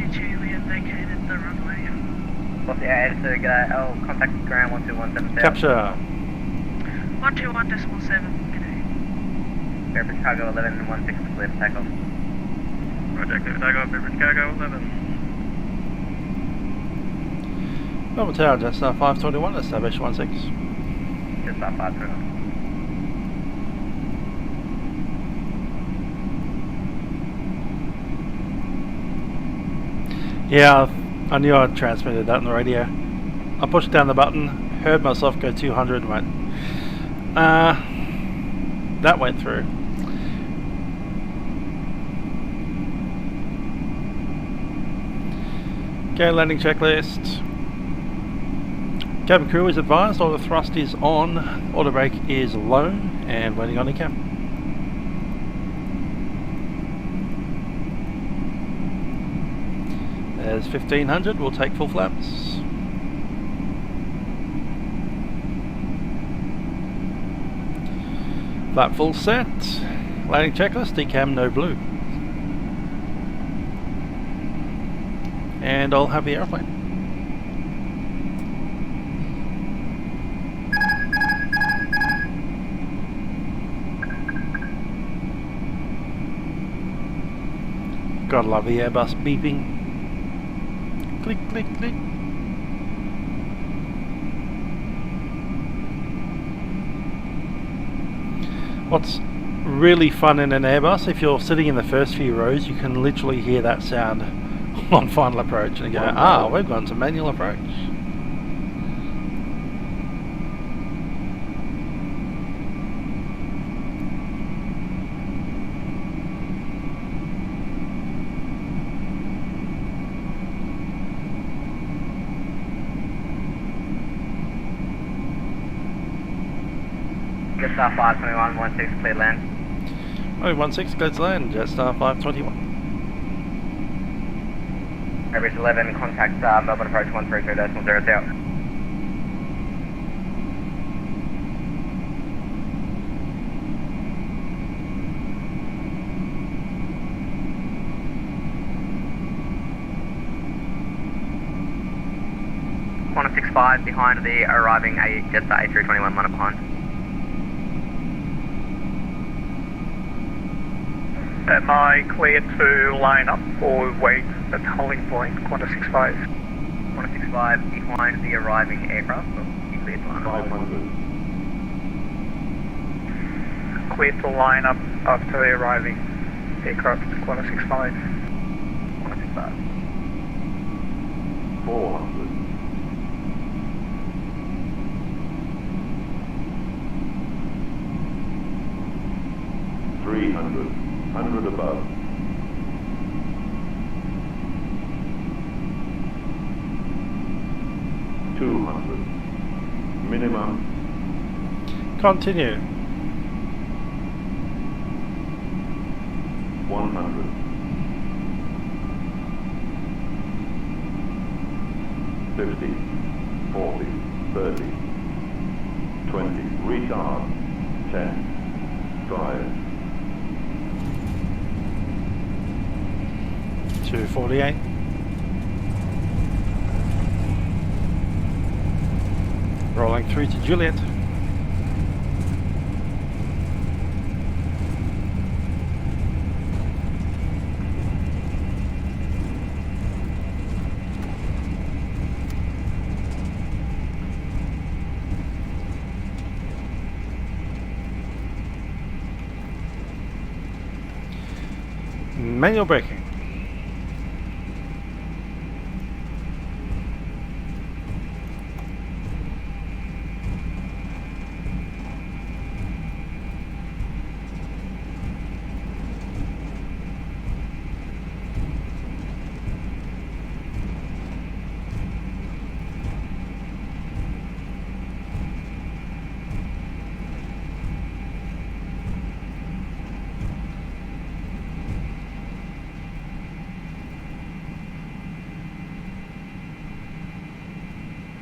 P: We have vacated the runway.
Q: What's the 882, g'day, I'll contact ground 12177.
A: Capture.
P: 121.7, g'day.
Q: Airbus cargo 11 and 16 clear for takeoff.
C: Roger, clear for takeoff, Airbus cargo 11.
A: Melbourne Tower, Jetstar 521, establish 16.
Q: Jetstar 521.
A: Yeah, I knew I'd transmitted that on the radio. I pushed down the button, heard myself go 200 and went, that went through. Okay, landing checklist. Cabin crew is advised, auto thrust is on, auto brake is low, and waiting on ECAM. There's 1500, we'll take full flaps. Flap full set. Landing checklist, decam no blue. And I'll have the airplane. Gotta love the Airbus beeping. Click, click, click. What's really fun in an Airbus, if you're sitting in the first few rows, you can literally hear that sound on final approach and go, ah, we've gone to manual approach.
S: Jetstar 521, 16 clear land.
A: 16 clear to land, Jetstar 521.
S: Airbus 11, contact Melbourne approach 132.00. .65 behind the arriving Jetstar A321 line up behind.
C: Am I clear to line up or wait at the holding point, Qantas 65?
S: Qantas 65 behind the arriving aircraft, or you clear to line up?
C: 500. Clear to line up after the arriving aircraft, Qantas 65.
S: Qantas 65.
T: 400. 300. 100 above. 200. Minimum.
A: Continue.
T: 100. 50. 40. 30. 20. Retard. 10. 5.
A: 248. Rolling through to Juliet. Manual braking.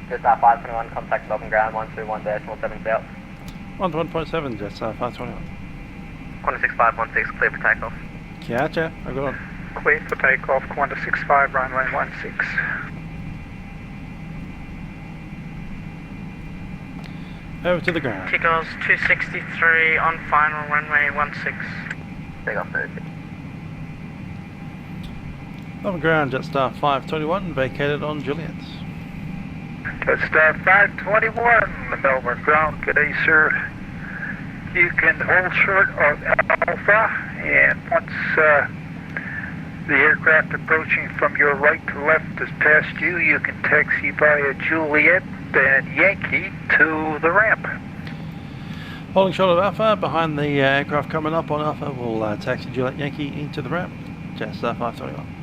S: Jetstar 521, contact Melbourne ground 121.7 south.
A: 1.7, Jetstar 521.
S: Qantas 6516, clear for takeoff.
A: Gotcha, I got on.
C: Clear for takeoff, Qantas 65, runway 16.
A: Over to the ground.
Q: Tickles 263 on final runway 16.
S: Takeoff 30.
A: On ground, Jetstar 521, vacated on Juliet.
C: Jetstar 521, Melbourne ground, good day sir. You can hold short of Alpha, and once the aircraft approaching from your right to left has passed you, you can taxi via Juliet and Yankee to the ramp.
A: Holding short of Alpha, behind the aircraft coming up on Alpha, we'll taxi Juliet Yankee into the ramp. Jetstar 521.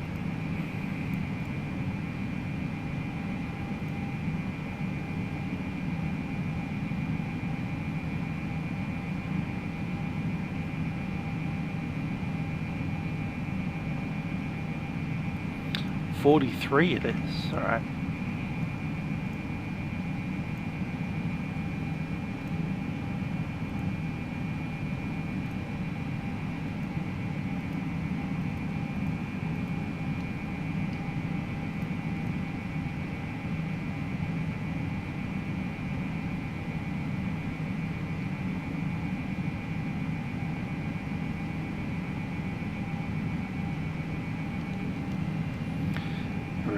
A: .43 it is, alright.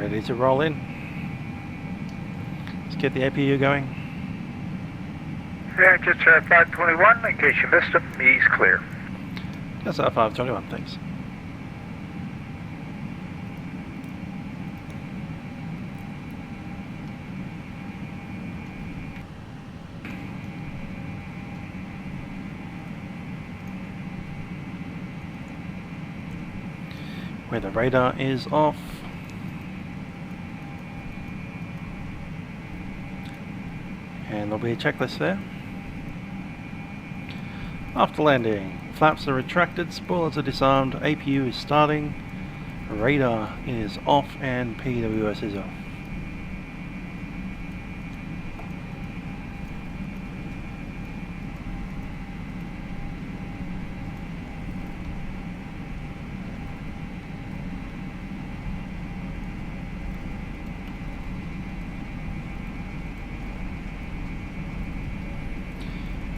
A: Ready to roll in. Let's get the APU going.
U: Yeah, Jetstar 521, in case you missed him, he's clear.
A: Jetstar 521, thanks. Where the radar is off. And there'll be a checklist there. After landing, flaps are retracted, spoilers are disarmed, APU is starting, radar is off and PWS is off.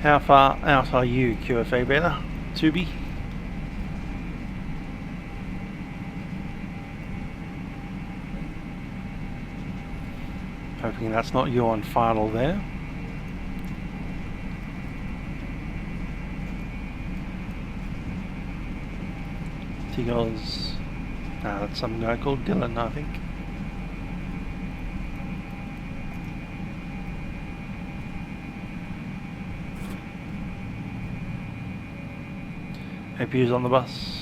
A: How far out are you, QFA Beta? Tubi? Hoping that's not you on final there. Tigos. That's some guy called Dylan, I think. APU's on the bus.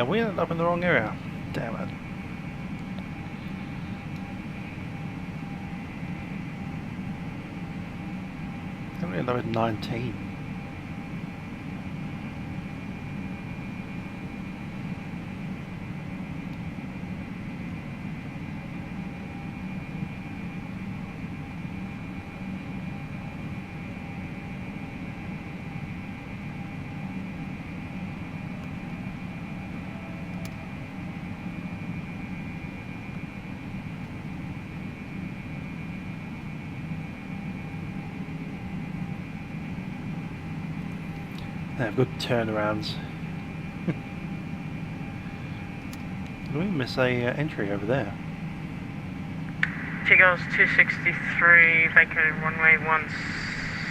A: We ended up in the wrong area. Damn it. We ended up at 19. They have good turnarounds. Did we miss a entry over there?
Q: Tigos 263, vacated runway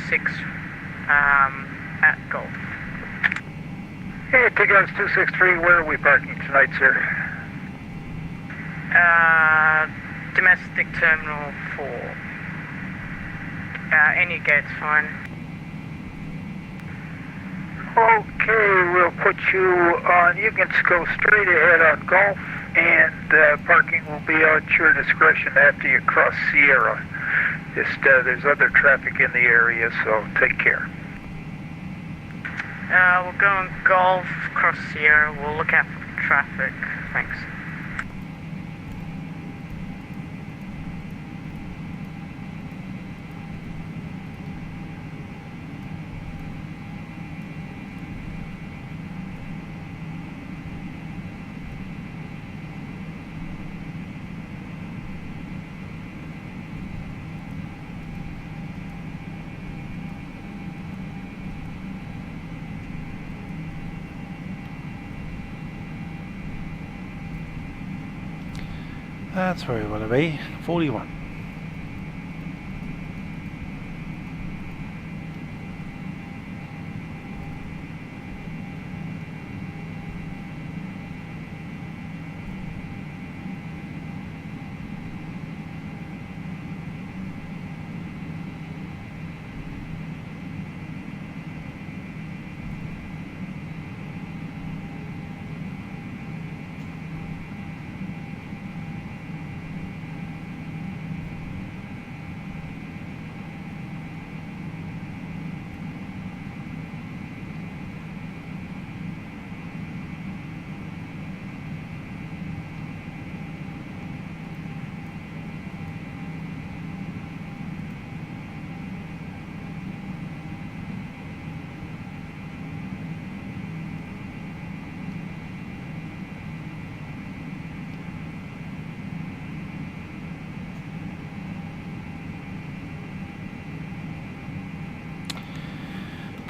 Q: 16 at Golf.
U: Hey, Tigos 263, where are we parking tonight, sir?
Q: Domestic Terminal 4. Any gate's fine.
U: Okay, we'll put you on, you can go straight ahead on Golf, and parking will be at your discretion after you cross Sierra. Just, there's other traffic in the area, so take care.
Q: We'll go on Golf, cross Sierra, we'll look out for traffic, thanks.
A: That's where we want to be. 41.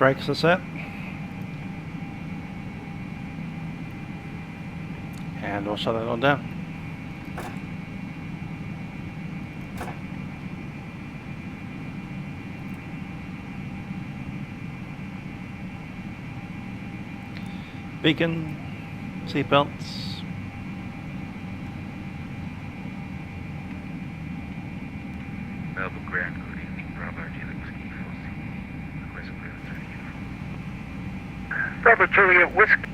A: brakes are set. And we'll shut that on down. Beacon, seatbelts.
R: Melbourne ground, good evening, Bravo Juliet Whiskey 4C. Request clearance through uniform.
U: Bravo Juliet Whiskey.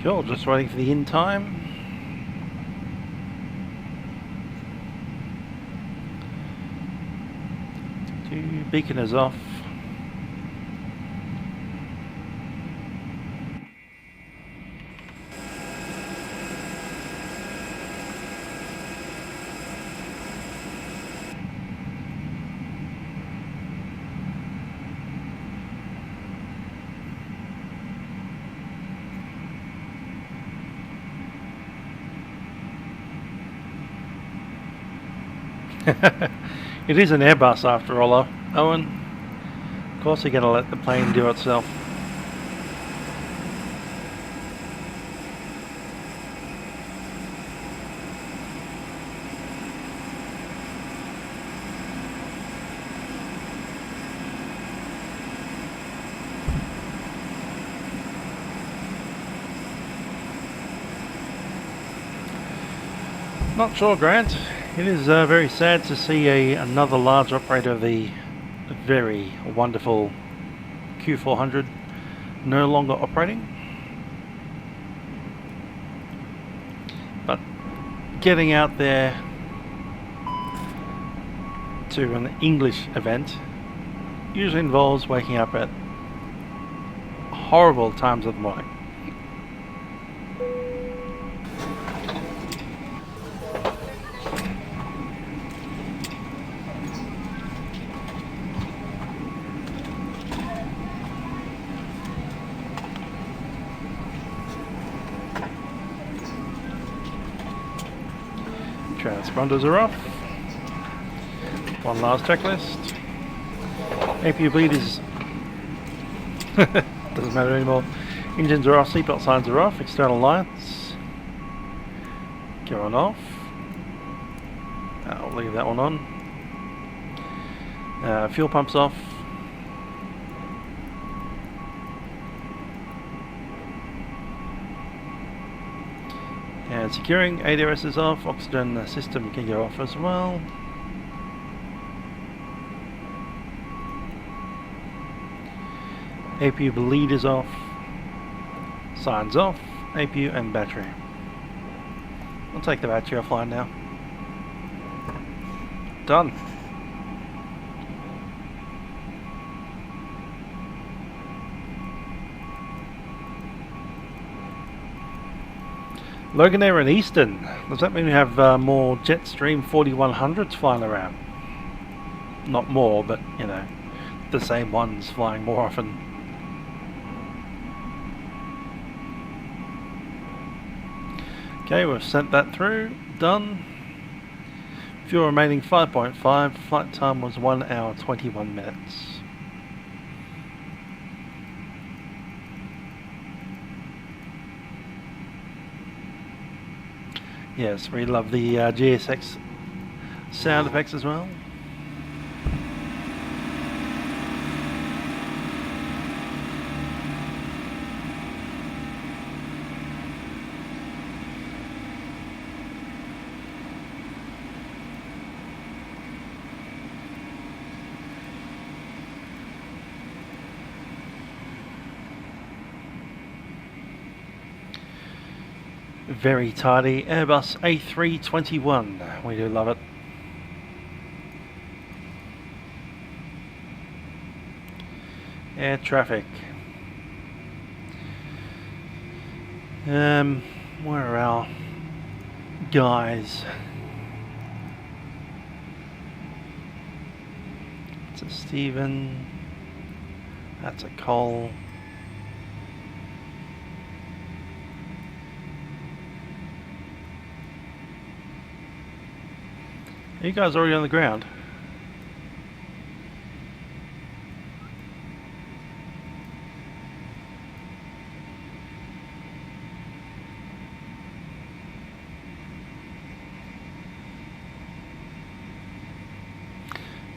A: Cool, just waiting for the in time. Beacon is off. It is an Airbus after all, Owen. Of course you're going to let the plane do itself. Not sure, Grant. It is very sad to see another large operator of the very wonderful Q400 no longer operating. But getting out there to an English event usually involves waking up at horrible times of the morning. Transponders are off. One last checklist. APU bleed is doesn't matter anymore. Engines are off, seatbelt signs are off, external lights go on off. I'll leave that one on. Fuel pumps off. And securing ADRS is off, oxygen system can go off as well. APU bleed is off, signs off, APU and battery. I'll take the battery offline now. Done. Logan Air and Eastern. Does that mean we have more Jetstream 4100s flying around? Not more, but you know, the same ones flying more often. Okay, we've sent that through. Done. Fuel remaining 5.5. Flight time was 1 hour 21 minutes. Yes, we love the GSX sound effects as well. Very tidy Airbus A321. We do love it. Air traffic. Where are our guys? It's a Stephen. That's a Cole. Are you guys already on the ground?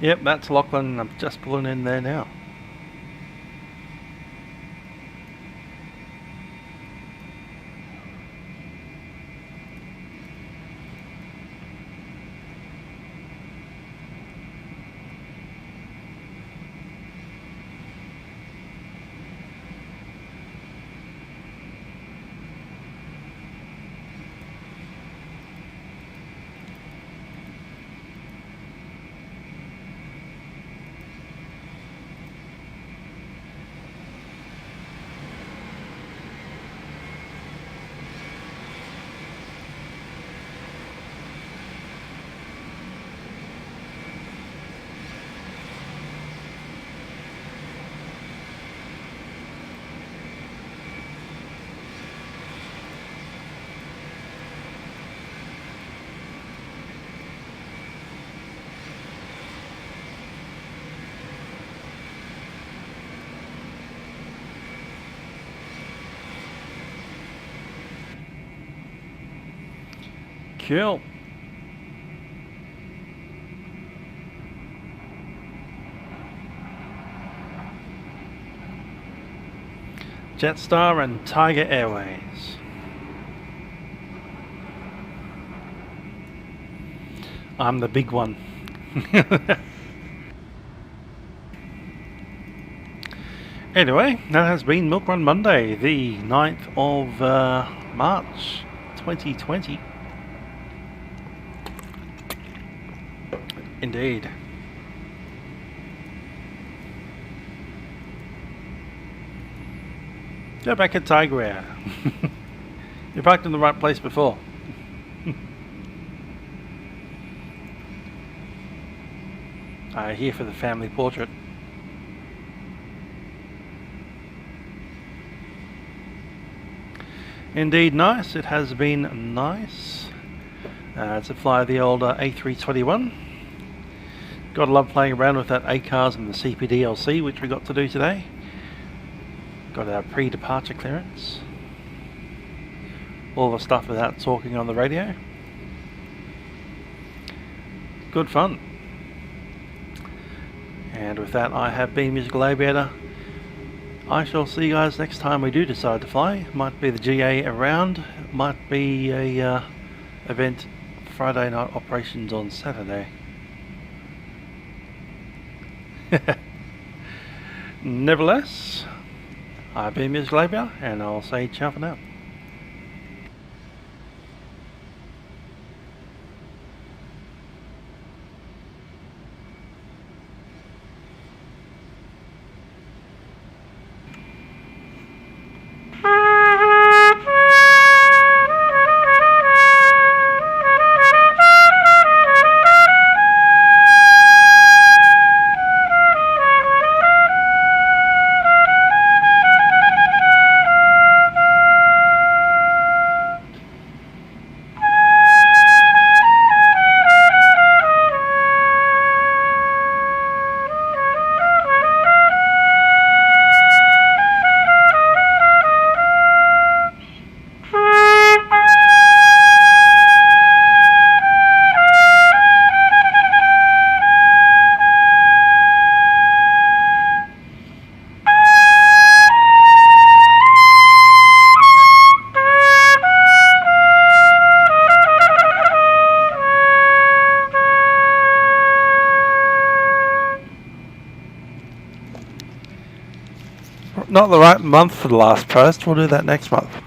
A: Yep, that's Lachlan. I'm just pulling in there now. Cool. Jetstar and Tiger Airways. I'm the big one. Anyway, that has been Milkrun Monday, the 9th of March 2020. Indeed. Go back at Tiger Air. You parked in the right place before. Here for the family portrait. Indeed nice, it has been nice. It's a fly of the old A321. Gotta love playing around with that ACARS and the CPDLC, which we got to do today. Got our pre-departure clearance. All the stuff without talking on the radio. Good fun. And with that, I have been Musical Aviator. I shall see you guys next time we do decide to fly. Might be the GA around, might be a event Friday night operations on Saturday. Nevertheless, I've been Musical Aviator, and I'll say ciao for now. Not the right month for the last post, we'll do that next month.